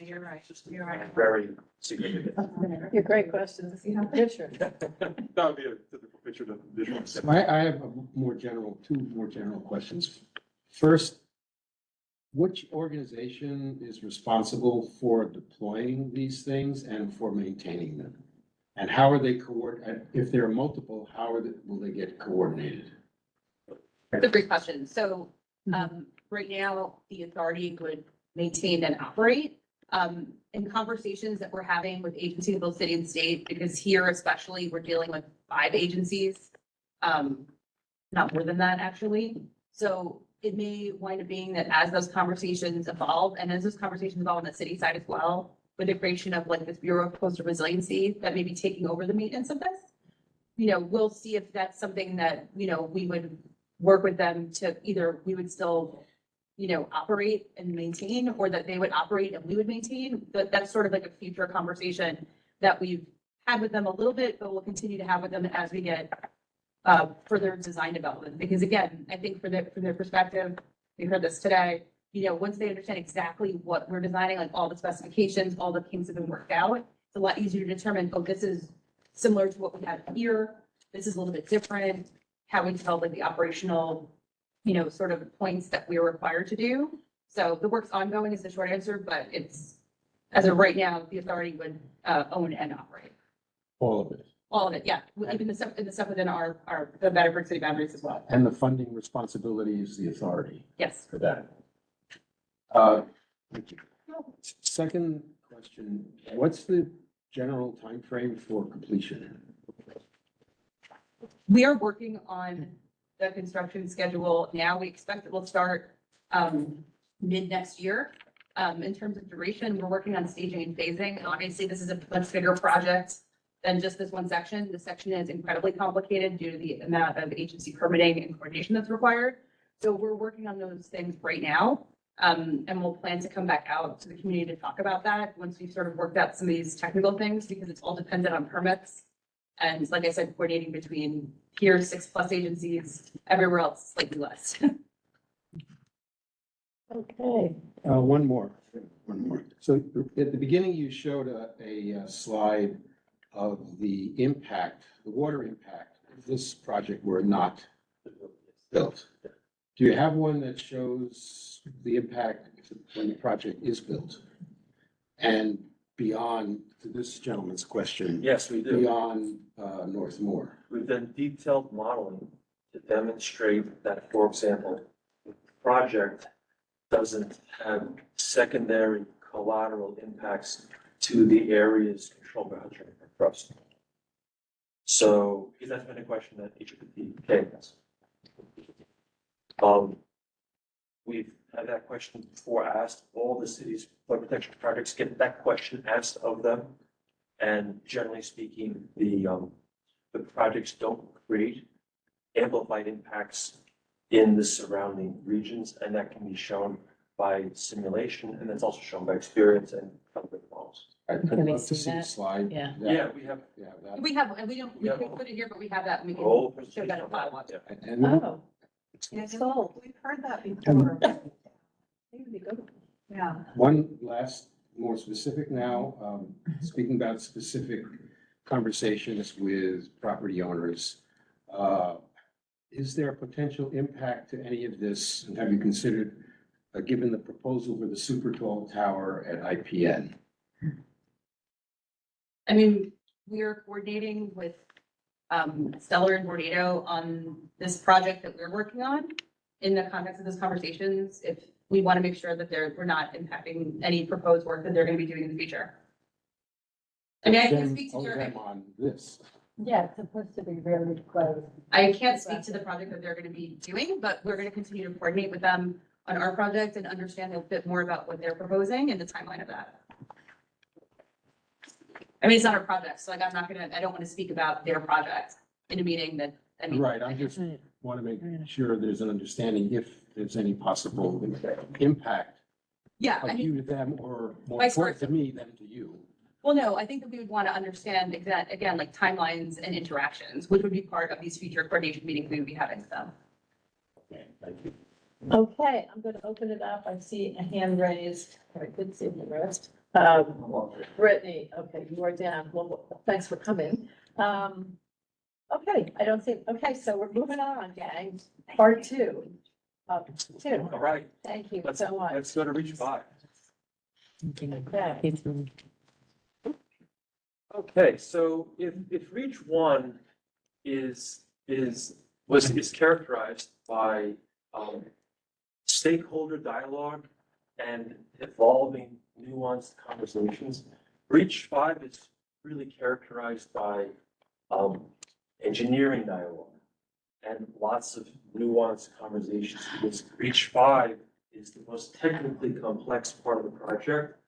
You're right. You're right. Very significant. Your great questions. Richard? That would be a typical picture of visual. So I have two more general questions. First, which organization is responsible for deploying these things and for maintaining them? And how are they if there are multiple, will they get coordinated? That's a great question. So, right now, the authority would maintain and operate. In conversations that we're having with agencies, both city and state, because here especially, we're dealing with 5 agencies. Not more than that, actually. So it may wind up being that as those conversations evolve, and as those conversations evolve on the city side as well, with the creation of like this Bureau of Coastal Resiliency that may be taking over the maintenance of this, we'll see if that's something that, we would work with them to either we would still, operate and maintain, or that they would operate and we would maintain. But that's sort of like a future conversation that we've had with them a little bit, but we'll continue to have with them as we get further design development. Because again, I think from their perspective, we heard this today, once they understand exactly what we're designing, like all the specifications, all the kinks have been worked out, it's a lot easier to determine, this is similar to what we have here. This is a little bit different. How we develop like the operational, sort of points that we are required to do. So the work's ongoing is the short answer, but it's, as of right now, the authority would own and operate. All of it. All of it, yeah. Even the stuff within the Battersburg city boundaries as well. And the funding responsibility is the authority Yes. for that. Thank you. Second question, what's the general timeframe for completion? We are working on the construction schedule now. We expect it will start mid next year. In terms of duration, we're working on staging and phasing. Obviously, this is a much bigger project than just this one section. This section is incredibly complicated due to the amount of agency permitting and coordination that's required. So we're working on those things right now. And we'll plan to come back out to the community to talk about that once we've sort of worked out some of these technical things, because it's all dependent on permits. And like I said, coordinating between here, 6+ agencies, everywhere else, slightly less. Okay. One more. So at the beginning, you showed a slide of the water impact if this project were not built. Do you have one that shows the impact when the project is built? And beyond, to this gentleman's question. Yes, we do. Beyond North Moore. We've done detailed modeling to demonstrate that, for example, the project doesn't have secondary collateral impacts to the areas controlled by Hudson River Trust. So, because that's been a question that HPPK has. We've had that question before asked. All the city's flood protection projects get that question asked of them. And generally speaking, the projects don't create amplified impacts in the surrounding regions, and that can be shown by simulation, and that's also shown by experience and other models. I'd Can we love to see see the that? slide. Yeah. Yeah, we have. Yeah, that. We have, and we don't, we can put it here, but we have that, and we Whole can show that in presentation. file. Yeah. And Oh, Yeah, sold. we've heard that before. Maybe go. Yeah. one last, more specific now, speaking about specific conversations with property owners. Is there a potential impact to any of this? And have you considered, given the proposal for the super tall tower at IPN? I mean, we are coordinating with Stellar and Vornado on this project that we're working on. In the context of those conversations, if we want to make sure that we're not impacting any proposed work that they're going to be doing in the future. I mean, I can't speak to Them your, on this. Yeah, it's supposed to be really close. I can't speak to the project that they're going to be doing, but we're going to continue to coordinate with them on our project and understand a bit more about what they're proposing and the timeline of that. I mean, it's not our project, so like, I don't want to speak about their project in a meeting that, I mean. Right, I just want to make sure there's an understanding if there's any possible impact Yeah, I of mean, you to them or more Vice important to versa. me than to you. well, no, I think that we would want to understand exact, again, like timelines and interactions, which would be part of these future coordination meetings we would be having with them. Okay, thank you. Okay, I'm going to open it up. I see a hand raised. I did see the rest. Brittany, okay, you are down. Well, thanks for coming. Okay, I don't think, okay, so we're moving on, gang. Part two. Two. All right, Thank you let's, so much. let's go to reach 5. Okay. Okay, so if reach 1 is characterized by stakeholder dialogue and evolving nuanced conversations, reach 5 is really characterized by engineering dialogue and lots of nuanced conversations, because reach 5 is the most technically complex part of the project,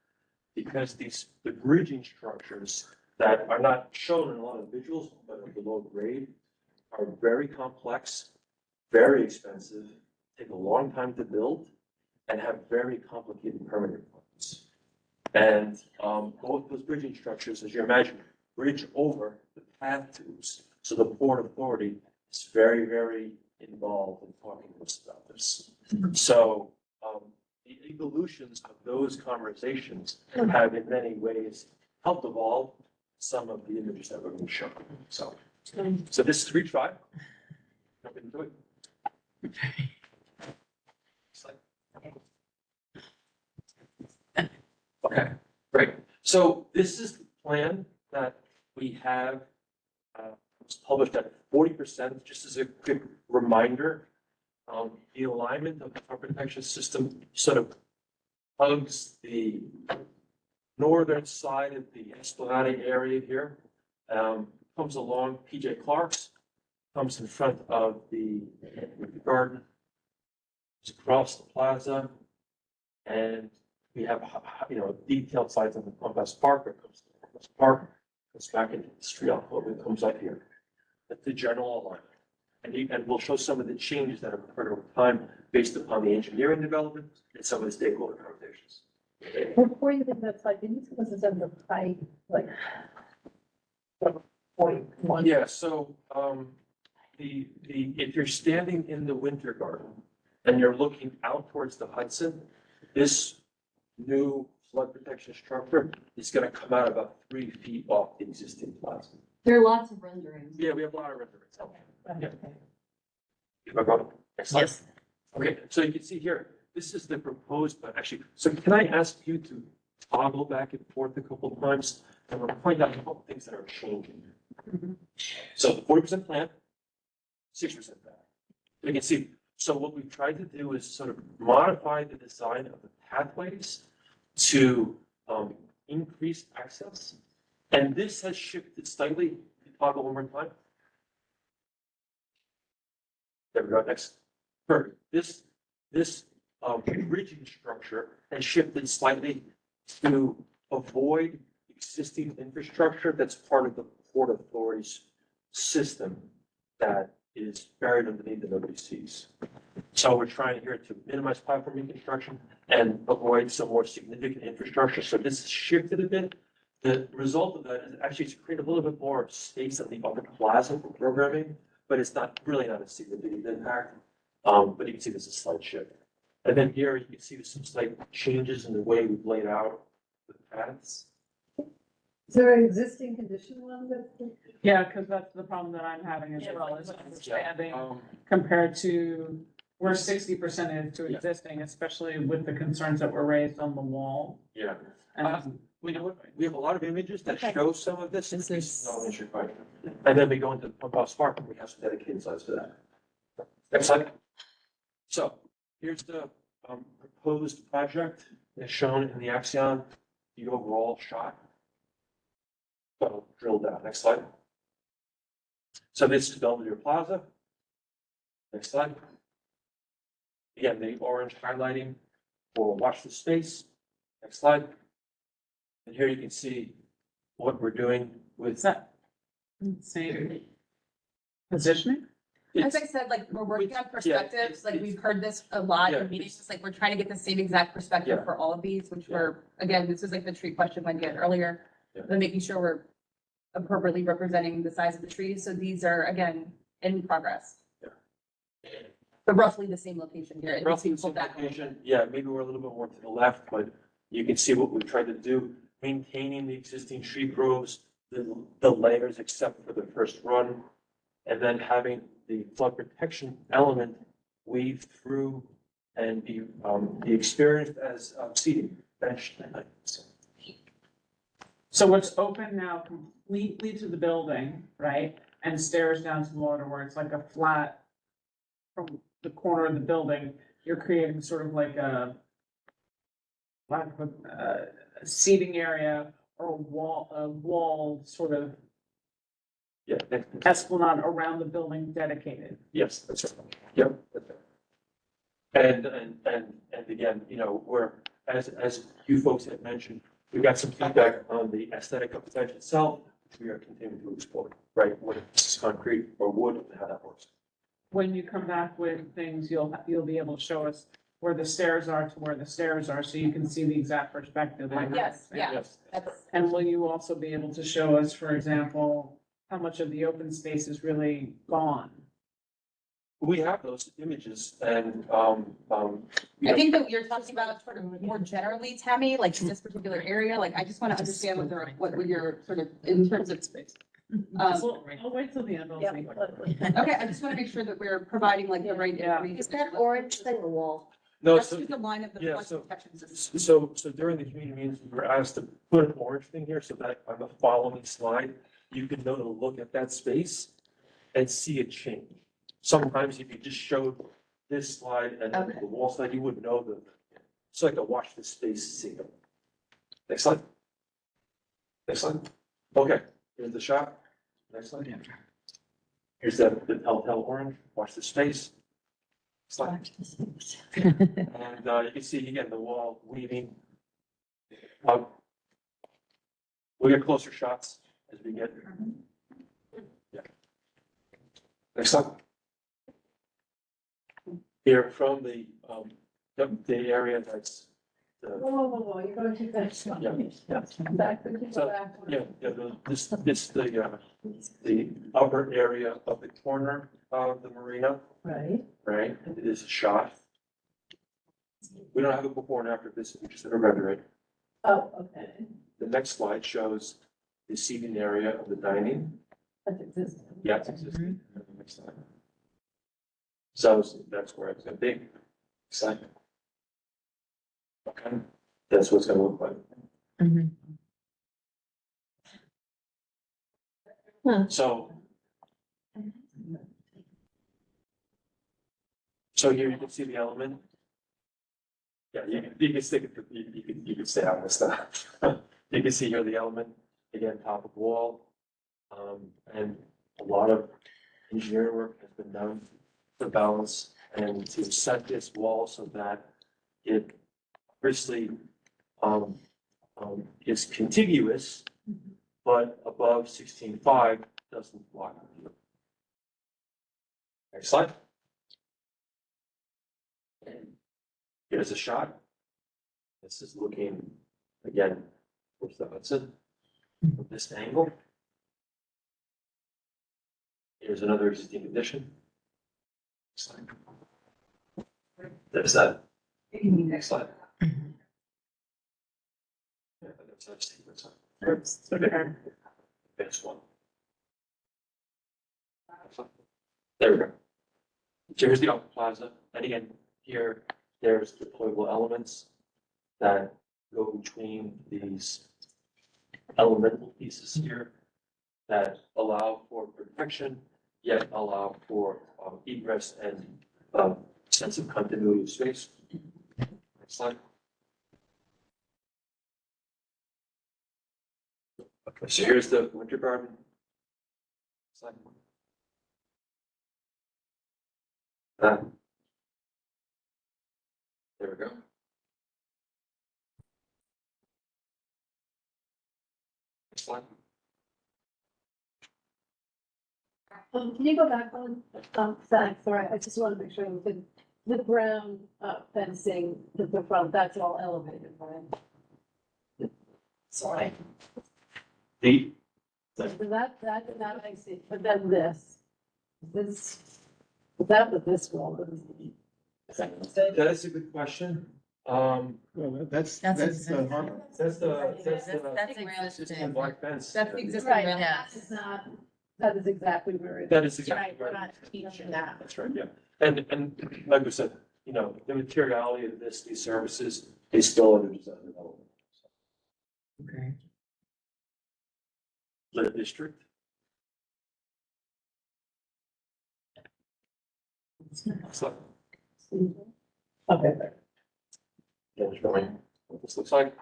because the bridging structures that are not shown in a lot of visuals, but are below grade, are very complex, very expensive, take a long time to build, and have very complicated permitting requirements. And both those bridging structures, as you imagine, bridge over the path tubes. So the Port Authority is very, very involved in talking to us about this. So the evolutions of those conversations have in many ways helped evolve some of the images that we're going to show. So this is reach 5. Jump into it. Okay, great. So this is the plan that we have, was published at 40%, just as a quick reminder. The alignment of the flood protection system sort of hugs the northern side of the Esplanade area here, comes along PJ Clark's, comes in front of the garden, across the plaza, and we have, detailed sites of the Compass Park, it comes to Compass Park, goes back into the street alcove, and comes up here. That's the general alignment. And we'll show some of the changes that have occurred over time based upon the engineering development and some of the stakeholder conversations. Before you think that's like, can you give us a height, like, 0.1? Yeah, so, if you're standing in the winter garden and you're looking out towards the Hudson, this new flood protection structure is gonna come out about 3 feet off the existing plaza. There are lots of renderings. Yeah, we have a lot of renderings. Okay. If I go, next slide. Yes. Okay, so you can see here, this is the proposed, but actually, so can I ask you to toggle back and forth a couple of times? And we'll point out a couple of things that are changing. So the 40% plan, 6% back. You can see, so what we've tried to do is sort of modify the design of the pathways to increase access. And this has shifted slightly. Toggle one more time. There we go, next. Perfect. This bridging structure has shifted slightly to avoid existing infrastructure that's part of the Port Authority's system that is buried underneath and nobody sees. So we're trying here to minimize platform construction and avoid some more significant infrastructure. So this has shifted a bit. The result of that is actually to create a little bit more space at the upper plaza for programming, but it's really not a significant impact. But you can see there's a slight shift. And then here you can see there's some slight changes in the way we've laid out the paths. Is there an existing condition one that? Yeah, because that's the problem that I'm having as well, is understanding compared to, we're 60% into existing, especially with the concerns that were raised on the wall. Yeah. And We know what, we have a lot of images that show some of this. Is this- No issue, right? And then we go into the pump house park and we have some dedicated slides for that. Next slide. So here's the proposed project as shown in the Axion, the overall shot. So drill down, next slide. So this is Belvedere Plaza. Next slide. Again, the orange highlighting for watch the space. Next slide. And here you can see what we're doing with that same positioning? As I said, like, we're working on perspectives, like, we've heard this a lot Yeah, in meetings, it's like, we're trying to get the same exact perspective Yeah. for all of these, which were, again, this is like the tree question Wendy had earlier. Yeah. Then making sure we're appropriately representing the size of the trees, so these are, again, in progress. Yeah. But roughly the same location here. It roughly needs the to same pull back a little bit. location. Yeah, maybe we're a little bit more to the left, but you can see what we've tried to do, maintaining the existing tree groves, the layers except for the first run, and then having the flood protection element weave through and be experienced as seating bench. So what's open now completely to the building, right? And stairs down to the water where it's like a flat from the corner of the building, you're creating sort of like a seating area or a wall sort of Yeah, esplanade around the building dedicated. yes, that's right. Yep. That's right. And again, you know, as you folks had mentioned, we got some feedback on the aesthetic of the site itself, which we are continuing to explore, right? What if this is concrete or wood and how that works. When you come back with things, you'll be able to show us where the stairs are to where the stairs are, so you can see the exact perspective. like Yes, yeah. Yes. That's, And will you also be able to show us, for example, how much of the open space is really gone? We have those images and, I think that you're talking about sort of more generally, Tammy, like this particular area, like, I just want to understand what you're sort of, in terms of space. Well, I'll wait till the end, I'll see. Okay, I just want to make sure that we're providing like the right. Yeah. Is that orange thing the wall? no, That's so, just the line of the yeah, flood so- protection system. so during the community meetings, we were asked to put an orange thing here so that on the following slide, you can know to look at that space and see it change. Sometimes if you just showed this slide and then Okay. the wall slide, you wouldn't know it's like a watch this space signal. Next slide. Next slide. Okay, here's the shot. Next slide. Here's the telltale orange, watch the space. Slide. And you can see again the wall weaving. We'll get closer shots as we get. Yeah. Next slide. Here from the area that's. Whoa, you're going too fast. Yeah. Back, we can go So, back. Yeah, the upper area of the corner of the marina, Right. right? It is a shot. We don't have a before and after this, we just have a rendering. Oh, okay. The next slide shows the seating area of the dining. That's existing. Yeah, it's existing. Next slide. So that's where it's gonna be. Slide. Okay, that's what it's gonna look like. So So here you can see the element. Yeah, you can stick it, you can stay on this stuff. You can see here the element, again, top of wall. And a lot of engineering work has been done to balance and to set this wall so that it obviously, is contiguous, but above 16.5 doesn't block the view. Next slide. Here's a shot. This is looking, again, towards the Hudson from this angle. Here's another existing addition. Next slide. There's that. Next slide. Yeah, that's that statement. Okay. That's one. There we go. Here's the upper plaza, and again, here, there's deployable elements that go between these elemental pieces here that allow for protection, yet allow for egress and sense of continuity of space. Next slide. Okay, so here's the winter garden. Slide. There we go. Next slide. Can you go back on, Zach, sorry, I just want to make sure the brown fencing, the front, that's all elevated, right? Sorry. The, So that I see, but then this, that with this wall, is that mistake? that is a good question. Well, that's the harbor. That's That's existing black fence. That's the existing Right, railing. that is not, that is exactly where it. That is Right, exactly we're right. not teaching that. That's right, yeah. And like we said, you know, the materiality of these services is still under design development. Okay. Lit district. So, Okay. yeah, showing what this looks like.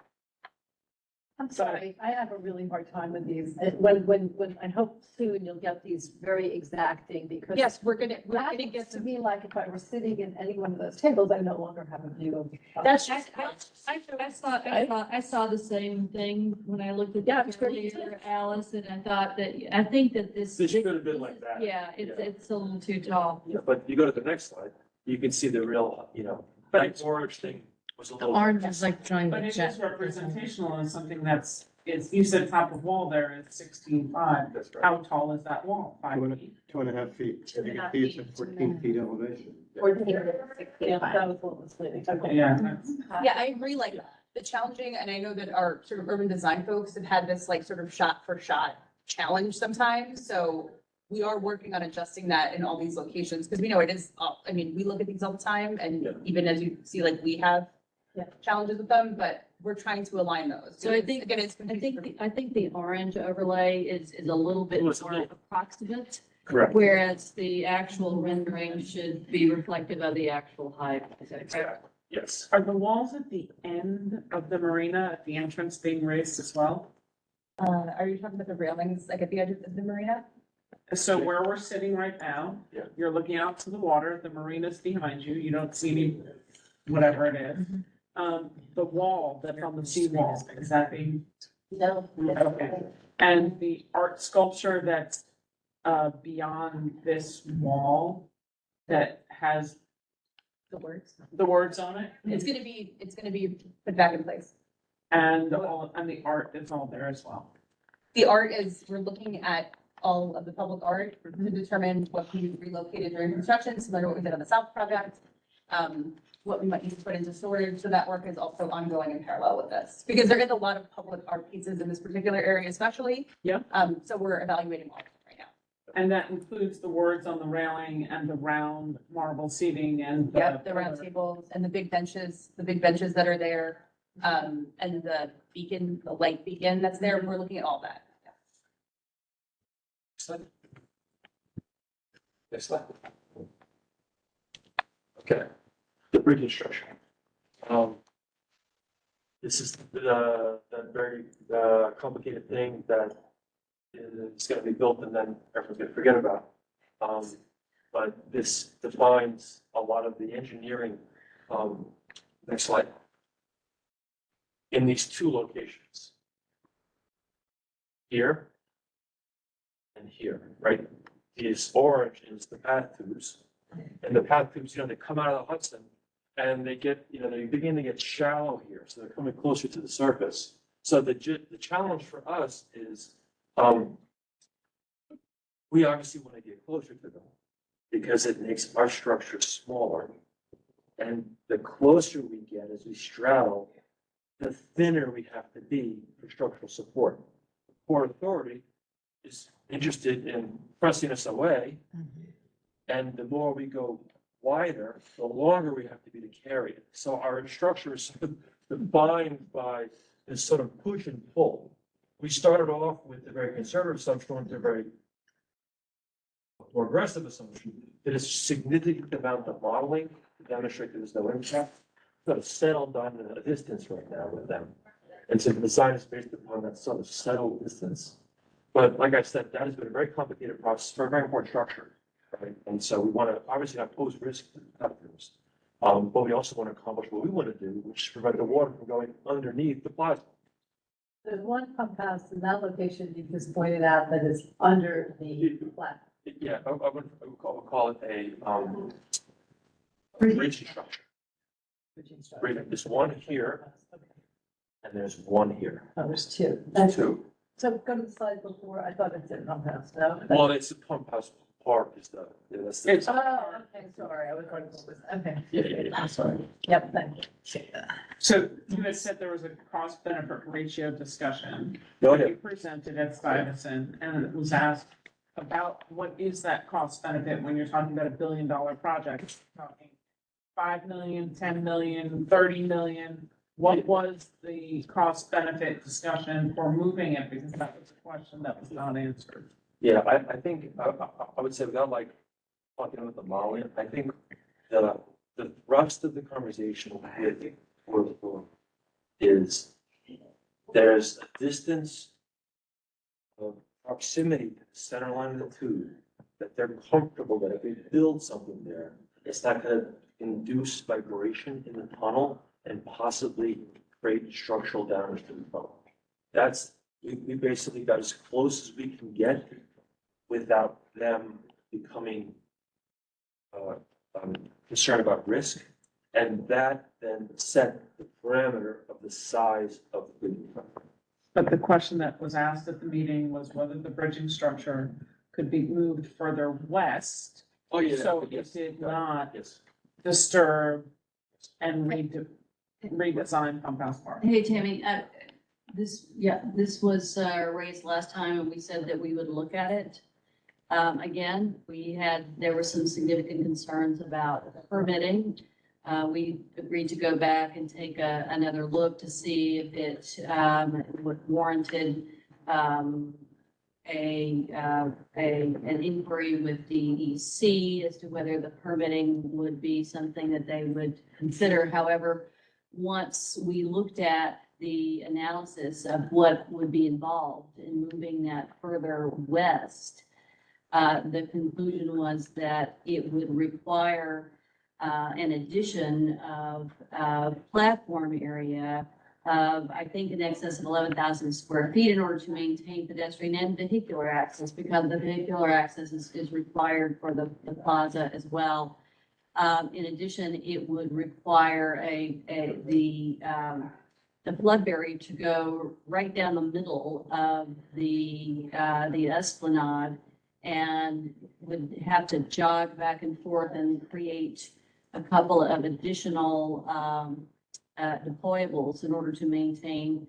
I'm sorry, I have a really hard time with these. When, I hope soon you'll get these very exacting because. Yes, we're gonna That get gets to some. me like if I were sitting in any one of those tables, I no longer have a view of. That's I saw the same thing when I looked at Yeah, that it's pretty earlier, Alice, and I thought that, I think that this. This should have been like that. Yeah, it's a little too tall. Yeah, but you go to the next slide, you can see the real, you know, But that it's- orange thing was a The little. orange is like showing But the it jet. is representational of something that's, you said top of wall there is 16.5. That's right. How tall is that wall? 5 feet? 2.5 feet. 2.5 It's feet. at 14 feet elevation. Yeah, that was what was leading. Okay. Yeah, that's, Yeah, I agree, like, the challenging, and I know that our sort of urban design folks have had this like sort of shot for shot challenge sometimes, so we are working on adjusting that in all these locations, because we know it is, I mean, we look at these all the time, and Yeah. even as you see, like, we have Yeah. challenges with them, but we're trying to align those. So I Because, think- again, it's. I think the orange overlay is a little bit Well, it's a more little- approximate, Correct. whereas the actual rendering should be reflective of the actual height. Exactly. Yes. are the walls at the end of the marina, at the entrance being raised as well? Are you talking about the railings, like at the edge of the marina? So where we're sitting right now, Yeah. you're looking out to the water, the marina's behind you, you don't see any, whatever it is. The wall that's on the seawall, is that being, No. okay. And the art sculpture that's beyond this wall that has The words. the words on it? It's gonna be put back in place. And the art is all there as well. The art is, we're looking at all of the public art to determine what can be relocated during construction, similar to what we did on the South project. What we might need to put into storage, so that work is also ongoing in parallel with this, because there is a lot of public art pieces in this particular area especially. Yeah. So we're evaluating all of it right now. And that includes the words on the railing and the round marble seating and. Yep, the round tables and the big benches that are there, and the beacon, the light beacon that's there, we're looking at all that. Slide. Next slide. Okay, the bridge structure. This is the very complicated thing that is gonna be built and then everyone's gonna forget about. But this defines a lot of the engineering. Next slide. In these two locations. Here and here, right? These orange is the path tubes. And the path tubes, they come out of the Hudson and they get, they begin to get shallow here. So they're coming closer to the surface. So the challenge for us is, we obviously want to get closer to them because it makes our structure smaller. And the closer we get as we straddle, the thinner we have to be for structural support. The Port Authority is interested in pressing us away. And the more we go wider, the longer we have to be to carry it. So our structure is sort of defined by this sort of push and pull. We started off with a very conservative assumption, went to a very more aggressive assumption. That a significant amount of modeling to demonstrate that there's no impact. Sort of settled on a distance right now with them. And so the design is based upon that sort of settled distance. But like I said, that has been a very complicated process for a very important structure. Right? And so we want to obviously not pose risk to the customers. But we also want to accomplish what we want to do, which is prevent the water from going underneath the plasma. There's one pump house in that location you just pointed out that is under the platform. Yeah, I would call it a bridge structure. There's one here, and there's one here. Oh, there's two. Two. So go to the slide before, I thought it said pump house, no? Well, it's a pump house park is the, that's the. It's- Oh, okay, sorry, I was going to, okay. Yeah. I'm sorry. Yep, thank you. So you had said there was a cost benefit ratio discussion. Go that ahead. You presented at Stuyvesant and it was asked about what is that cost benefit when you're talking about $1 billion project? Talking 5 million, 10 million, 30 million? What was the cost benefit discussion for moving it? Because that was a question that was not answered. Yeah, I think, I would say without like talking about the modeling, I think the thrust of the conversation with is there's a distance of proximity to the center line of the tube that they're comfortable that if we build something there, it's not gonna induce vibration in the tunnel and possibly create structural damage to the tunnel. We basically got as close as we can get without them becoming concerned about risk. And that then set the parameter of the size of the bridging structure. But the question that was asked at the meeting was whether the bridging structure could be moved further west. Oh, yeah. So it yes, did not Yes. disturb and redesign Pump House Park. Hey, Tammy, this was raised last time and we said that we would look at it. Again, there were some significant concerns about permitting. We agreed to go back and take another look to see if it warranted an inquiry with DEC as to whether the permitting would be something that they would consider. However, once we looked at the analysis of what would be involved in moving that further west, the conclusion was that it would require an addition of platform area of, I think, in excess of 11,000 square feet in order to maintain pedestrian and vehicular access, because the vehicular access is required for the plaza as well. In addition, it would require the flood barrier to go right down the middle of the esplanade, and would have to jog back and forth and create a couple of additional deployables in order to maintain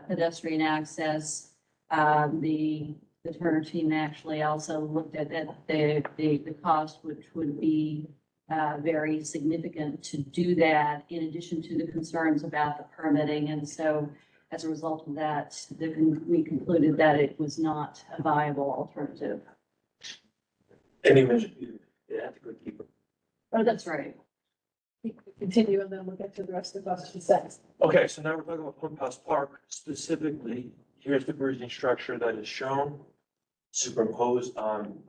pedestrian access. The Turner team actually also looked at the cost, which would be very significant to do that, in addition to the concerns about the permitting. And so as a result of that, we concluded that it was not a viable alternative. And you mentioned, you have to go deeper. Oh, that's right. Continue and then we'll get to the rest of the question sets. Okay, so now we're talking about Pump House Park specifically. Here's the bridging structure that is shown, superimposed on,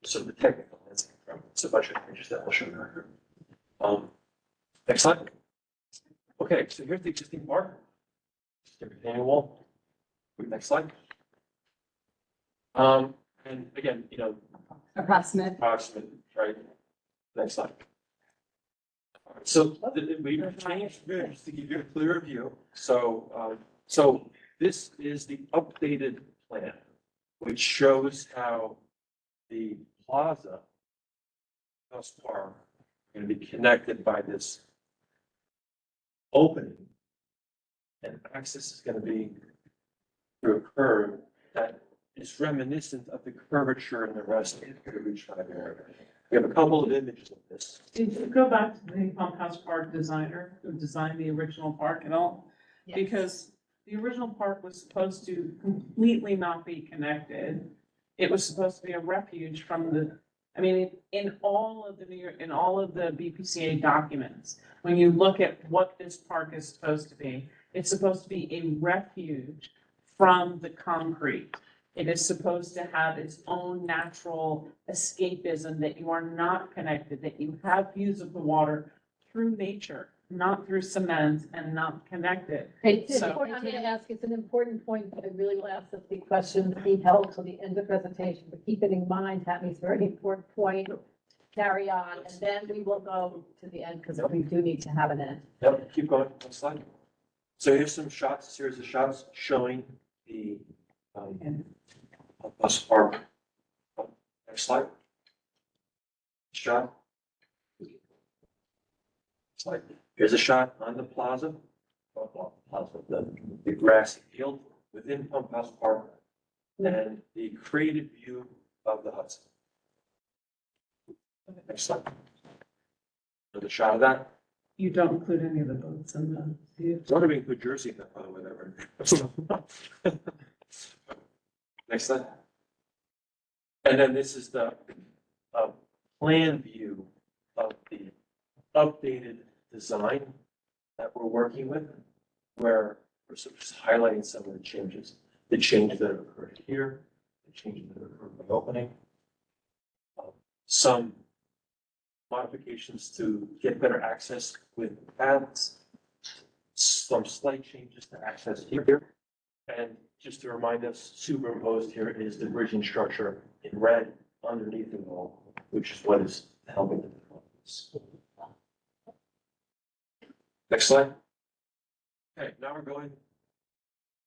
sort of the technical. It's a bunch of images that we'll show you here. Next slide. Okay, so here's the existing park. Just a retaining wall. Next slide. And again, Approximate. right? Next slide. So we've changed views to give you a clearer view. So, so this is the updated plan, which shows how the plaza House Park going to be connected by this opening. And access is going to be through a curve that is reminiscent of the curvature in the rest of the Route 5 area. We have a couple of images of this. Did you go back to the Pump House Park designer who designed the original park at all? Yes. Because the original park was supposed to completely not be connected. It was supposed to be a refuge from the, I mean, in all of the BPCA documents, when you look at what this park is supposed to be, it's supposed to be a refuge from the concrete. It is supposed to have its own natural escapism, that you are not connected, that you have views of the water through nature, not through cement and not connected. It's So- important, I'm going to ask, it's an important point, but I really will ask that the questions be held till the end of the presentation, but keep it in mind, Tammy's very important point. Carry on, and then we will go to the end, because we do need to have an end. Yep, keep going, next slide. So here's some shots, series of shots showing the bus park. Next slide. Shot. Slide. Here's a shot on the plaza. The grassy field within Pump House Park and the created view of the Hudson. Next slide. Another shot of that. You don't include any of the boats in the view. It's not even include Jersey in that, by the way, that Next slide. And then this is the plan view of the updated design that we're working with, where we're sort of just highlighting some of the changes that have occurred here, the changes that have occurred in the opening. Some modifications to get better access with paths, some slight changes to access here. And just to remind us, superimposed here is the bridging structure in red underneath it all, which is what is helping the developments. Next slide. Okay, now we're going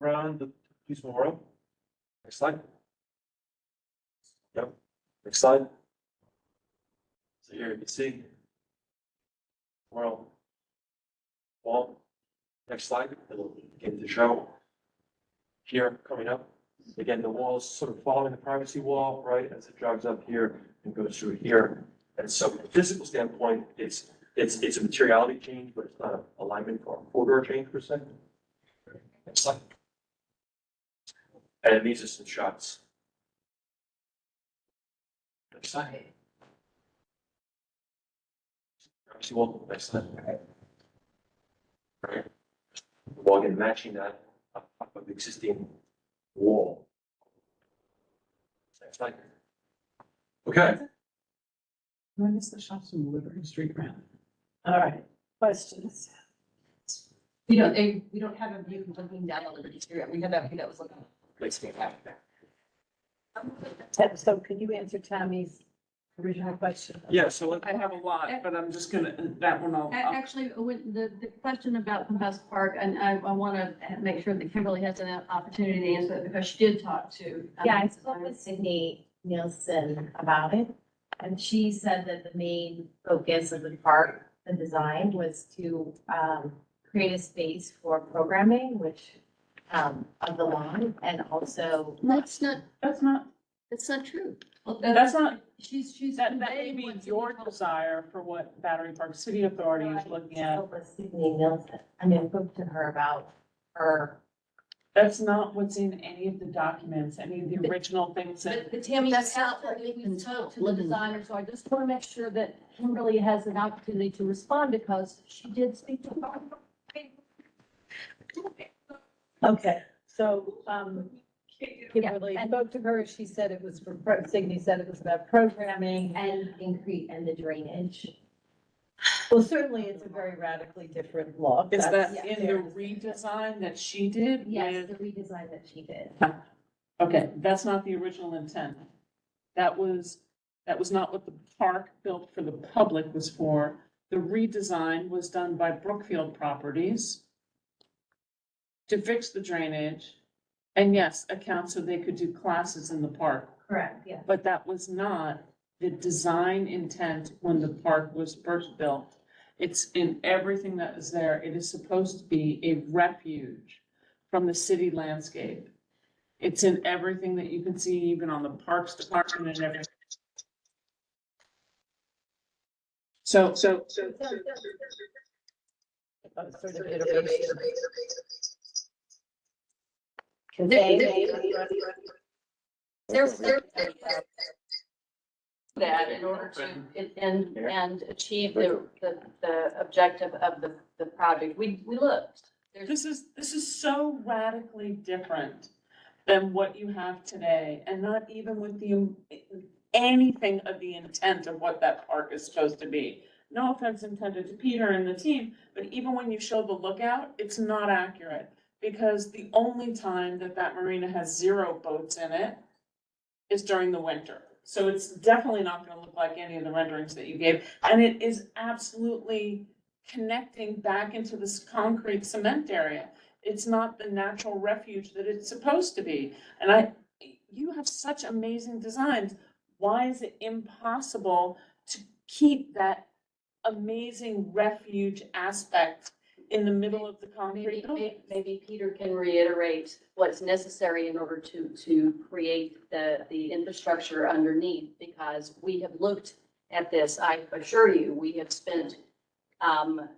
around the Police Memorial. Next slide. Yep. Next slide. So here you can see Memorial wall. Next slide. It'll begin to show here coming up. Again, the wall is sort of following the privacy wall, right, as it jogs up here and goes through here. And so from a physical standpoint, it's a materiality change, but it's not an alignment or a corridor change per se. Next slide. And these are some shots. Next slide. Privacy wall, next slide. Right. The wall again matching that up of the existing wall. Next slide. Okay. I missed the shots from Liberty Street Ramp. All right, questions? We don't have a view looking down the Liberty Street. We had that view that was looking. So can you answer Tammy's original question? Yeah, so I have a lot, but I'm just gonna, that one I'll. Actually, when the question about Pump House Park, and I want to make sure that Kimberly has an opportunity to answer it because she did talk to. Yeah, I spoke with Sydney Nielsen about it, and she said that the main focus of the park, the design, was to create a space for programming, which of the lawn, and also. That's not true. Well, That's not, She's that may conveying be what your Sydney told- desire for what Battery Park City Authority is looking at. Spoke with Sydney Nielsen, I spoke to her about her That's not what's in any of the documents, any of the original things that. But Tammy, That's that's not what what we've we been spoke told. to the designer, so I just want to make sure that Kimberly has an opportunity to respond because she did speak to her. Okay, so, Kimberly Yeah, and- spoke to her, she said it was for, Signy said it was about programming. And increase and the drainage. Well, certainly it's a very radically different look. Is That's that in fair the to say. redesign that she did? Yes, with- the redesign that she did. Okay, that's not the original intent. That was not what the park built for the public was for. The redesign was done by Brookfield Properties to fix the drainage and yes, account so they could do classes in the park. Correct, yeah. But that was not the design intent when the park was first built. It's in everything that is there. It is supposed to be a refuge from the city landscape. It's in everything that you can see, even on the Parks Department and everything. So, Sort of iteration. There's that in order to, and achieve the objective of the project. We looked. this is so radically different than what you have today, and not even with anything of the intent of what that park is supposed to be. No offense intended to Peter and the team, but even when you show the lookout, it's not accurate. Because the only time that marina has 0 boats in it is during the winter. So it's definitely not gonna look like any of the renderings that you gave. And it is absolutely connecting back into this concrete cement area. It's not the natural refuge that it's supposed to be. And you have such amazing designs. Why is it impossible to keep that amazing refuge aspect in the middle of the concrete building? Maybe Peter can reiterate what's necessary in order to create the infrastructure underneath, because we have looked at this. I assure you, we have spent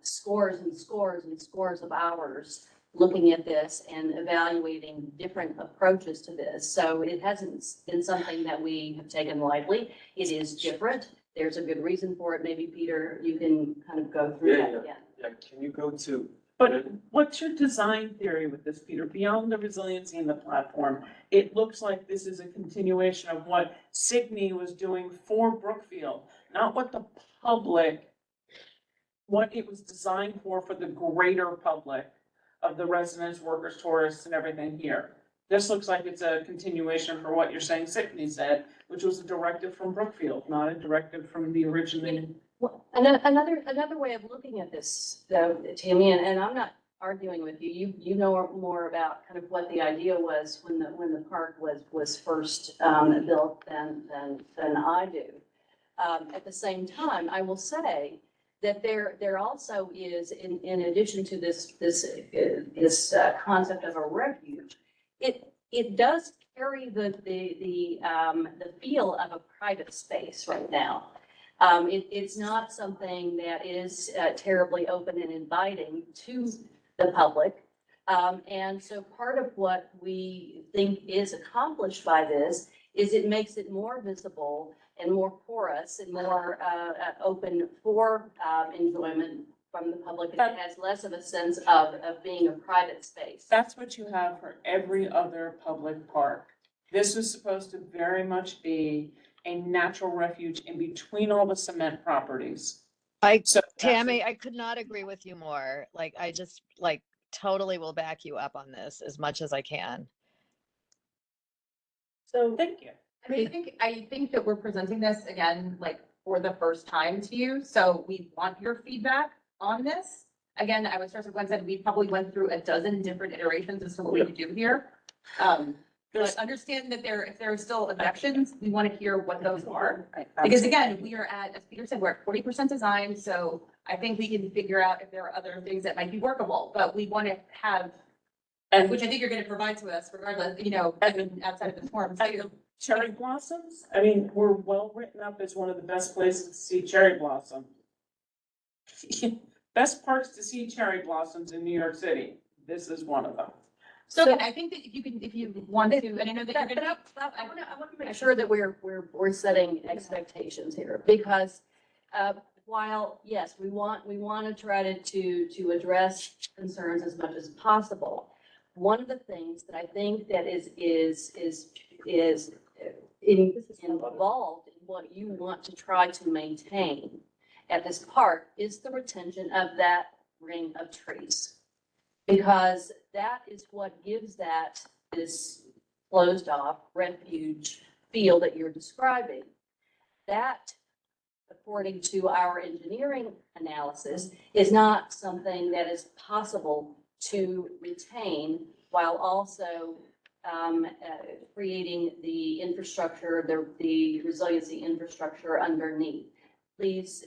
scores and scores and scores of hours looking at this and evaluating different approaches to this. So it hasn't been something that we have taken lightly. It is different. There's a good reason for it. Maybe Peter, you can kind of go through that again. Yeah, can you go to? But what's your design theory with this, Peter? Beyond the resiliency in the platform, it looks like this is a continuation of what Signy was doing for Brookfield, not what the public, what it was designed for the greater public of the residents, workers, tourists, and everything here. This looks like it's a continuation for what you're saying Signy said, which was a directive from Brookfield, not a directive from the original. Well, another way of looking at this, though, Tammy, and I'm not arguing with you. You know more about kind of what the idea was when the park was first built than I do. At the same time, I will say that there also is, in addition to this concept of a refuge, it does carry the feel of a private space right now. It's not something that is terribly open and inviting to the public. And so part of what we think is accomplished by this is it makes it more visible and more porous and more open for enjoyment from the public. It has less of a sense of being a private space. That's what you have for every other public park. This was supposed to very much be a natural refuge in between all the cement properties. Tammy, I could not agree with you more. Like, I just totally will back you up on this as much as I can. So Thank you. I think that we're presenting this again, for the first time to you. So we want your feedback on this. Again, I was just, Glenn said, we probably went through a dozen different iterations as to what we could do here. But understand that if there are still objections, we want to hear what those are. Because again, we are at, as Peter said, we're at 40% design. So I think we can figure out if there are other things that might be workable, but we want to have, which I think you're going to provide to us regardless, outside of this forum. So, Cherry blossoms, I mean, we're well written up as one of the best places to see cherry blossom. Best parks to see cherry blossoms in New York City. This is one of them. So again, I think that if you want to, and I know that you're gonna. I want to make sure that we're setting expectations here, because, while, yes, we want to try to address concerns as much as possible. One of the things that I think that is involved in what you want to try to maintain at this park is the retention of that ring of trees. Because that is what gives that this closed off refuge feel that you're describing. That, according to our engineering analysis, is not something that is possible to retain while also creating the infrastructure, the resiliency infrastructure underneath. Please,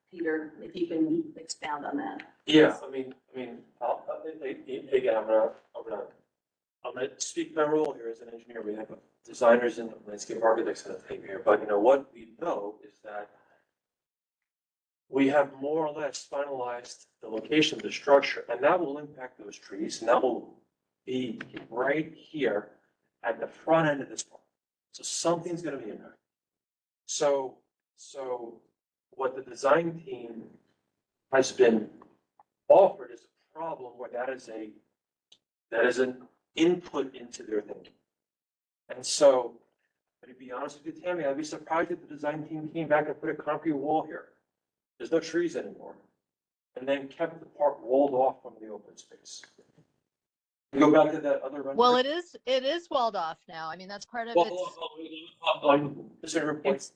Peter, if you can expound on that. Yeah, again, I'm gonna speak my role here as an engineer. We have designers and landscape architects that take here, but what we know is that we have more or less finalized the location of the structure, and that will impact those trees, and that will be right here at the front end of this park. So something's gonna be impacted. So what the design team has been offered is a problem where that is an input into their thinking. And so, to be honest with you, Tammy, I'd be surprised if the design team came back and put a concrete wall here. There's no trees anymore. And then kept the park walled off from the open space. You go back to that other rendering. Well, it is walled off now. I mean, that's part of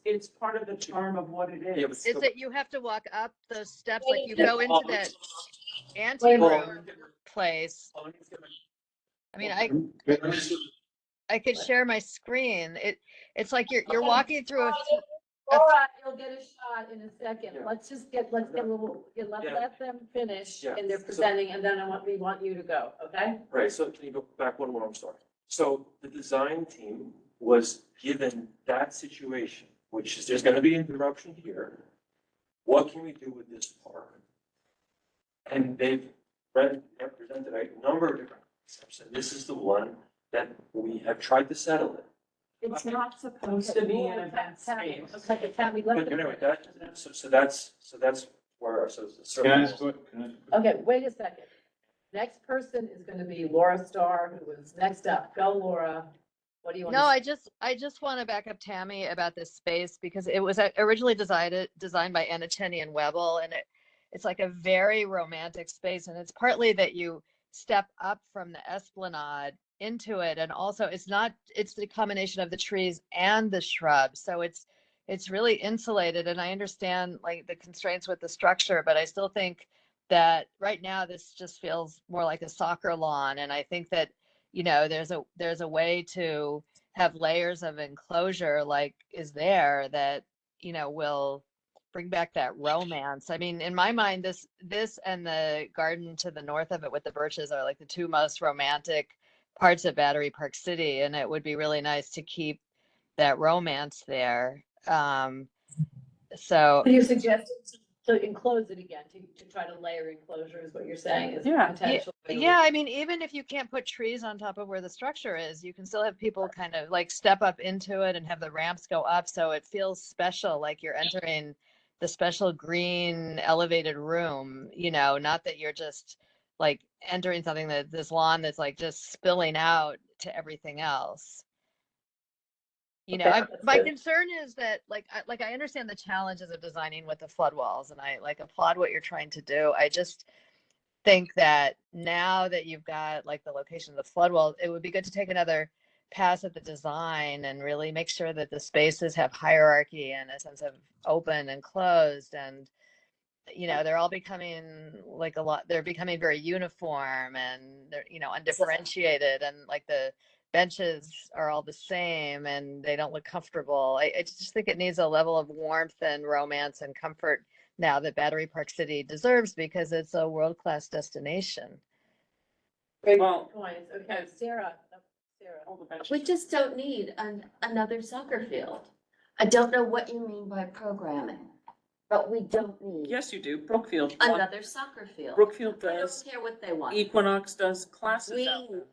It's part of the charm of what it Yeah, is. is that you have to walk up those steps, like you Yeah. go into that Wait, anteroom place. I mean, I could share my screen. It's like you're walking through Laura, you'll get a shot in a second. Yeah. Let's get a little, Yeah. let them finish Yeah. and they're presenting, and then we want you to go, okay? Right, so can you go back one more, I'm sorry. So the design team was given that situation, which is there's gonna be interruption here. What can we do with this park? And they've presented a number of different concepts, and this is the one that we have tried to settle it. It's not supposed to be an event space. Okay, Tammy, let But them. anyway, so that's where, so. Can I ask Okay, wait a second. Next person is gonna be Laura Starr, who is next up. Go, Laura. What do you want? No, I just want to back up Tammy about this space because it was originally designed by Anna Tenney and Webble, and it's like a very romantic space, and it's partly that you step up from the esplanade into it, and also it's the combination of the trees and the shrubs, so it's really insulated. And I understand like the constraints with the structure, but I still think that right now this just feels more like a soccer lawn, and I think that there's a way to have layers of enclosure like is there that will bring back that romance. I mean, in my mind, this and the garden to the north of it with the birches are like the two most romantic parts of Battery Park City, and it would be really nice to keep that romance there. So But you're suggesting to enclose it again, to try to layer enclosure is what you're saying is Yeah. potential. yeah, I mean, even if you can't put trees on top of where the structure is, you can still have people kind of like step up into it and have the ramps go up, so it feels special, like you're entering the special green elevated room, not that you're just like entering something that this lawn that's like just spilling out to everything else. Okay, My good. concern is that I understand the challenges of designing with the flood walls, and I like applaud what you're trying to do. I just think that now that you've got like the location of the flood wall, it would be good to take another pass at the design and really make sure that the spaces have hierarchy and a sense of open and closed, and they're all becoming they're becoming very uniform, and they're undifferentiated, and like the benches are all the same and they don't look comfortable. I just think it needs a level of warmth and romance and comfort now that Battery Park City deserves, because it's a world-class destination. Great Well- points. Okay, Sarah. All the benches We are- just don't need another soccer field. I don't know what you mean by programming, but we don't need Yes, you do. Brookfield. another soccer field. Brookfield I don't does. care what they want. Equinox does classes out We, there.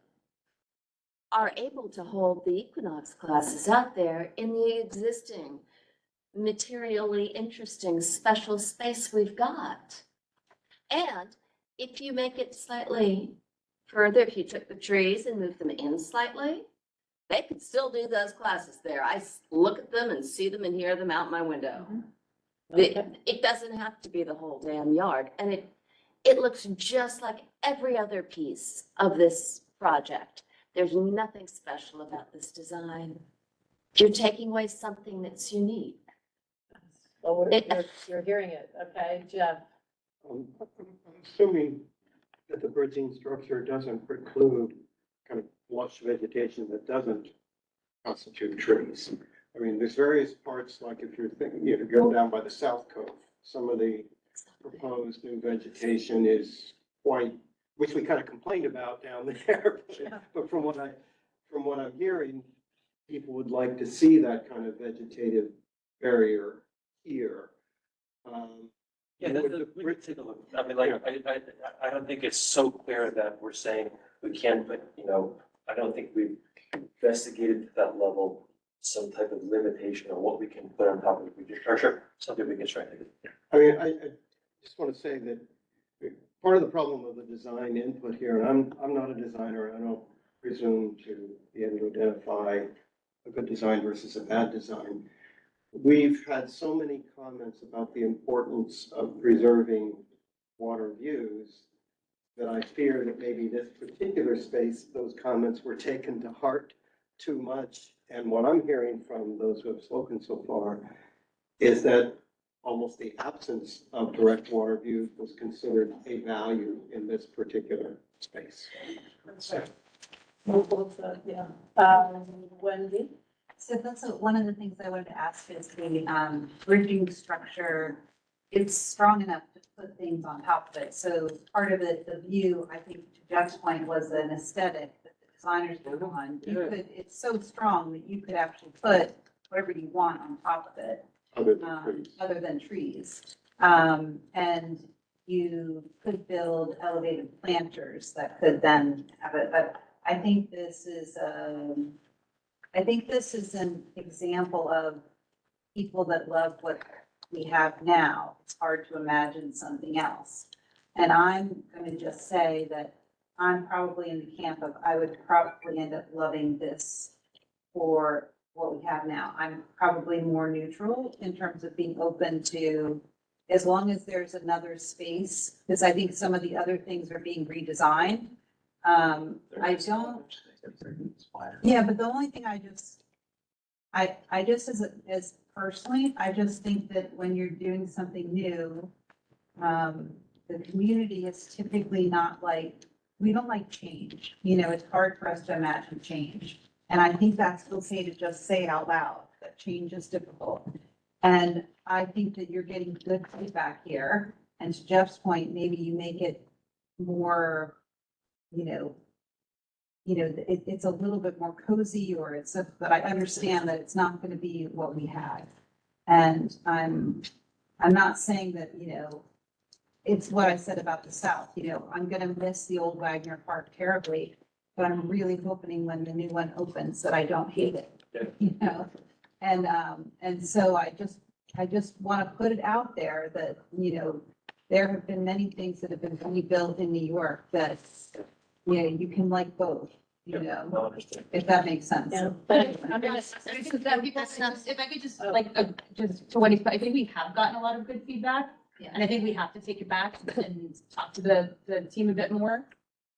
are able to hold the equinox classes out there in the existing materially interesting special space we've got. And if you make it slightly further, if you took the trees and moved them in slightly, they could still do those classes there. Look at them and see them and hear them out my window. It doesn't have to be the whole damn yard. And it looks just like every other piece of this project. There's nothing special about this design. You're taking away something that's unique. Well, you're hearing it, okay, Jeff? I'm assuming that the bridging structure doesn't preclude kind of lush vegetation that doesn't constitute trees. I mean, there's various parts, like if you're thinking, you know, go down by the South Cove, some of the proposed new vegetation is quite, which we kind of complained about down there. But from what I'm hearing, people would like to see that kind of vegetative barrier here. Yeah, we could take a look. I mean, like, I don't think it's so clear that we're saying we can, but, you know, I don't think we've investigated to that level some type of limitation on what we can put on top of the bridge structure, something we can try to do. I mean, I just want to say that part of the problem of the design input here, and I'm not a designer, and I don't presume to be able to identify a good design versus a bad design. We've had so many comments about the importance of preserving water views that I fear that maybe this particular space, those comments were taken to heart too much. And what I'm hearing from those who have spoken so far is that almost the absence of direct water views was considered a value in this particular space. Yeah. Wendy? So that's one of the things I wanted to ask is the bridging structure, it's strong enough to put things on top of it. So part of it, the view, I think to Jeff's point, was an aesthetic that the designers put on. You could, it's so strong that you could actually put whatever you want on top of it. Other than trees. And you could build elevated planters that could then have it, but I think this is an example of people that love what we have now. It's hard to imagine something else. And I'm going to just say that I'm probably in the camp of, I would probably end up loving this for what we have now. I'm probably more neutral in terms of being open to, as long as there's another space, because I think some of the other things are being redesigned. I don't, yeah, but the only thing I just as personally, I just think that when you're doing something new, the community is typically not like, we don't like change. You know, it's hard for us to imagine change. And I think that's okay to just say out loud that change is difficult. And I think that you're getting good feedback here. And to Jeff's point, maybe you make it more, it's a little bit more cozy, or but I understand that it's not going to be what we had. And I'm not saying that, it's what I said about the South, I'm going to miss the old Wagner Park terribly, but I'm really hoping when the new one opens that I don't hate it, And so I just want to put it out there that, there have been many things that have been rebuilt in New York that, you can like both, if that makes sense. Yeah. If I could just just to what I think we have gotten a lot of good feedback. And I think we have to take it back and talk to the team a bit more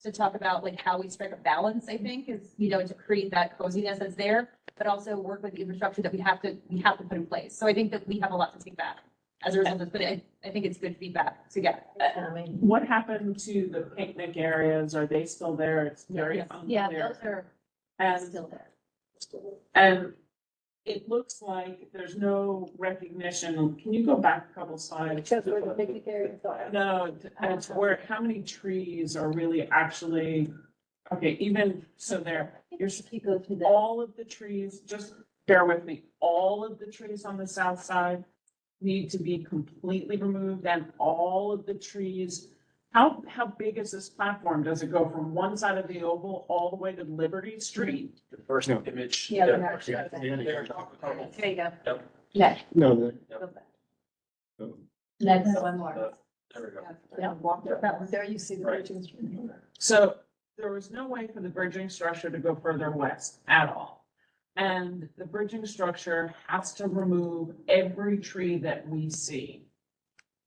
to talk about how we strike a balance, I think, is, to create that coziness that's there, but also work with the infrastructure that we have to put in place. So I think that we have a lot to take back as a result of this, but I think it's good feedback to get. What happened to the picnic areas? Are they still there? It's very unclear. Yeah, those are And, still there. and it looks like there's no recognition. Can you go back a couple slides? Just where the picnic areas are. No, it's where, how many trees are really actually, okay, even, so there, If you go to the, all of the trees, just bear with me, all of the trees on the south side need to be completely removed, and all of the trees How big is this platform? Does it go from one side of the oval all the way to Liberty Street? The first image. Yeah, there. next, Yeah, okay. there. There you go. Yep. Next. No, Go back. Oh. Next, one more. There we go. Yeah, walk that one. There you see the Right. bridging stream. So there was no way for the bridging structure to go further west at all. And the bridging structure has to remove every tree that we see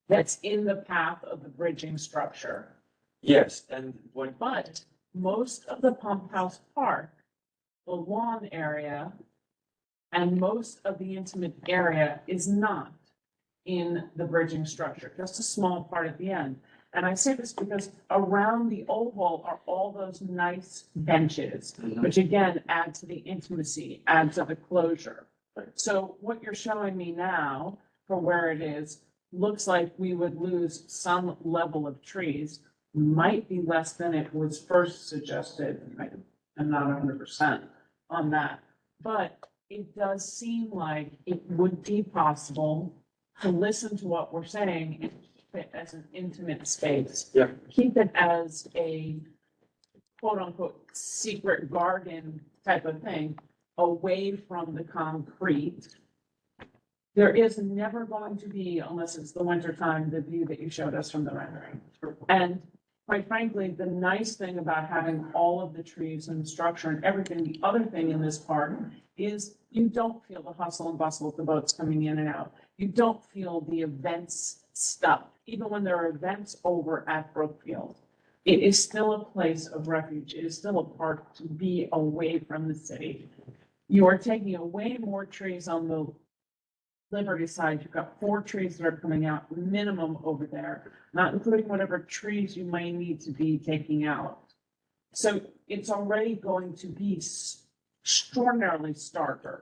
that's in the path of the bridging structure. Yes, and when, But most of the pump house park, the lawn area, and most of the intimate area is not in the bridging structure, just a small part at the end. And I say this because around the oval are all those nice benches, which again add to the intimacy, add to the closure. Right. So what you're showing me now for where it is, looks like we would lose some level of trees, might be less than it was first suggested. I'm not 100% on that, but it does seem like it would be possible to listen to what we're saying and keep it as an intimate space. Yeah. Keep it as a quote unquote secret garden type of thing, away from the concrete. There is never going to be, unless it's the winter time, the view that you showed us from the rendering. And quite frankly, the nice thing about having all of the trees and structure and everything, the other thing in this park is you don't feel the hustle and bustle of the boats coming in and out. You don't feel the events stuff, even when there are events over at Brookfield. It is still a place of refuge. It is still a park to be away from the city. You are taking away more trees on the Liberty side. You've got 4 trees that are coming out minimum over there, not including whatever trees you might need to be taking out. So it's already going to be extraordinarily starker.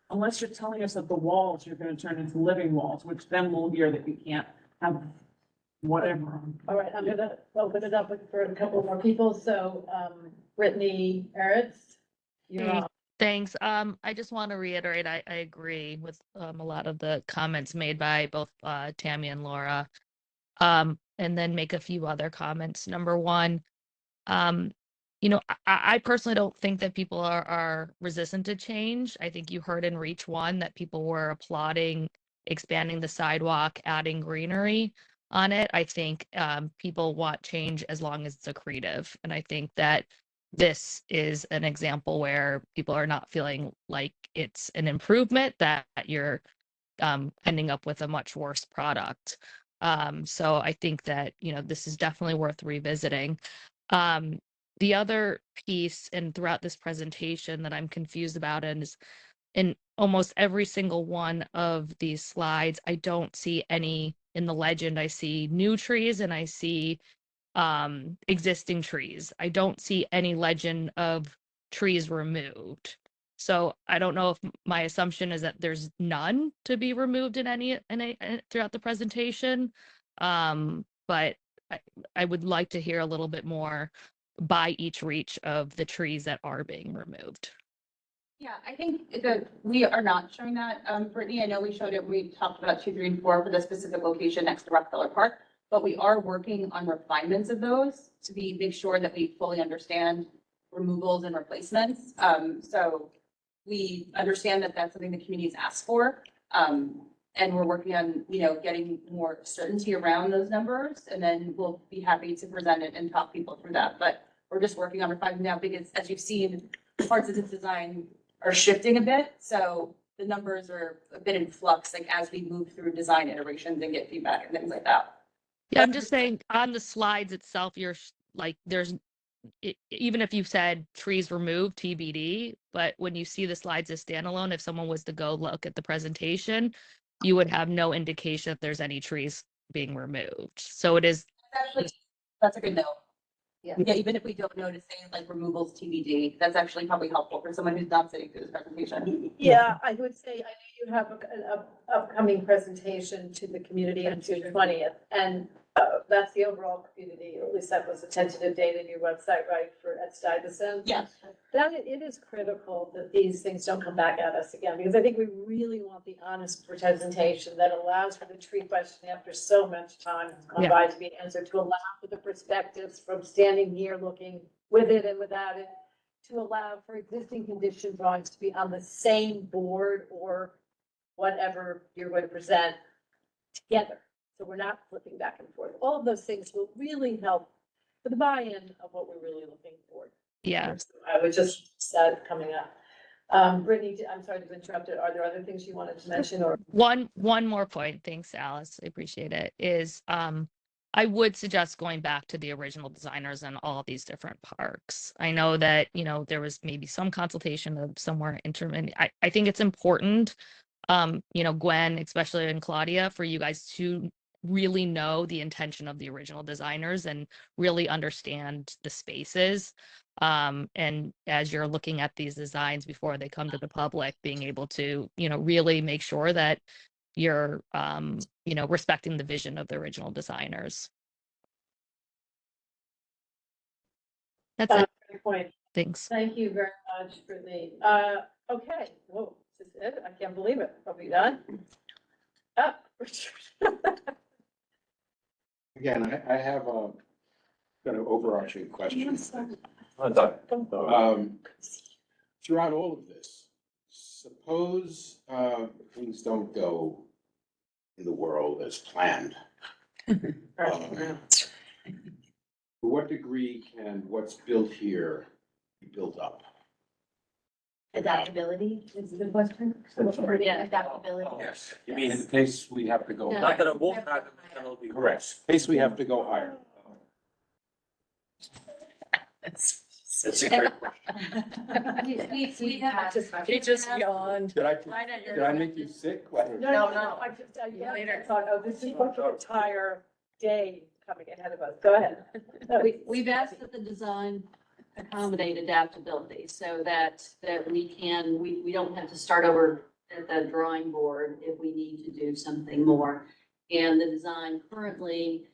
Unless you're telling us that the walls you're going to turn into living walls, which then we'll hear that you can't have whatever. All right, I'm gonna open it up for a couple more people. So, Brittany Eretz, you're Hey, on. thanks. I just want to reiterate, I agree with a lot of the comments made by both Tammy and Laura. And then make a few other comments. Number one, I personally don't think that people are resistant to change. I think you heard in Reach One that people were applauding expanding the sidewalk, adding greenery on it. I think people want change as long as it's accretive. And I think that this is an example where people are not feeling like it's an improvement, that you're ending up with a much worse product. So I think that, this is definitely worth revisiting. The other piece, and throughout this presentation that I'm confused about, is in almost every single one of these slides, I don't see any in the legend. I see new trees and I see existing trees. I don't see any legend of trees removed. So I don't know if my assumption is that there's none to be removed in any throughout the presentation. But I would like to hear a little bit more by each reach of the trees that are being removed. Yeah, I think that we are not showing that, Brittany. I know we showed it, we talked about 2, 3, and 4 for the specific location next to Rockefeller Park, but we are working on refinements of those to make sure that we fully understand removals and replacements. So we understand that that's something the community's asked for. And we're working on, getting more certainty around those numbers, and then we'll be happy to present it and talk people through that. But we're just working on refining now because, as you've seen, parts of this design are shifting a bit. So the numbers are a bit in flux, like as we move through design iterations and get feedback and things like that. Yeah, I'm just saying on the slides itself, even if you said trees removed, TBD, but when you see the slides as standalone, if someone was to go look at the presentation, you would have no indication that there's any trees being removed. So it is. That's a good note. Yeah, even if we don't know to say like removals TBD, that's actually probably helpful for someone who's not sitting through this presentation. Yeah, I would say, I know you have an upcoming presentation to the community on June 20th. And That's the overall community, or at least that was the tentative date in your website, right, for at Stuyvesant? Yes. That it is critical that these things don't come back at us again, because I think we really want the honest presentation that allows for the tree question after so much time has gone Yeah. by to be answered, to allow for the perspectives from standing here looking with it and without it, to allow for existing condition drawings to be on the same board or whatever you're going to present together. So we're not flipping back and forth. All of those things will really help for the buy-in of what we're really looking for. Yeah. I would just said coming up. Brittany, I'm sorry to interrupt it. Are there other things you wanted to mention or? One more point, thanks, Alice, I appreciate it, is I would suggest going back to the original designers in all these different parks. I know that, there was maybe some consultation of somewhere intermittent. I think it's important, Gwen, especially, and Claudia, for you guys to really know the intention of the original designers and really understand the spaces. And as you're looking at these designs before they come to the public, being able to, really make sure that you're, respecting the vision of the original designers. That's it. Good point. Thanks. Thank you very much, Brittany. Okay, whoa, is this it? I can't believe it. Are we done? Oh, Richard. Again, I have a kind of overarching question. Throughout all of this, suppose things don't go in the world as planned. To what degree can what's built here be built up? Adaptability is the question. Yeah, adaptability. Yes. You mean in case we have to go? No. Not that it won't happen, but it'll be Correct. In case we have to go higher. It's a great question. We have to. He just yawned. Did I make you sick? No, I just, I thought, oh, this is like an entire day coming ahead of us. Go ahead. We've asked that the design accommodate adaptability so that we don't have to start over at the drawing board if we need to do something more. And the design currently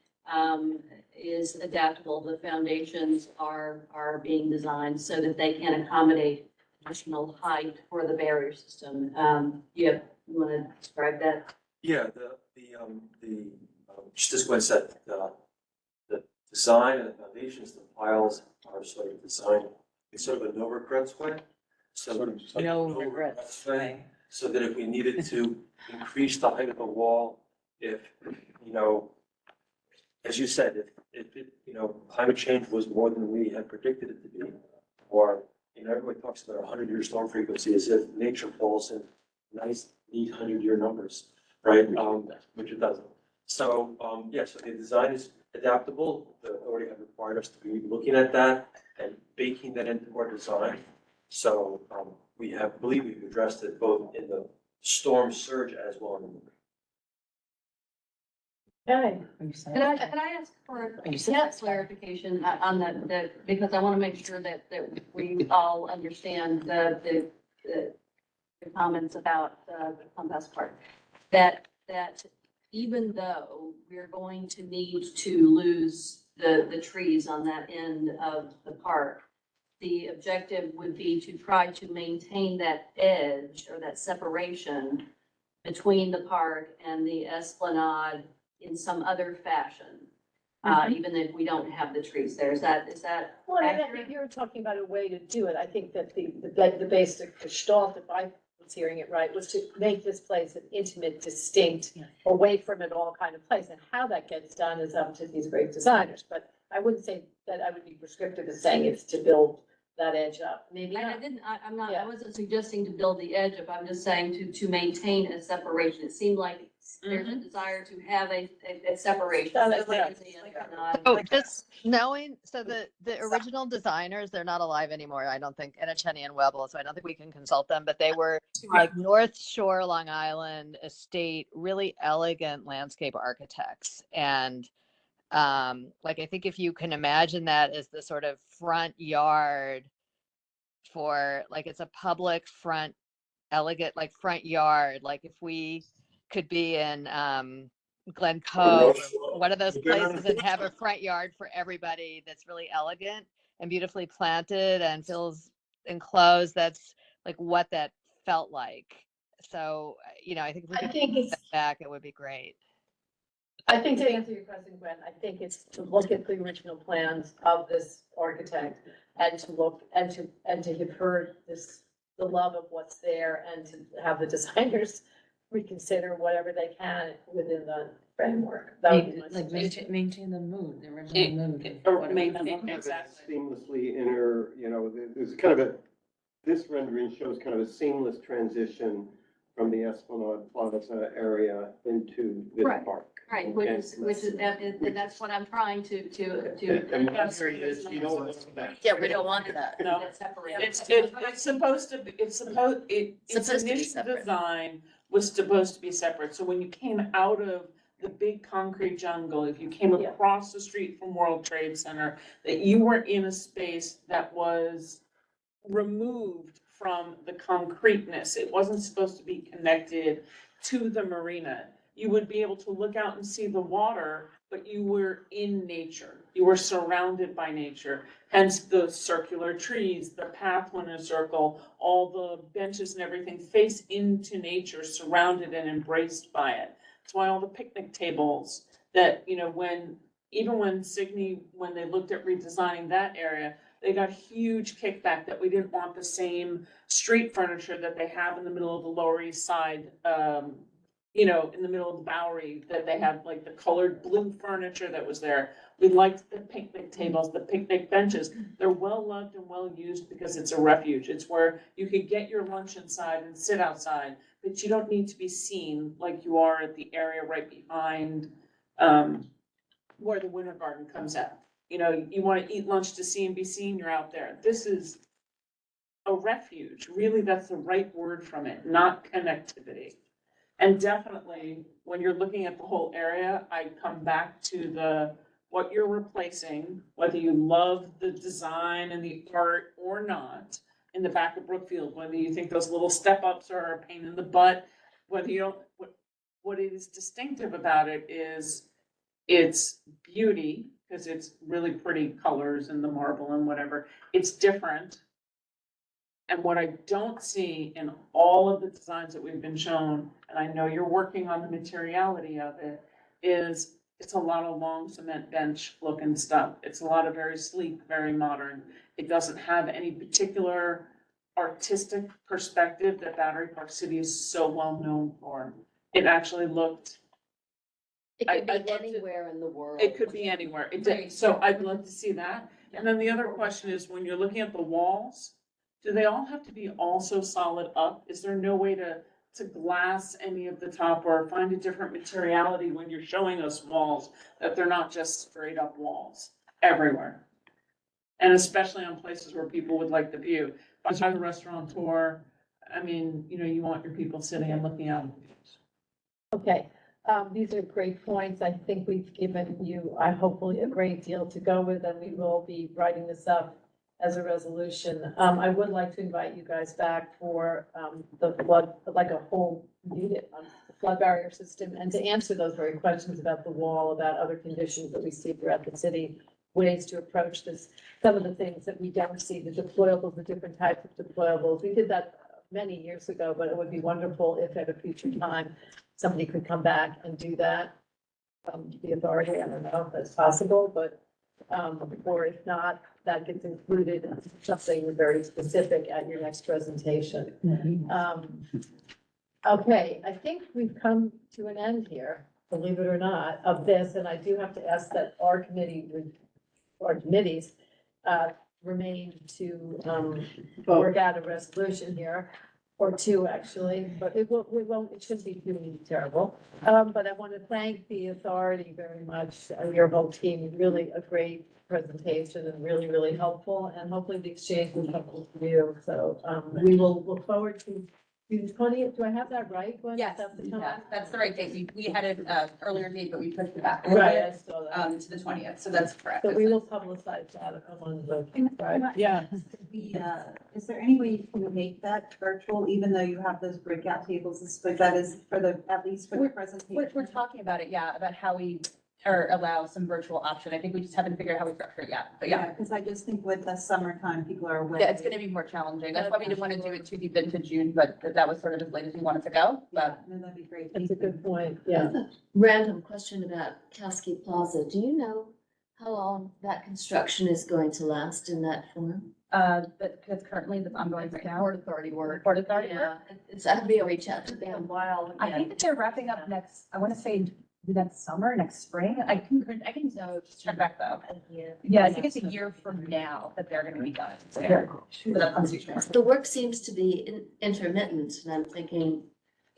is adaptable. The foundations are being designed so that they can accommodate additional height for the barrier system. You want to describe that? Yeah, just as Gwen said, the design and the foundations, the piles are sort of designed in sort of a no regrets way. So No regrets way. So that if we needed to increase the height of the wall, if, as you said, if climate change was more than we had predicted it to be, or, everybody talks about 100-year storm frequency as if nature falls in nice, neat 100-year numbers, right? Which it doesn't. So, so the design is adaptable. The authority have required us to be looking at that and baking that into our design. So, believe we've addressed it both in the storm surge as well in the Okay. Can I ask for clarification on that, because I want to make sure that we all understand the comments about the Compass Park. That even though we're going to need to lose the trees on that end of the park, the objective would be to try to maintain that edge or that separation between the park and the esplanade in some other fashion, even if we don't have the trees there. Is that Well, I accurate? think you're talking about a way to do it. I think that the basic gestalt, if I was hearing it right, was to make this place an intimate, distinct, away from it all kind of place. And how that gets done is up to these great designers. But I wouldn't say that I would be prescriptive in saying it's to build that edge up. Maybe not. I wasn't suggesting to build the edge up. I'm just saying to maintain a separation. It seemed like there's a desire to have a separation. So just knowing, so the original designers, they're not alive anymore, I don't think, Cheney and Webble, so I don't think we can consult them, but they were like North Shore, Long Island estate, really elegant landscape architects. And I think if you can imagine that as the sort of front yard for, it's a public front, elegant, front yard, if we could be in, Glen Cove, or one of those places, and have a front yard for everybody that's really elegant and beautifully planted and feels enclosed. That's like what that felt like. So, I think if we I could think take it's, that back, it would be great. I think to answer your question, Gwen, I think it's to look at the original plans of this architect and to look and to have heard the love of what's there and to have the designers reconsider whatever they can within the framework. That would be my Like suggestion. maintain the mood, the original mood. Or whatever. maintain, exactly. Seamlessly there's kind of this rendering shows kind of a seamless transition from the Esplanade Plaza area into this Right. park. Right, which is, and that's what I'm trying to. And what I'm hearing is, you don't want that. Yeah, we don't want that. No, Separate. it's supposed to be, its Supposed to be initial separate. design was supposed to be separate. So when you came out of the big concrete jungle, if you came Yeah. across the street from World Trade Center, that you were in a space that was removed from the concreteness. It wasn't supposed to be connected to the marina. You would be able to look out and see the water, but you were in nature. You were surrounded by nature. Hence the circular trees, the path went in a circle, all the benches and everything face into nature, surrounded and embraced by it. That's why all the picnic tables that, even when Signy, when they looked at redesigning that area, they got huge kickback that we didn't want the same street furniture that they have in the middle of the Lower East Side, in the middle of the Bowery, that they had like the colored blue furniture that was there. We liked the picnic tables, the picnic benches. They're well loved and well used because it's a refuge. It's where you could get your lunch inside and sit outside, but you don't need to be seen like you are at the area right behind, where the Winter Garden comes out. You want to eat lunch to see and be seen, you're out there. This is a refuge. Really, that's the right word from it, not connectivity. And definitely, when you're looking at the whole area, I come back to what you're replacing, whether you love the design and the art or not, in the back of Brookfield, whether you think those little step-ups are a pain in the butt, whether you don't, what is distinctive about it is its beauty, because it's really pretty colors and the marble and whatever. It's different. And what I don't see in all of the designs that we've been shown, and I know you're working on the materiality of it, is it's a lot of long cement bench looking stuff. It's a lot of very sleek, very modern. It doesn't have any particular artistic perspective that Battery Park City is so well known for. It actually looked. It could I'd be love to- anywhere in the world. It could be anywhere. It did. So I'd love to see that. And then the other question is, when you're looking at the walls, do they all have to be also solid up? Is there no way to glass any of the top or find a different materiality when you're showing us walls, that they're not just straight up walls everywhere? And especially on places where people would like the view. If I'm a restaurateur, you want your people sitting and looking out. Okay, these are great points. I think we've given you, hopefully a great deal to go with, and we will be writing this up as a resolution. I would like to invite you guys back for, the flood, like a whole meeting on the flood barrier system, and to answer those very questions about the wall, about other conditions that we see throughout the city, ways to approach this, some of the things that we don't see, the deployables, the different types of deployables. We did that many years ago, but it would be wonderful if at a future time, somebody could come back and do that. The authority, I don't know if that's possible, but, or if not, that gets included in something very specific at your next presentation. Okay, I think we've come to an end here, believe it or not, of this, and I do have to ask that our committees, remain to, work out a resolution here, or two actually, but it shouldn't be too terrible. But I want to thank the authority very much, and your whole team, really a great presentation and really, really helpful, and hopefully the exchange was helpful for you. So, we will look forward to June 20th, do I have that right? Gwen? Is Yes, that the time? yeah, that's the right date. We had an earlier date, but we pushed it back a Right, little I bit, saw that. to the 20th, so that's correct. So we will publicize that on the, right? Yeah. Is there any way you can make that virtual, even though you have those breakout tables, but that is for the, at least for the presentation? We're talking about it, yeah, about how we, or allow some virtual option. I think we just haven't figured out how we structure it yet, but yeah. Because I just think with the summertime, people are away. Yeah, it's gonna be more challenging. That's why we didn't want to do it too deep into June, but that was sort of as late as we wanted to go, but. No, that'd be great. That's a good point, yeah. Random question about Kowski Plaza. Do you know how long that construction is going to last in that form? But because currently the ongoing right now. Port Authority work. Port Authority work. It's, I'd be a reach out to A them. while. I think that they're wrapping up next, I want to say the next summer, next spring. I can just check back though. Yeah, I think it's a year from now that they're gonna be done. So that's constitutional. The work seems to be intermittent, and I'm thinking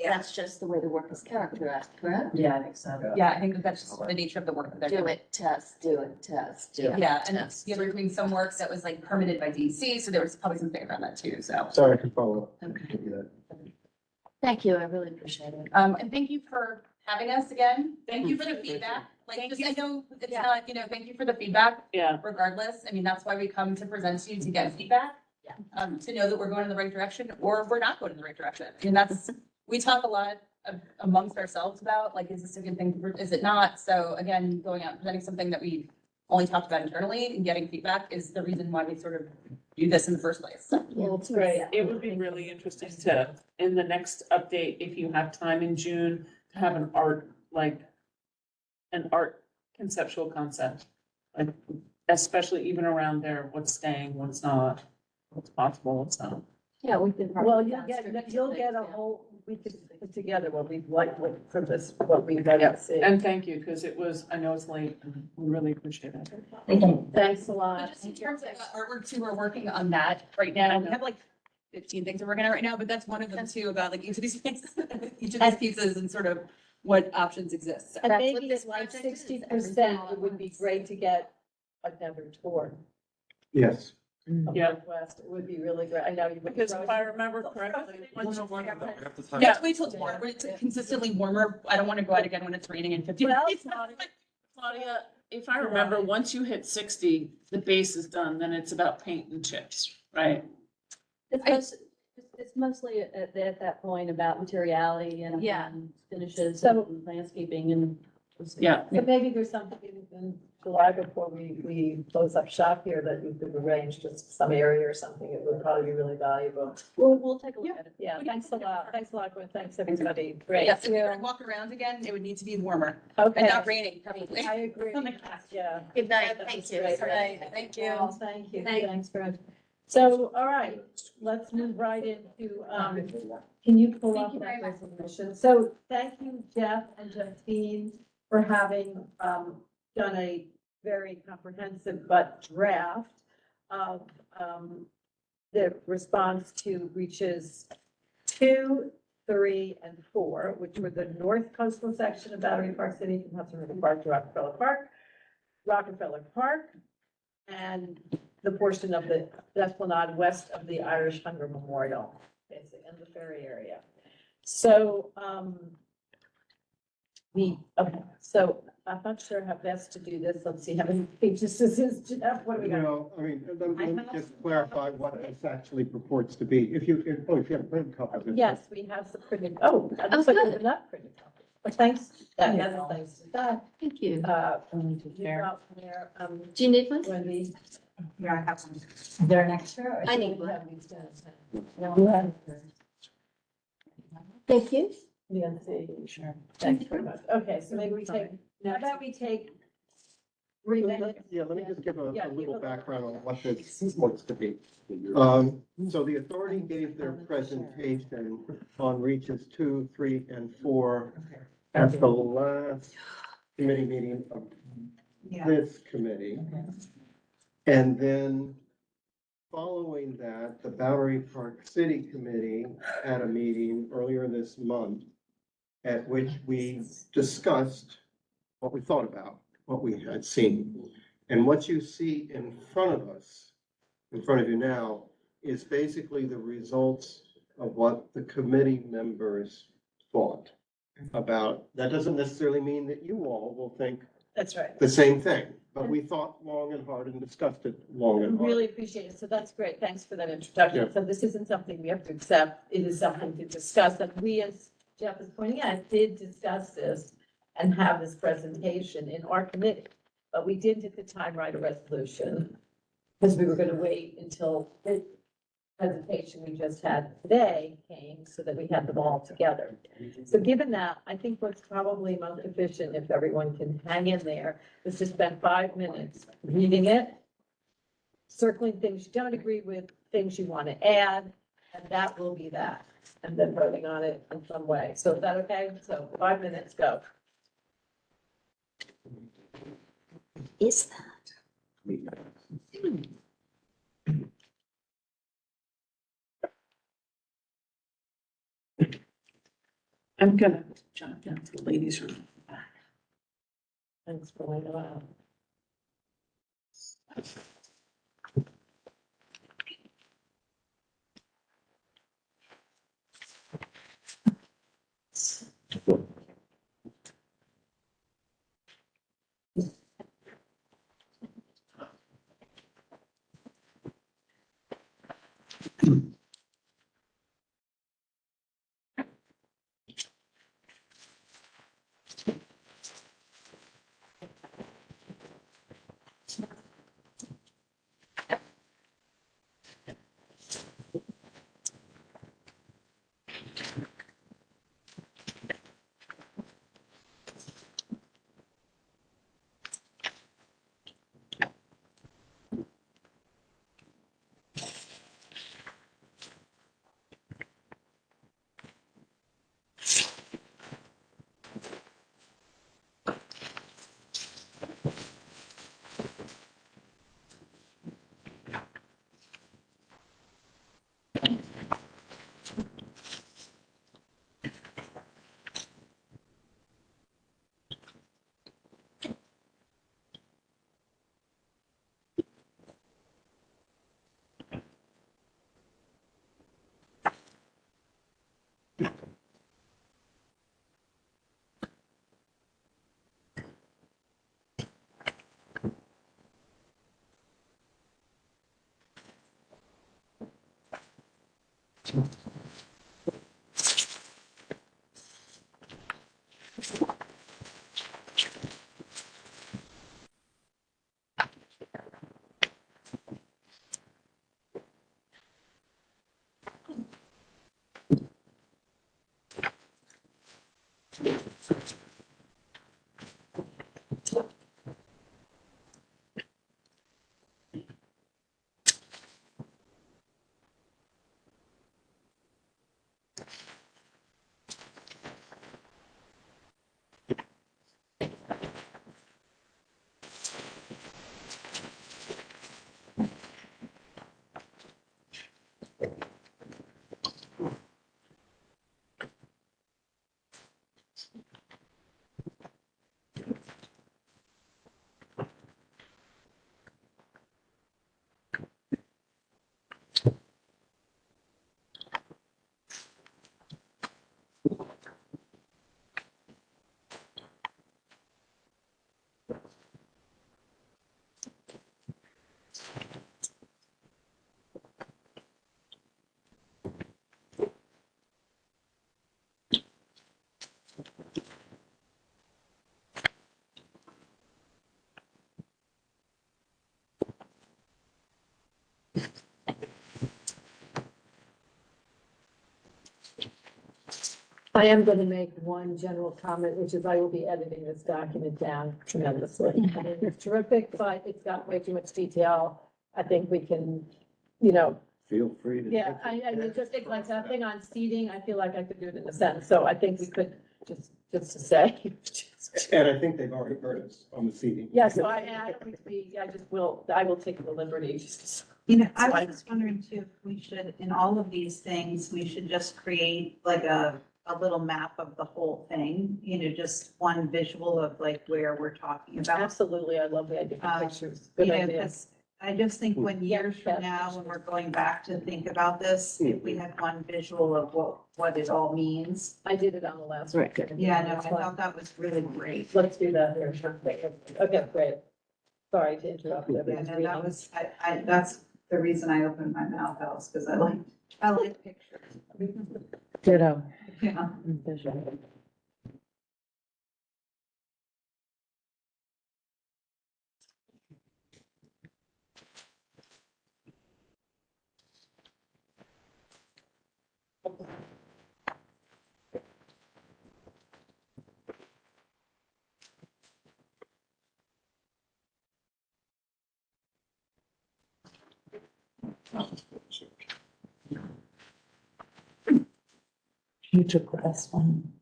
that's just the way the work is characterized, correct? Yeah, I think so. Yeah, I think that that's just the nature of the work that they're Do doing. it, test, do it, test, do it. Yeah, and test. yeah, they're doing some work that was like permitted by DC, so there was probably some things around that too, so. Sorry, I can follow up. Okay. Thank you, I really appreciate it. And thank you for having us again. Thank you for the feedback. Like, Thank just, you. I know it's not, thank you for the feedback Yeah. regardless. I mean, that's why we come to present to you to get feedback. To know that we're going in the right direction or if we're not going in the right direction. I mean, that's, we talk a lot amongst ourselves about, like, is this a good thing? Is it not? So again, going out and presenting something that we only talked about internally and getting feedback is the reason why we sort of do this in the first place. So. Yeah, it's Right, it would be really interesting to, in the next update, if you have time in June, to have an art conceptual concept. Like, especially even around there, what's staying, what's not, what's possible, what's not. Yeah, we can. Well, you'll get a whole, we could put together what we'd like for this, what we'd like to see. And thank you, because it was, I know it's late, and we really appreciate it. Thanks a But lot. just in terms of artwork too, we're working on that right now. We have like 15 things we're working on right now, but that's one of them too, about like each of these pieces, and sort of what options exist. So. And That's what maybe this at like project is, 60%, it would be great to get another tour. Yes. Of Yeah. Northwest, it would be really great. I know you. Because if I remember correctly. Yeah, wait till tomorrow, when it's consistently warmer. I don't want to go out again when it's raining in 50 Well, degrees. Claudia, if I remember, once you hit 60, the base is done, then it's about paint and chips, right? It's mostly at that point about materiality and Yeah. finishes So- and landscaping and. Yeah. So maybe there's something in July before we close up shop here that we could arrange just some area or something. It would probably be really valuable. We'll take a look at it. Yeah, thanks a lot. Thanks a lot, Gwen. Thanks, everybody. Great. Yes, if we were to walk around again, it would need to be warmer Okay. and not raining, preferably. I agree. Yeah. Good night, That thank was you. great. Thank Well, thank you. Thank you. Thanks, Fred. So, all right, let's move right into, can you pull up that resolution? So thank you, Jeff and Justine, for having, done a very comprehensive but draft of, the response to breaches 2, 3, and 4, which were the north coastal section of Battery Park City from Hudson River Park to Rockefeller Park, and the portion of the Esplanade west of the Irish Hunger Memorial, basically, and the ferry area. So, so I'm not sure how best to do this. Let's see how many pages this is, Jeff. What do we got? Well, I mean, let me just clarify what this actually purports to be. If you have a printed copy of it. Yes, we have some printed, oh, it looks like there's enough printed copies. But thanks, thanks to that. Thank you. You got from there, Do you need one? Wendy. Yeah, I have some. They're next to it. I need one. You have. Thank you. Nancy, sure. Thanks very much. Okay, so maybe we take, how about we take 3 minutes? Yeah, let me just give a Yeah, little give a- background on what this purports to be. So the authority gave their presentation on reaches 2, 3, and 4 at the last committee meeting of this committee. And then following that, the Bowery Park City Committee had a meeting earlier this month at which we discussed what we thought about, what we had seen. And what you see in front of us, in front of you now, is basically the results of what the committee members thought about. That doesn't necessarily mean that you all will think That's right. the same thing, but we thought long and hard and discussed it long and hard. Really appreciate it. So that's great. Thanks for that introduction. Yeah. So this isn't something we have to accept. It is something to discuss. And we, as Jeff is pointing out, did discuss this and have this presentation in our committee. But we didn't at the time write a resolution because we were going to wait until the presentation we just had today came so that we had them all together. So given that, I think what's probably most efficient, if everyone can hang in there, is to spend 5 minutes reading it, circling things you don't agree with, things you want to add, and that will be that. And then voting on it in some way. So is that okay? So 5 minutes, go. Is that? I'm gonna jump down to the ladies' room. Thanks for laying it out. I am going to make one general comment, which is I will be editing this document down tremendously. I mean, it's terrific, but it's got way too much detail. I think we can, you know, Feel free to. yeah, I mean, just think like that thing on seating, I feel like I could do it in a sentence, so I think we could just to say. And I think they've already heard us on the seating. Yeah, so I will take the liberty just. You know, I was just wondering too, if we should, in all of these things, we should just create like a little map of the whole thing, you know, just one visual of like where we're talking about. Absolutely, I love the idea of pictures. Good You know, idea. 'cause I just think when years from now, when we're going back to think about this, if we had one visual of what it all means. I did it on the last. Right. Yeah, no, I thought that was really great. Let's do that here. Okay, great. Sorry to interrupt. Yeah, everyone's no, that reading. was, that's the reason I opened my mouth else, because I like pictures. Ditto. Yeah. You took the best one.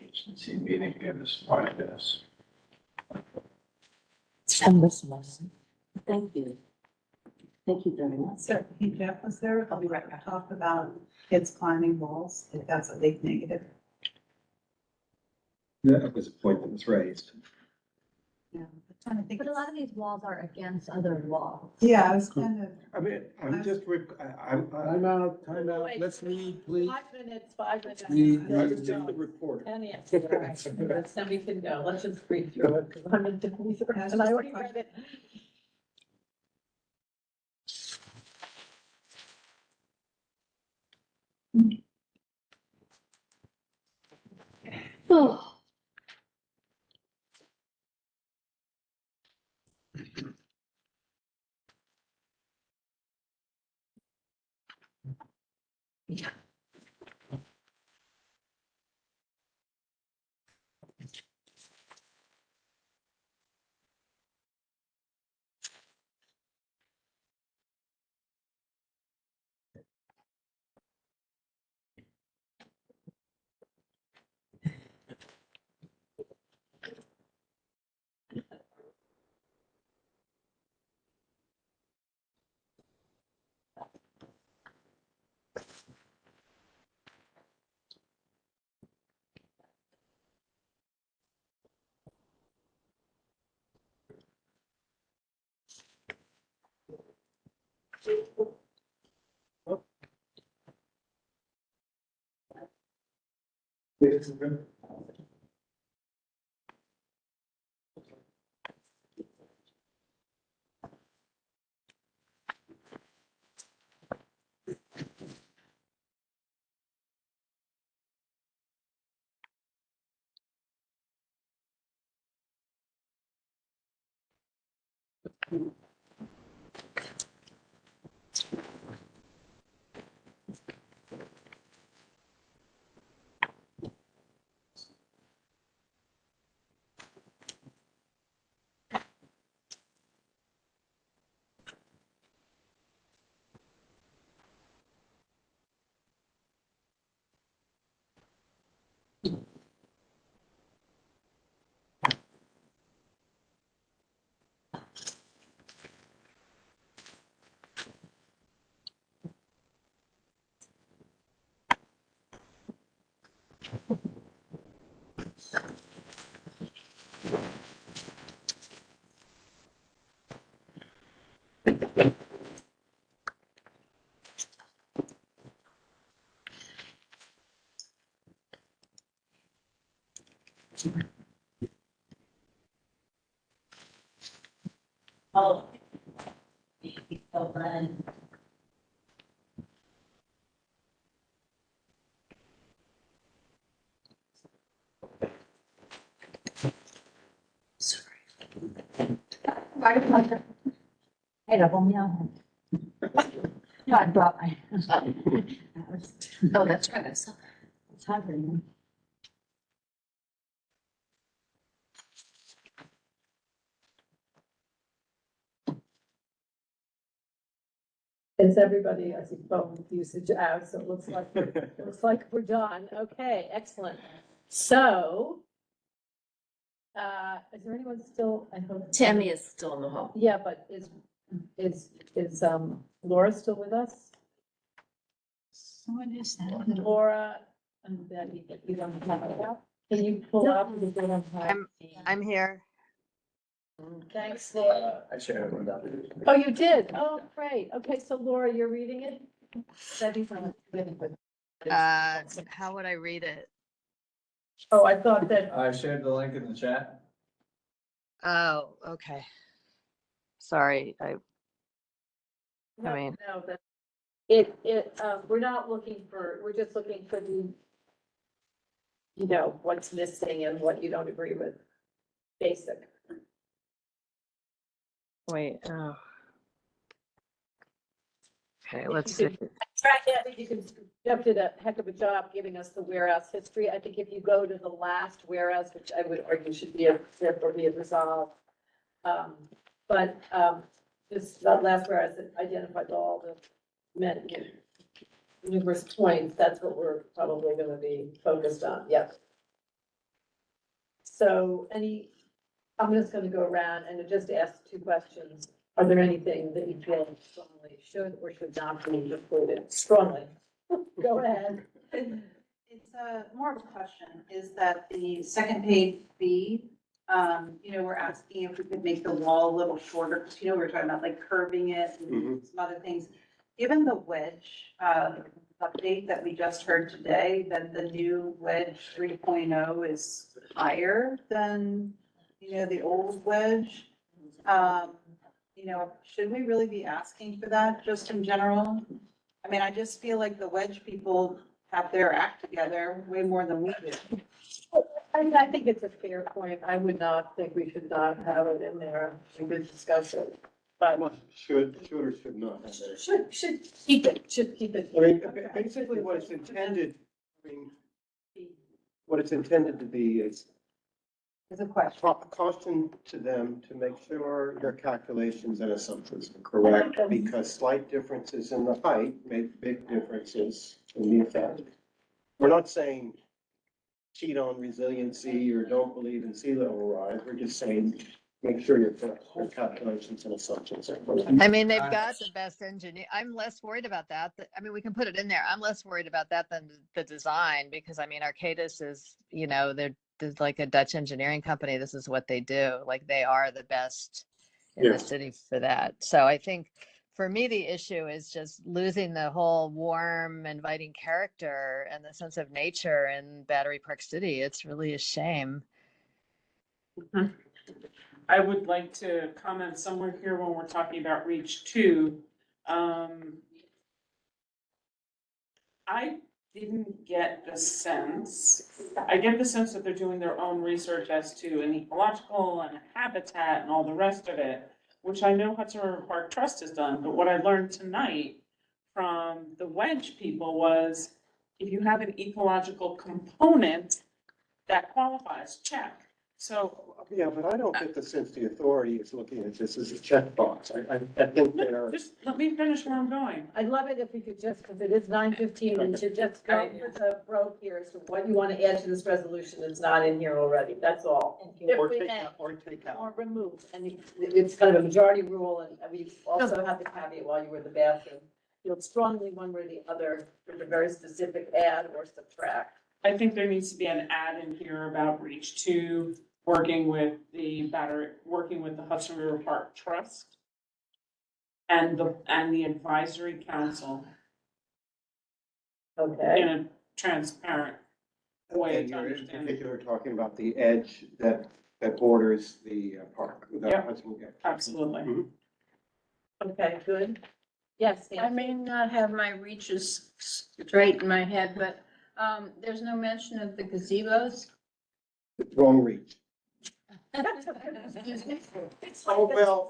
Agency meeting again this Friday, yes. Send this one. Thank you. Thank you very much. So, hey, Jeff, was there, I'll be right back, talk about kids climbing walls, if that's a big negative? That was a point that was raised. Yeah, I'm trying to think. But a lot of these walls are against other walls. Yeah, I was kind of, I mean, I'm just, Time out, Wait. let's read, please. 5 minutes. Read, just the report. And yes, all right. Then we can go. Let's just read through it because I'm in and I already read it. Oh. Oh. So then. I double meal. No, I brought my. Oh, that's right. It's hungry. Is everybody, I see phone usage out, so it looks like we're done. Okay, excellent. So Is there anyone still? I hope. Tammy is still in the hall. Yeah, but is Laura still with us? Someone just said. Laura and Betty, if you don't have it out, can you pull up? Because they don't have I'm here. Thanks, Laura. I shared it with them. Oh, you did? Oh, great. Okay, so Laura, you're reading it? Betty's on it. How would I read it? Oh, I thought that, I shared the link in the chat. Oh, okay. Sorry, no, mean- no, that, we're not looking for, we're just looking for the, what's missing and what you don't agree with. Basic. wait, oh. Okay, If let's you see. could- I think you could, Jeff did a heck of a job giving us the whereas history. I think if you go to the last whereas, which I would argue should be a flip or be a resolve. This, that last whereas it identified all the numerous points, that's what we're probably gonna be focused on, yes. So I'm just gonna go around and just ask two questions. Are there anything that you feel strongly should or should not be included? Strongly. Go ahead. It's more of a question, is that the second page B, we're asking if we could make the wall a little shorter, because, we were talking about like curving it and some other things. Given the wedge, update that we just heard today, that the new wedge 3.0 is higher than, the old wedge. Should we really be asking for that just in general? I mean, I just feel like the wedge people have their act together way more than we do. I think it's a fair point. I would not think we should not have it in there. We could discuss it. But Should or should not have it. should keep it. I mean, basically what it's intended, what it's intended to be is Is a question. caution to them to make sure their calculations and assumptions are correct, because slight differences in the height make big differences in the effect. We're not saying cheat on resiliency or don't believe in sea level rise. We're just saying, make sure your calculations and assumptions are correct. I mean, they've got the best engineer. I'm less worried about that. I mean, we can put it in there. I'm less worried about that than the design, because I mean, Arcadis is, they're like a Dutch engineering company. This is what they do. Like, they are the best in the city for that. So I think for me, the issue is just losing the whole warm, inviting character and the sense of nature in Battery Park City. It's really a shame. I would like to comment somewhere here when we're talking about Reach 2. I didn't get the sense, I get the sense that they're doing their own research as to an ecological and a habitat and all the rest of it, which I know Hudson River Park Trust has done, but what I learned tonight from the Wedge people was if you have an ecological component, that qualifies, check. So Yeah, but I don't get the sense the authority is looking at this as a checkbox. I think they're. just let me finish where I'm going. I'd love it if we could just, because it is 9:15, and to just go for the broke here as to what you want to add to this resolution that's not in here already. That's all. If Or we take may. out, or take out. Or remove, and it's kind of a majority rule, and we also have the caveat while you were in the bathroom. Feel strongly one way or the other for the very specific add or subtract. I think there needs to be an add in here about Reach 2, working with the Hudson River Park Trust and the advisory council Okay. in a transparent way And to you're in understand. particular talking about the edge that borders the park. the Yeah. Hudson edge. Absolutely. Mhm. Okay, good. Yes, I Nancy? may not have my reaches straight in my head, but there's no mention of the gazebos. Wrong reach. Excuse me? Oh,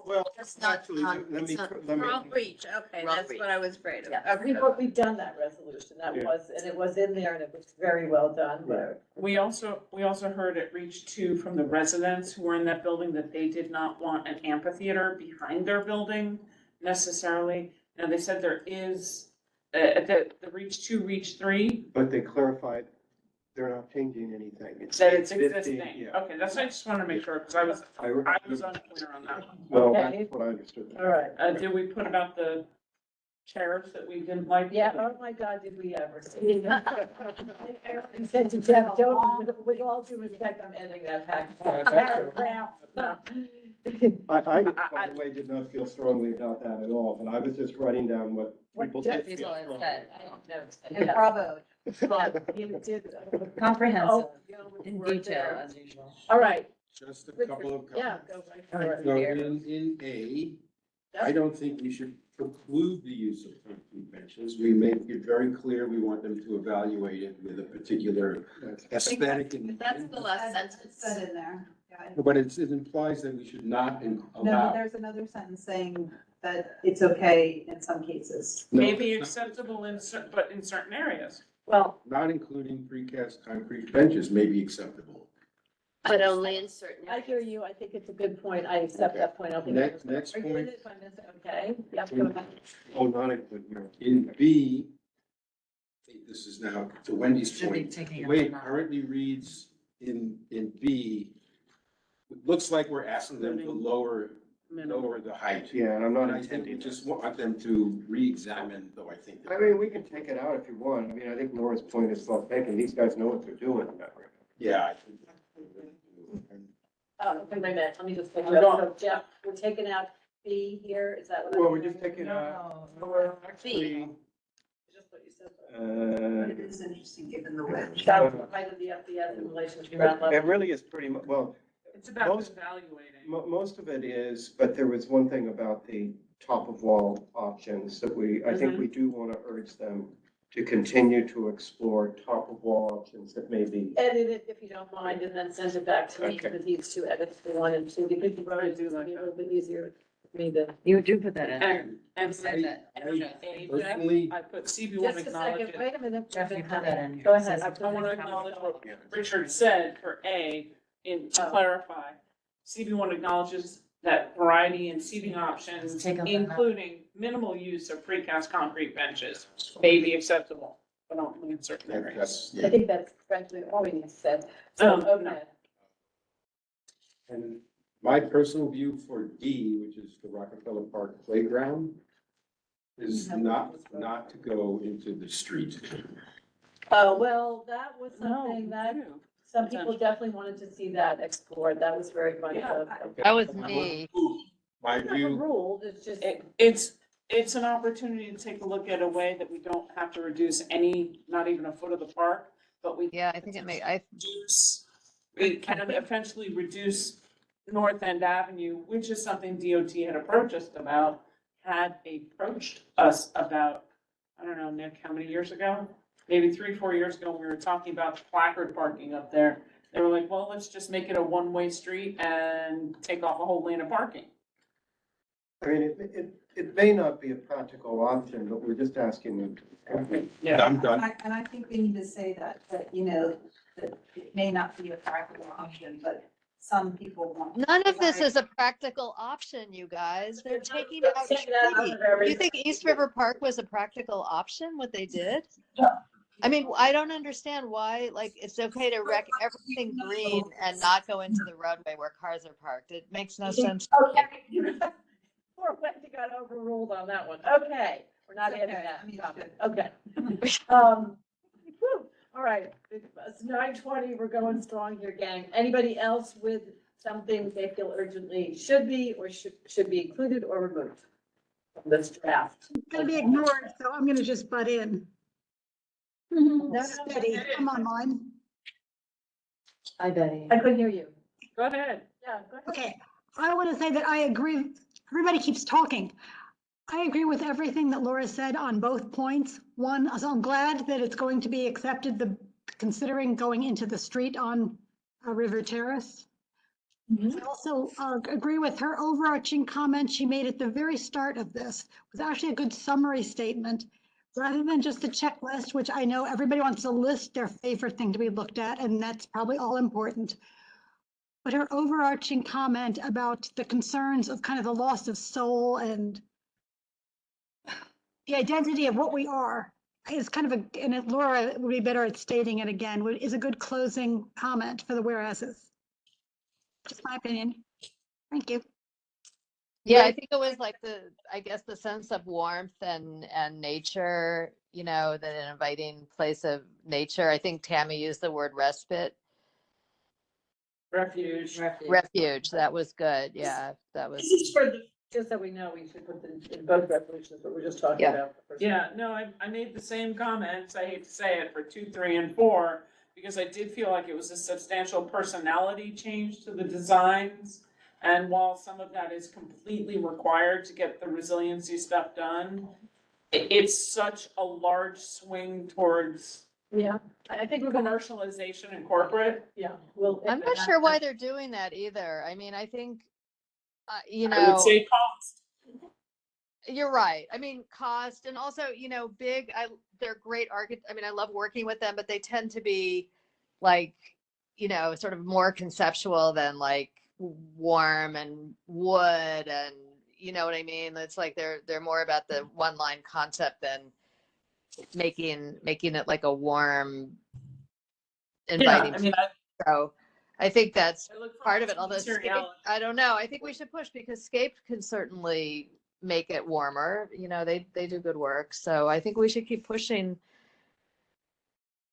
well, It's not actually, on- let it's me, not let me. Wrong reach, okay, Wrong that's reach. what I was afraid of. Yeah, we've done that resolution. That Yeah. was, and it was in there and it was very well done, but. We also heard at Reach 2 from the residents who were in that building that they did not want an amphitheater behind their building necessarily. Now, they said there is, at the Reach 2, Reach 3, But they clarified, they're not changing anything. That it's 50, existing. yeah. Okay, that's what I just wanted to make sure, because I was unclear on that. Well, Okay. that's what I understood. All right. Did we put about the chairs that we didn't like? Yeah, oh my God, did we ever see that? I said to Jeff, don't, with all due respect, I'm ending that paragraph. I, by the way, did not feel strongly about that at all, but I was just writing down what people did feel People have strongly said, about. and bravo, You did. comprehensive, Oh, you know, in we're detail there. as usual. All right. Just a couple of Yeah, comments. go right So for it. in A, I don't think we should preclude the use of concrete benches. We make it very clear we want them to evaluate it with a particular aesthetic in That's mind. the last sentence. Said in there. But it implies that we should not No, but allow. there's another sentence saying that it's okay in some cases. No, Maybe it's not- acceptable but in certain areas. Well, Not including precast concrete benches may be acceptable. But only in certain I areas. hear you. I think it's a good point. I accept that point. I think. Next Are you point. in it? Okay, yep, go ahead. Oh, not including. In B, I think this is now to Wendy's Should be point, taking the it way from it that. currently reads in B, it looks like we're asking them to lower the height. Yeah, and I'm not And I think we intending just want them to re-examine, though I think. I mean, we can take it out if you want. I mean, I think Laura's point is well taken. These guys know what they're doing. Yeah, I think. Oh, wait a minute, let me just. Take We're going- So Jeff, we're taking out B here, is that what? I'm Well, we're hearing? just taking out, Or actually, Just what you said. But it is interesting given the width. That's the height of the FBS in relation to ground it level. really is pretty much, well, It's about Most- evaluating. most of it is, but there was one thing about the top of wall options that I think we do want to urge them to continue to explore top of wall options that may be. Edit it if you don't mind, and then send it back to me, Okay. because these two edits, the 1 and 2, because you wrote it, it's gonna be a little bit easier for me to. You do put that in. And Said that. Personally, I put CB one Just a acknowledge second, it. wait a minute. Jeff, you put that in here. Go It ahead. says- I want to acknowledge what Richard said for A, to clarify. CB one acknowledges that variety in seating options, Take out that. including minimal use of precast concrete benches, may be acceptable, but only in certain areas. that's, I think that's frankly all we need to say. So, No. okay. and my personal view for D, which is the Rockefeller Park Playground, is not to go into the street. Oh, well, that was something that some people definitely wanted to see that explored. That was very much a. That was me. My It's not a view, rule, it's just. It's an opportunity to take a look at a way that we don't have to reduce any, not even a foot of the park, but we. Yeah, I think it may, We can eventually reduce North End Avenue, which is something DOT had approached us about, I don't know, Nick, how many years ago? Maybe 3-4 years ago, when we were talking about the placard parking up there. They were like, well, let's just make it a one-way street and take off a whole lane of parking. I mean, it may not be a practical option, but we're just asking them to. Yeah. I'm done. And I think we need to say that, that it may not be a practical option, but some people want. none of this is a practical option, you guys. They're taking out Take that out trees. of everything. You think East River Park was a practical option, what they did? I mean, I don't understand why, like, it's okay to wreck everything green and not go into the roadway where cars are parked. It makes no sense. Okay. Poor Wendy got overruled on that one. Okay, we're not It's adding okay. that. I mean, topic. Okay. Whew. All right, it's 9:20. We're going strong here, gang. Anybody else with something they feel urgently should be or should be included or removed from this draft? It's gonna be ignored, so I'm gonna just butt in. Steady, I'm online. Hi, Betty. I couldn't hear you. Go ahead. Yeah, go ahead. Okay, I want to say that I agree, everybody keeps talking. I agree with everything that Laura said on both points. One, so I'm glad that it's going to be accepted, considering going into the street on River Terrace. I also agree with her overarching comment she made at the very start of this. It was actually a good summary statement, rather than just a checklist, which I know everybody wants to list their favorite thing to be looked at, and that's probably all important. But her overarching comment about the concerns of kind of the loss of soul and the identity of what we are is kind of a, and Laura would be better at stating it again, is a good closing comment for the whereases. Just my opinion. Thank you. Yeah, I think it was like I guess the sense of warmth and nature, that an inviting place of nature. I think Tammy used the word respite. Refuge. Refuge. That was good. Yeah, that was. This is for the, just that we know, we should put in both resolutions, but we're just talking Yeah. about. the first Yeah, no, I made the same comments, I hate to say it, for 2, 3, and 4, because I did feel like it was a substantial personality change to the designs. And while some of that is completely required to get the resiliency stuff done, it's such a large swing towards Yeah, I think we're gonna, commercialization and corporate. yeah, well. I'm not sure why they're doing that either. I mean, I think, I would say cost. You're right. I mean, cost and also, big, they're great I mean, I love working with them, but they tend to be like, sort of more conceptual than like warm and wood and you know what I mean? It's like they're more about the one line concept than making it like a warm, inviting. Yeah, I mean, So I think that's I look for part of it. Although Scape, materiality. I don't know. I think we should push because Scape can certainly make it warmer. They do good work. So I think we should keep pushing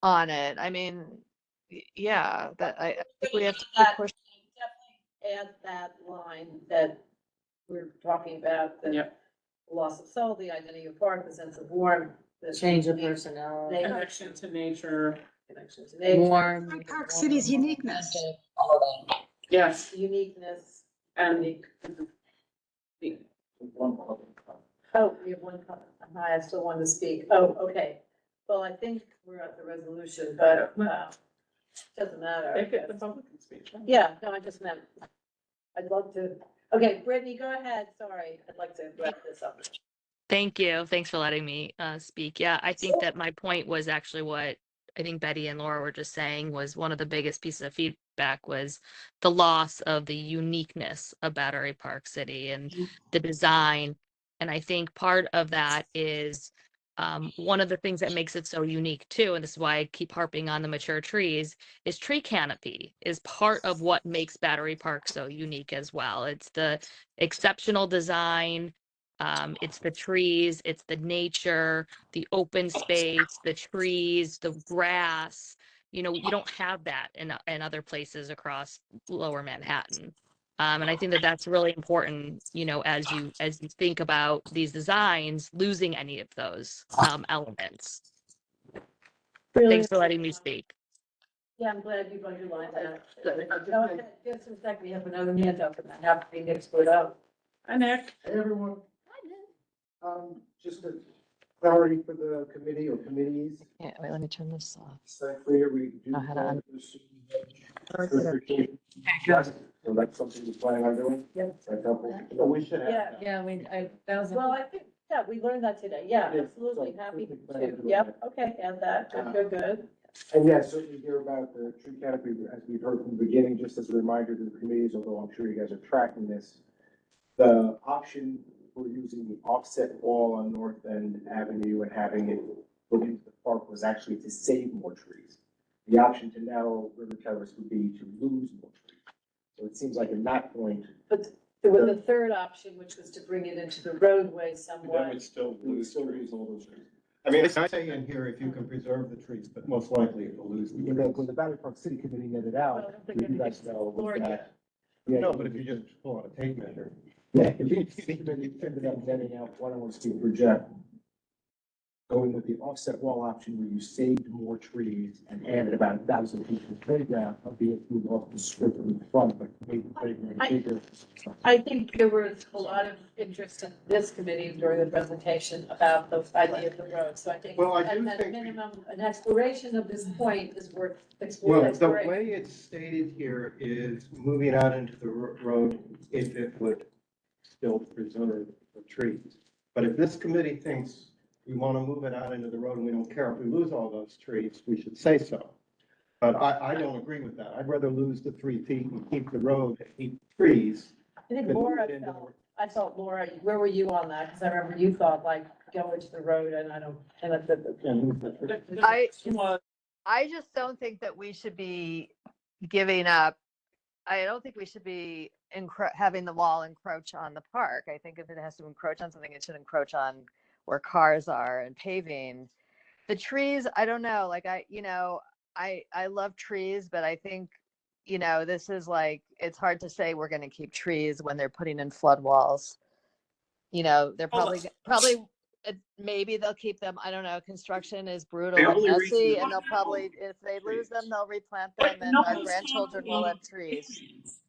on it. I mean, yeah, I think we have to keep pushing. Definitely add that line that we're talking about, the Yep. loss of soul, the identity of park, the sense of warmth. The Change of personality. Connection to nature. Connection to nature. Warm. Park City's uniqueness. Yes, Uniqueness. and Oh, we have one comment. Hi, I still want to speak. Oh, okay. Well, I think we're at the resolution, but, doesn't matter. they get the public speech. Yeah, no, I just meant, I'd love to, okay, Brittany, go ahead. Sorry, I'd like to wrap this up. Thank you. Thanks for letting me speak. Yeah, I think that my point was actually what I think Betty and Laura were just saying was one of the biggest pieces of feedback was the loss of the uniqueness of Battery Park City and the design. And I think part of that is one of the things that makes it so unique too, and this is why I keep harping on the mature trees, is tree canopy is part of what makes Battery Park so unique as well. It's the exceptional design. It's the trees, it's the nature, the open space, the trees, the grass. You don't have that in other places across Lower Manhattan. And I think that that's really important, as you think about these designs, losing any of those elements. Thanks for letting me speak. Yeah, I'm glad you underlined that. Go ahead, just a second, we have another hand up and I have to be Nick's put up. Hi, Nick. Hey, everyone. Just a clarity for the committee or committees. Yeah, wait, let me turn this off. So clear, we do. Know how to un- So that's something you're planning on doing? Yep. That's helpful. So we should have. Yeah. Yeah, that was. Well, I think, yeah, we learned that today. Yeah, Yeah, absolutely. so Happy something to. planned to Yep, do. okay, and that, good, good. And yes, certainly hear about the tree canopy, as we've heard from the beginning, just as a reminder to the committees, although I'm sure you guys are tracking this. The option for using the offset wall on North End Avenue and having it put into the park was actually to save more trees. The option to narrow River Terrace would be to lose more trees. So it seems like in that point. But there was a third option, which was to bring it into the roadway That somewhat. would still lose all those trees. I mean, I say in here if you can preserve the trees, but most likely it will lose. When the Battery Park City Committee netted Well, I out, don't think you guys know was that. yet. No, but if you just pull out a tape measure. Yeah, if you ended up netting out 101 feet per jet. Going with the offset wall option where you saved more trees and added about 1,000 feet to the playground, albeit move off the strip in front, but made the playground bigger. I think there was a lot of interest in this committee during the presentation about the idea of the road, so I think. Well, I do at think- minimum, an exploration of this point is worth Well, exploring. the way it's stated here is moving out into the road if it would still preserve the trees. But if this committee thinks we want to move it out into the road and we don't care if we lose all those trees, we should say so. But I don't agree with that. I'd rather lose the 3 feet and keep the road and keep trees. I think than move Laura it into the- felt, I thought, Laura, where were you on that? Because I remember you thought like, go into the road and I don't, and I just don't think that we should be giving up. I don't think we should be having the wall encroach on the park. I think if it has to encroach on something, it should encroach on where cars are and paving. The trees, I don't know, like I love trees, but I think, this is like, it's hard to say we're going to keep trees when they're putting in flood walls. They're probably maybe they'll keep them. I don't know. Construction is brutal and messy, and they'll probably, if they lose them, they'll replant them, and our grandchildren will have trees.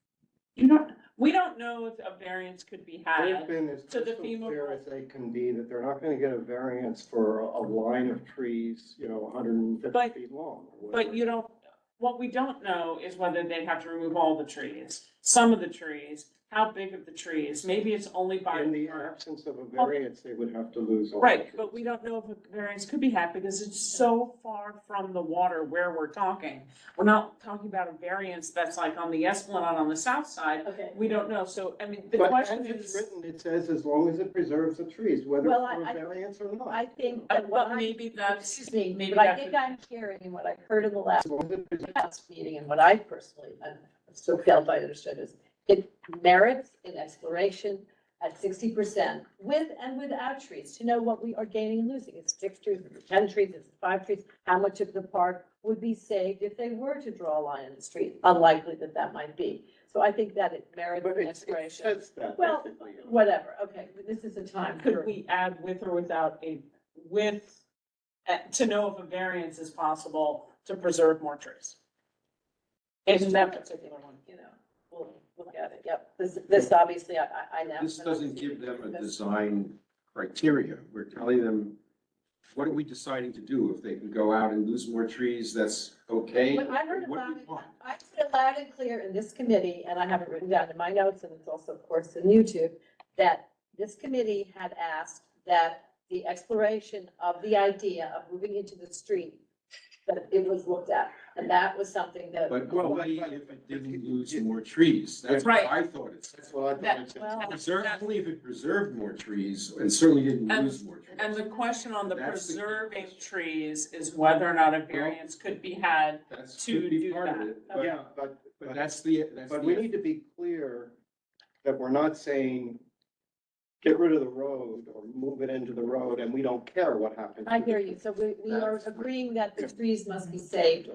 We don't know if a variance could be had They've been as to the crystal FEMA. clear as they can be that they're not gonna get a variance for a line of trees, 150 feet long. or But whatever. what we don't know is whether they'd have to remove all the trees, some of the trees, how big of the trees, maybe it's only by. In the absence of a variance, they would have to lose all. Right, but we don't know if a variance could be had because it's so far from the water where we're talking. We're not talking about a variance that's like on the Esplanade on the south side. Okay. We don't know, so, I mean, the But question as it's is. written, it says as long as it preserves the trees, whether Well, for a I- variance or not. I think that what But maybe that's, excuse me, maybe but I that think could. I'm hearing and what I heard in the last As long as it preserves- last meeting and what I personally, still felt I understood is it merits an exploration at 60% with and without trees to know what we are gaining and losing. It's 6 trees, it's 10 trees, it's 5 trees. How much of the park would be saved if they were to draw a line in the street? Unlikely that might be. So I think that it merits But an it exploration. says that. Well, basically. whatever. Okay, this is a time. Could we add with or without to know if a variance is possible to preserve more trees? In that particular one. We'll look at it. Yep. This obviously, I know. This doesn't give them a design criteria. We're telling them, what are we deciding to do? If they can go out and lose more trees, that's okay? When I heard What do about we it, want? I said it loud and clear in this committee, and I have it written down in my notes, and it's also, of course, in YouTube, that this committee had asked that the exploration of the idea of moving into the street, that it was looked at. And that was something that. But only if it didn't lose more trees. That's what Right. I thought it said. That's what I thought. That- it said. well, Only if it preserved more trees and certainly didn't And- lose more trees. And the question on the That's the key preserving question. trees is whether or not a variance could be had. That's to could be do part of that. it, but, Yeah, but that's the. But we need to be clear that we're not saying, get rid of the road or move it into the road and we don't care what happens. I hear you. So we are agreeing that the trees must be saved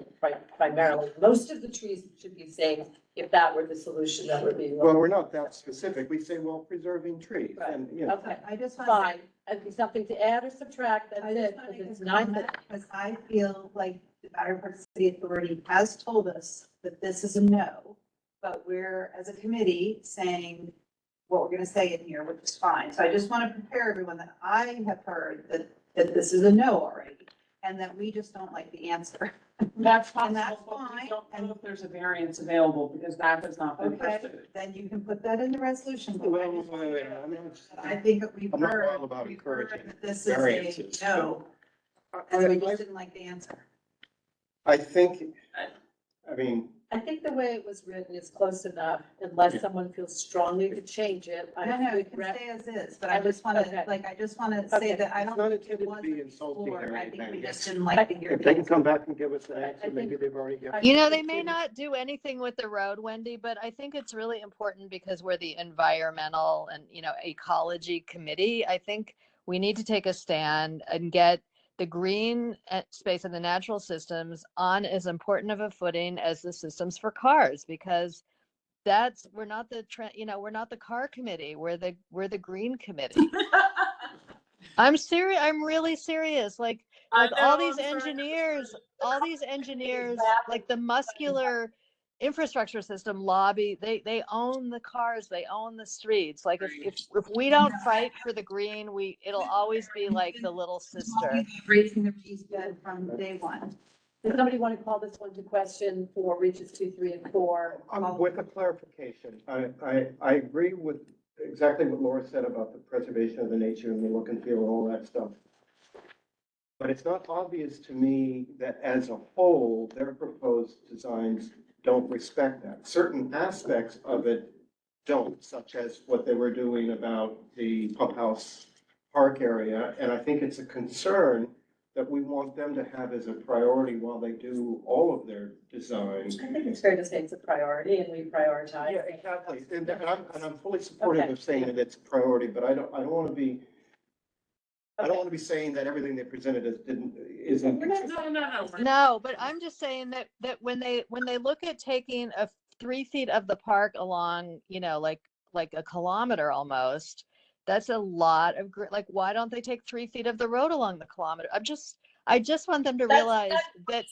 primarily. Most of the trees should be saved if that were the solution that would be. Well, we're not that specific. We say, well, preserving trees Right. and, Okay, I just want fine. And something to add or subtract, that's I it. just want to Because make it's a 9. comment, because I feel like the Battery Park City Authority has told us that this is a no, but we're, as a committee, saying what we're gonna say in here, which is fine. So I just want to prepare everyone that I have heard that this is a no already, and that we just don't like the answer. That's And that's possible, but we fine. don't know if there's a variance available because that has not been Okay, pursued. then you can put that in the resolution. but Wait, I just- wait. I mean, I think that we've I'm not heard, all about we've heard encouraging that this is variances, a no, and we just didn't like the answer. I think, I mean, I think the way it was written is close enough, unless someone feels strongly to change it. No, it can stay as is, but I just want Okay. to, I just want to Okay. say that I it's don't. not think it intended to was be insulting before. or I think we anything. just didn't like to hear If they the can come back and give us an answer, think- maybe they've already given. They may not do anything with the road, Wendy, but I think it's really important because we're the environmental and, ecology committee. I think we need to take a stand and get the green space and the natural systems on as important of a footing as the systems for cars, because we're not the car committee, we're the green committee. I'm serious. I'm really serious. Like all these engineers, like the muscular infrastructure system lobby, they own the cars, they own the streets. Like if we don't fight for the green, it'll always be like the little sister. Raising the fees good from day one. Does somebody want to call this one to question for reaches 2, 3, and 4? With a clarification, I agree with exactly what Laura said about the preservation of the nature and the look and feel and all that stuff. But it's not obvious to me that as a whole, their proposed designs don't respect that. Certain aspects of it don't, such as what they were doing about the pump house park area, and I think it's a concern that we want them to have as a priority while they do all of their design. I think it's fair to say it's a priority and we prioritize. Yeah, exactly, and I'm fully supportive of saying that it's a priority, but I don't want to be, I don't want to be saying that everything they presented isn't. No. No, but I'm just saying that when they look at taking 3 feet of the park along, like a kilometer almost, that's a lot of like, why don't they take 3 feet of the road along the kilometer? I just want them to realize that,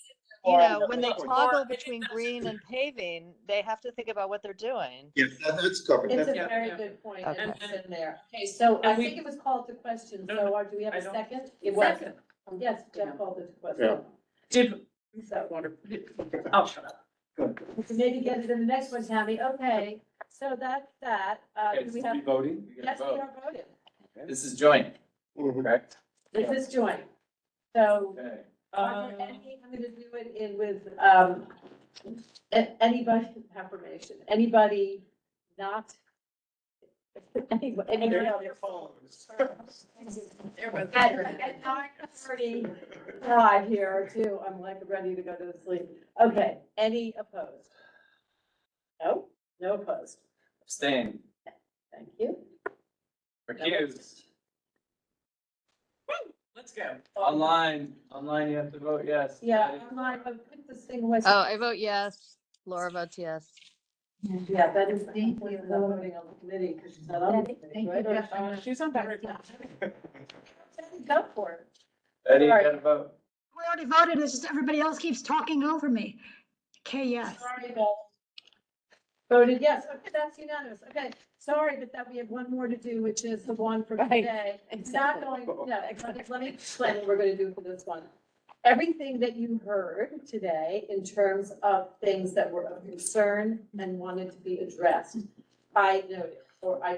when they toggle between green and paving, they have to think about what they're doing. Yes, that's covered. It's a That's- very good point, and Okay. it's in there. Okay, so I And we- think it was called to question, No, so do we have I a don't- second? It was. Second. Yes, Jeff called it to question. Did, So water, I'll shut up. we can maybe get it in the next one, Tammy. Okay, so that's that. Do we have? voting? Yes, we are voting. This is joint, Mhm. correct? This is joint. So Okay. I'm gonna do it in with, anybody, affirmation, anybody not. Anybody. have your phones. At 9:35 here too, I'm like ready to go to sleep. Okay, any opposed? No, no opposed. Abstain. Thank you. Recused. Let's go. Online you have to vote yes. Yeah, I'm like, I put this thing away. Oh, I vote yes. Laura votes yes. Yeah, that is deeply in the voting on the committee, because she's not on the committee, right? She's on better. Go for it. Eddie, you Sorry. gotta vote. We already voted, it's just everybody else keeps talking over me. Okay, yes. Sorry, Beth. Voted yes, okay, that's unanimous, okay, sorry, but that we have one more to do, which is the one for today. It's not going, no, let me explain what we're gonna do for this one. Everything that you heard today in terms of things that were of concern and wanted to be addressed, I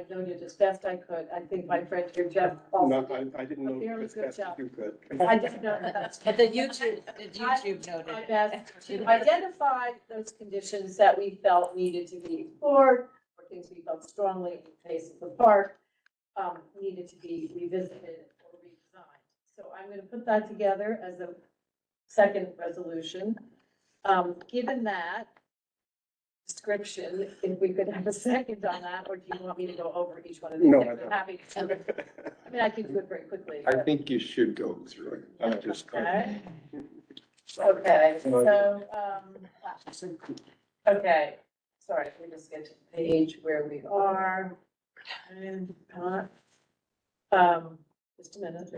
noted as best I could. I think my friend here, Jeff, also No, did I didn't a know fairly as good best as job. you could. I didn't know that. But the YouTube noted My it. best to identify those conditions that we felt needed to be explored, or things we felt strongly in the case of the park, needed to be revisited or redesigned. So I'm gonna put that together as a second resolution. Given that description, if we could have a second on that, or do you want me to go over each one of these? No, things? I I'm don't. happy to. I mean, I can do it very quickly. I think you should go through it. I'm just. Okay. Okay, so, okay, sorry, let me just get to the page where we are. And, just a minute.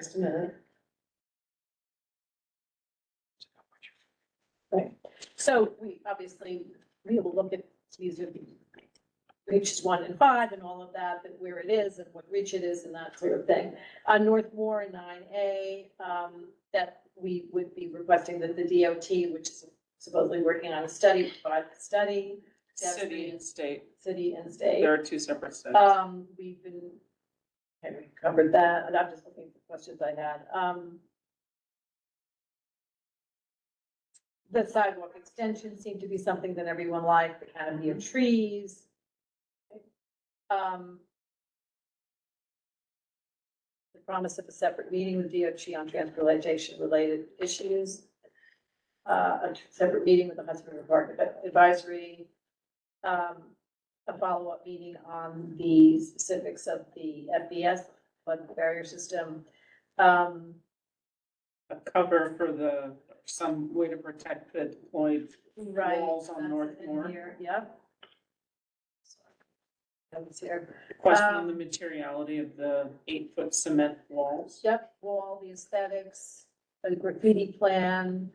Right, so we will look at these are the reaches 1 and 5 and all of that, but where it is and what reach it is and that sort of thing. On North Moore and 9A, that we would be requesting that the DOT, which is supposedly working on a study, provide the study. City and state. City and state. There are two separate studies. We've been, okay, we covered that, and I'm just looking for questions I had. The sidewalk extension seemed to be something that everyone liked, the canopy of trees. The promise of a separate meeting with DOT on transportation related issues. A separate meeting with the Hudson River Park Advisory. A follow-up meeting on the specifics of the FBS, flood barrier system. A cover for some way to protect the deployed Right. walls on that's North in Moore. here, Yep. That was here. Question on the materiality of the 8-foot cement walls. Yep, wall, the aesthetics, the graffiti plan,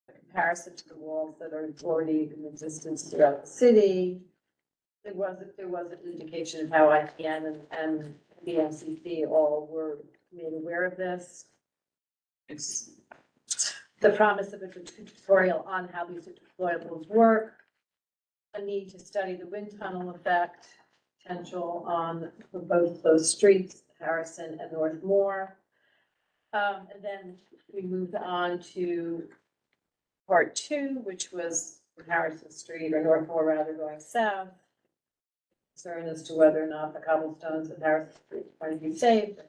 the comparison to the walls that are already in existence throughout the city. There was an indication of how IPN and the MCC all were made aware of this. It's The promise of a tutorial on how these deployables work. A need to study the wind tunnel effect, potential on both those streets, Harrison and North Moore. And then we moved on to part 2, which was Harrison Street or North Moore rather going south. concern as to whether or not the cobblestones in Harrison Street are going to be saved.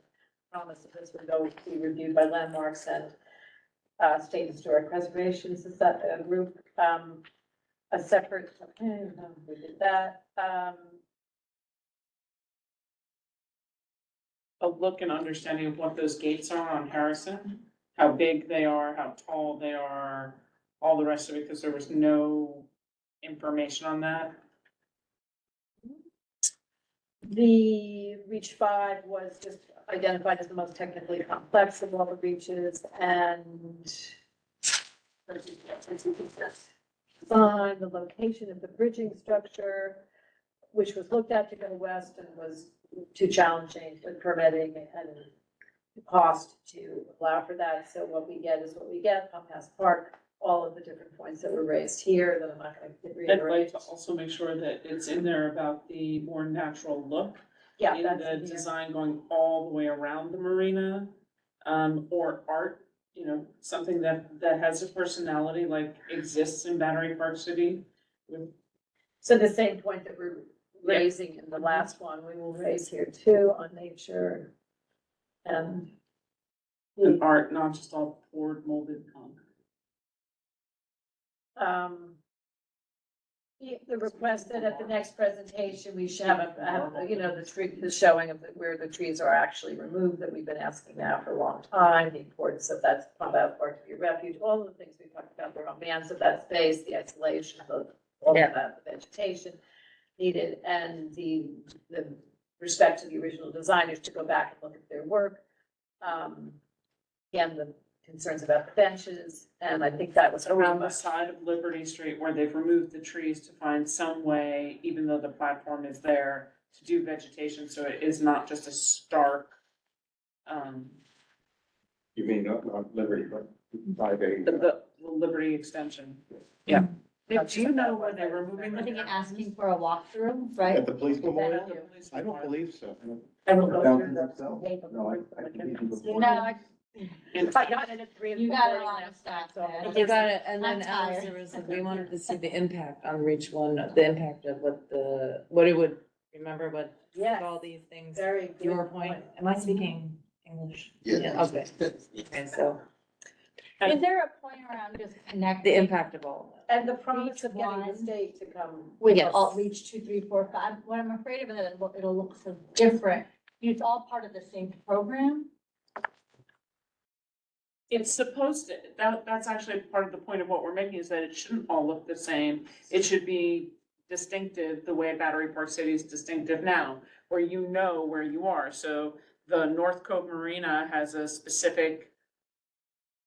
Promise that this would go be reviewed by landmarks and state historic preservation, is that a group, a separate, okay, we did that. A look and understanding of what those gates are on Harrison, how big they are, how tall they are, all the rest of it, because there was no information on that. The Reach 5 was just identified as the most technically complex of all the reaches, and design, the location of the bridging structure, which was looked at to go west and was too challenging with permitting and the cost to allow for that. So what we get is what we get, Pass Park, all of the different points that were raised here that I'm not going to I'd reiterate. like to also make sure that it's in there about the more natural look. Yeah, In that's the in here. design going all the way around the marina, or art, you know, something that has a personality like exists in Battery Park City. So the same point that we're Yeah. raising in the last one, we will raise here too on nature. And And art, not just all poured molded concrete. The request that at the next presentation, we should have you know, the showing of where the trees are actually removed that we've been asking now for a long time, the importance of that pump out part to be a refuge, all of the things we talked about, the romance of that space, the isolation of all of that, the vegetation needed, and the respect to the original designers to go back and look at their work. Again, the concerns about the benches, and I think that was Around the around side of Liberty Street where they've removed the trees to find some way, even though the platform is there, to do vegetation, so it is not just a stark, You mean not Liberty, but 5A. the Liberty extension. Yeah. Do you know where they're removing I think them? you're asking for a walkthrough, right? At the police memorial? Thank you. I don't believe so. I will go through Don't think the so. tape of the No, work I that believe can- you No, I I got it at 3 in the You got a morning lot of last stuff night, so. there. You got it, and I'm then Alice, tired. there was, we wanted to see the impact on Reach 1, the impact of what it would, remember what Yes, all these things. very good Your point, am I speaking English? Yeah. Okay, okay, so Is there a point around just connecting? the impact of all of And the promise Reach of getting the one. state to come. With Yes. all reach 2, 3, 4, 5, what I'm afraid of is that it'll look so different. It's all part of the same program. It's supposed to, that's actually part of the point of what we're making, is that it shouldn't all look the same. It should be distinctive, the way Battery Park City is distinctive now, where you know where you are. So the North Cove Marina has a specific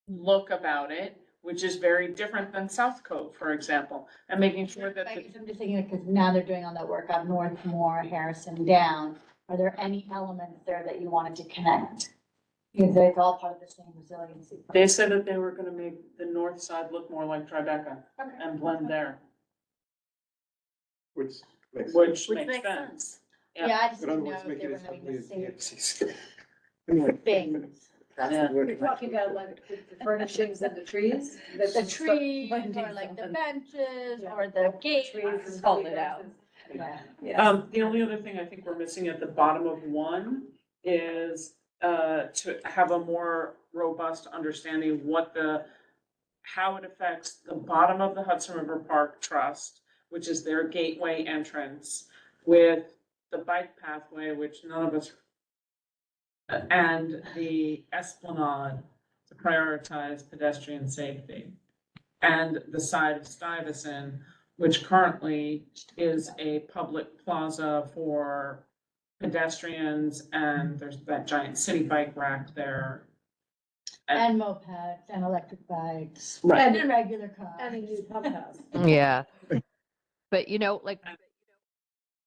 look about it, which is very different than South Cove, for example, and making sure that I'm just thinking, because now they're doing all that work on Northmore, Harrison down. Are there any elements there that you wanted to connect? Because it's all part of the same resiliency. they said that they were gonna make the north side look more like Tribeca Okay. and blend there, Which makes. which Which makes makes sense. sense. Yeah, I just In didn't other know words, if make they it were as having ugly the as the same FCC. things. You're talking about like the furnishings and the trees? The trees, or like the benches, or the gates. Trees. Called it out. Yeah. The only other thing I think we're missing at the bottom of 1 is to have a more robust understanding of how it affects the bottom of the Hudson River Park Trust, which is their gateway entrance, with the bike pathway, which none of us, and the esplanade to prioritize pedestrian safety, and the side of Stuyvesant, which currently is a public plaza for pedestrians, and there's that giant city bike rack there. And mopeds, and electric bikes. Right. And regular cars. And a new pump house. Yeah. But you know, like,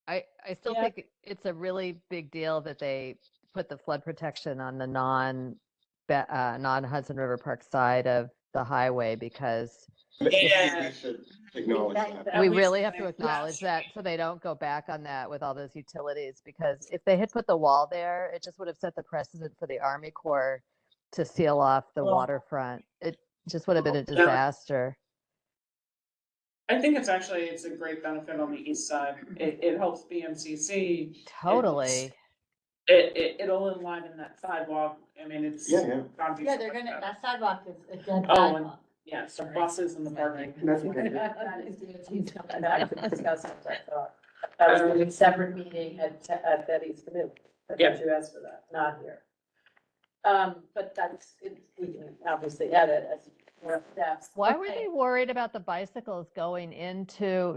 I still Yeah. think it's a really big deal that they put the flood protection on the non Hudson River Park side of the highway, because We should acknowledge that. we really have to acknowledge that, so they don't go back on that with all those utilities, because if they had put the wall there, it just would have set the precedent for the Army Corps to seal off the Well- waterfront. It just would have been a disaster. I think it's a great benefit on the east side. It helps BMCC. Totally. It'll enliven that sidewalk. I mean, it's. Yeah, yeah. gotta be Yeah, so they're much gonna, better. that sidewalk is a dead Oh, and, sidewalk. yeah, so buses in the parking. That's what I did. That is DOT, that is discussed, I thought. That was a separate meeting at Betty's committee. I Yeah. thought you asked for that, not here. But that's, we can obviously edit as more steps. Why were Okay. they worried about the bicycles going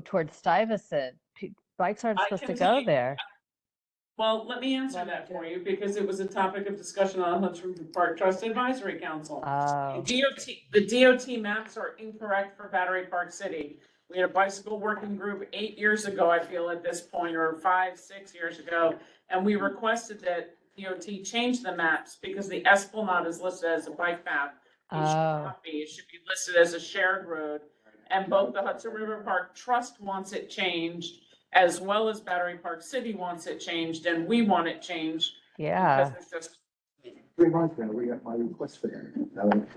towards Stuyvesant? Bikes aren't I supposed to can tell go you- there. Well, let me answer that for you because it was a topic of discussion on Hudson Park Trust Advisory Council. Oh. The DOT maps are incorrect for Battery Park City. We had a bicycle working group 8 years ago, I feel at this point, or 5, 6 years ago. And we requested that DOT change the maps because the Esplanade is listed as a bike path. It should Oh. not be, it should be listed as a shared road. And both the Hudson River Park Trust wants it changed, as well as Battery Park City wants it changed, and we want it changed. Yeah. Because there's just 3 months now, we got my request for that.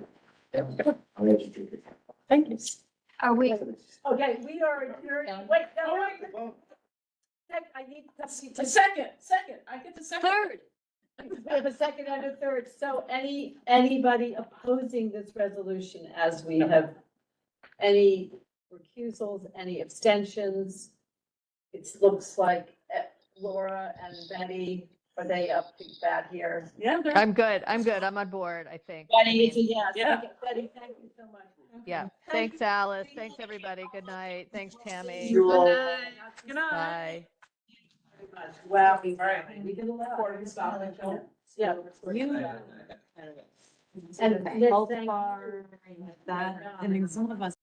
I'll educate you. Thank you. Are we, Okay, we are adjourned. Wait, no, wait. I need a second, I get the second. third. We have a second and a third. So anybody opposing this resolution as we have any recusals, any abstentions? It looks like Laura and Betty, are they up to bat here? Yeah, I'm good. I'm on board, I think. Betty is a yes. Yeah. Okay, Betty, thank you so much. Yeah. Thanks, Alice. Thanks, everybody. Good night. Thanks, Tammy. Good night. Good night. Bye. Wow, we Right. did a lot. Before we stop and film. Yeah. And Health bar, that, and then some of us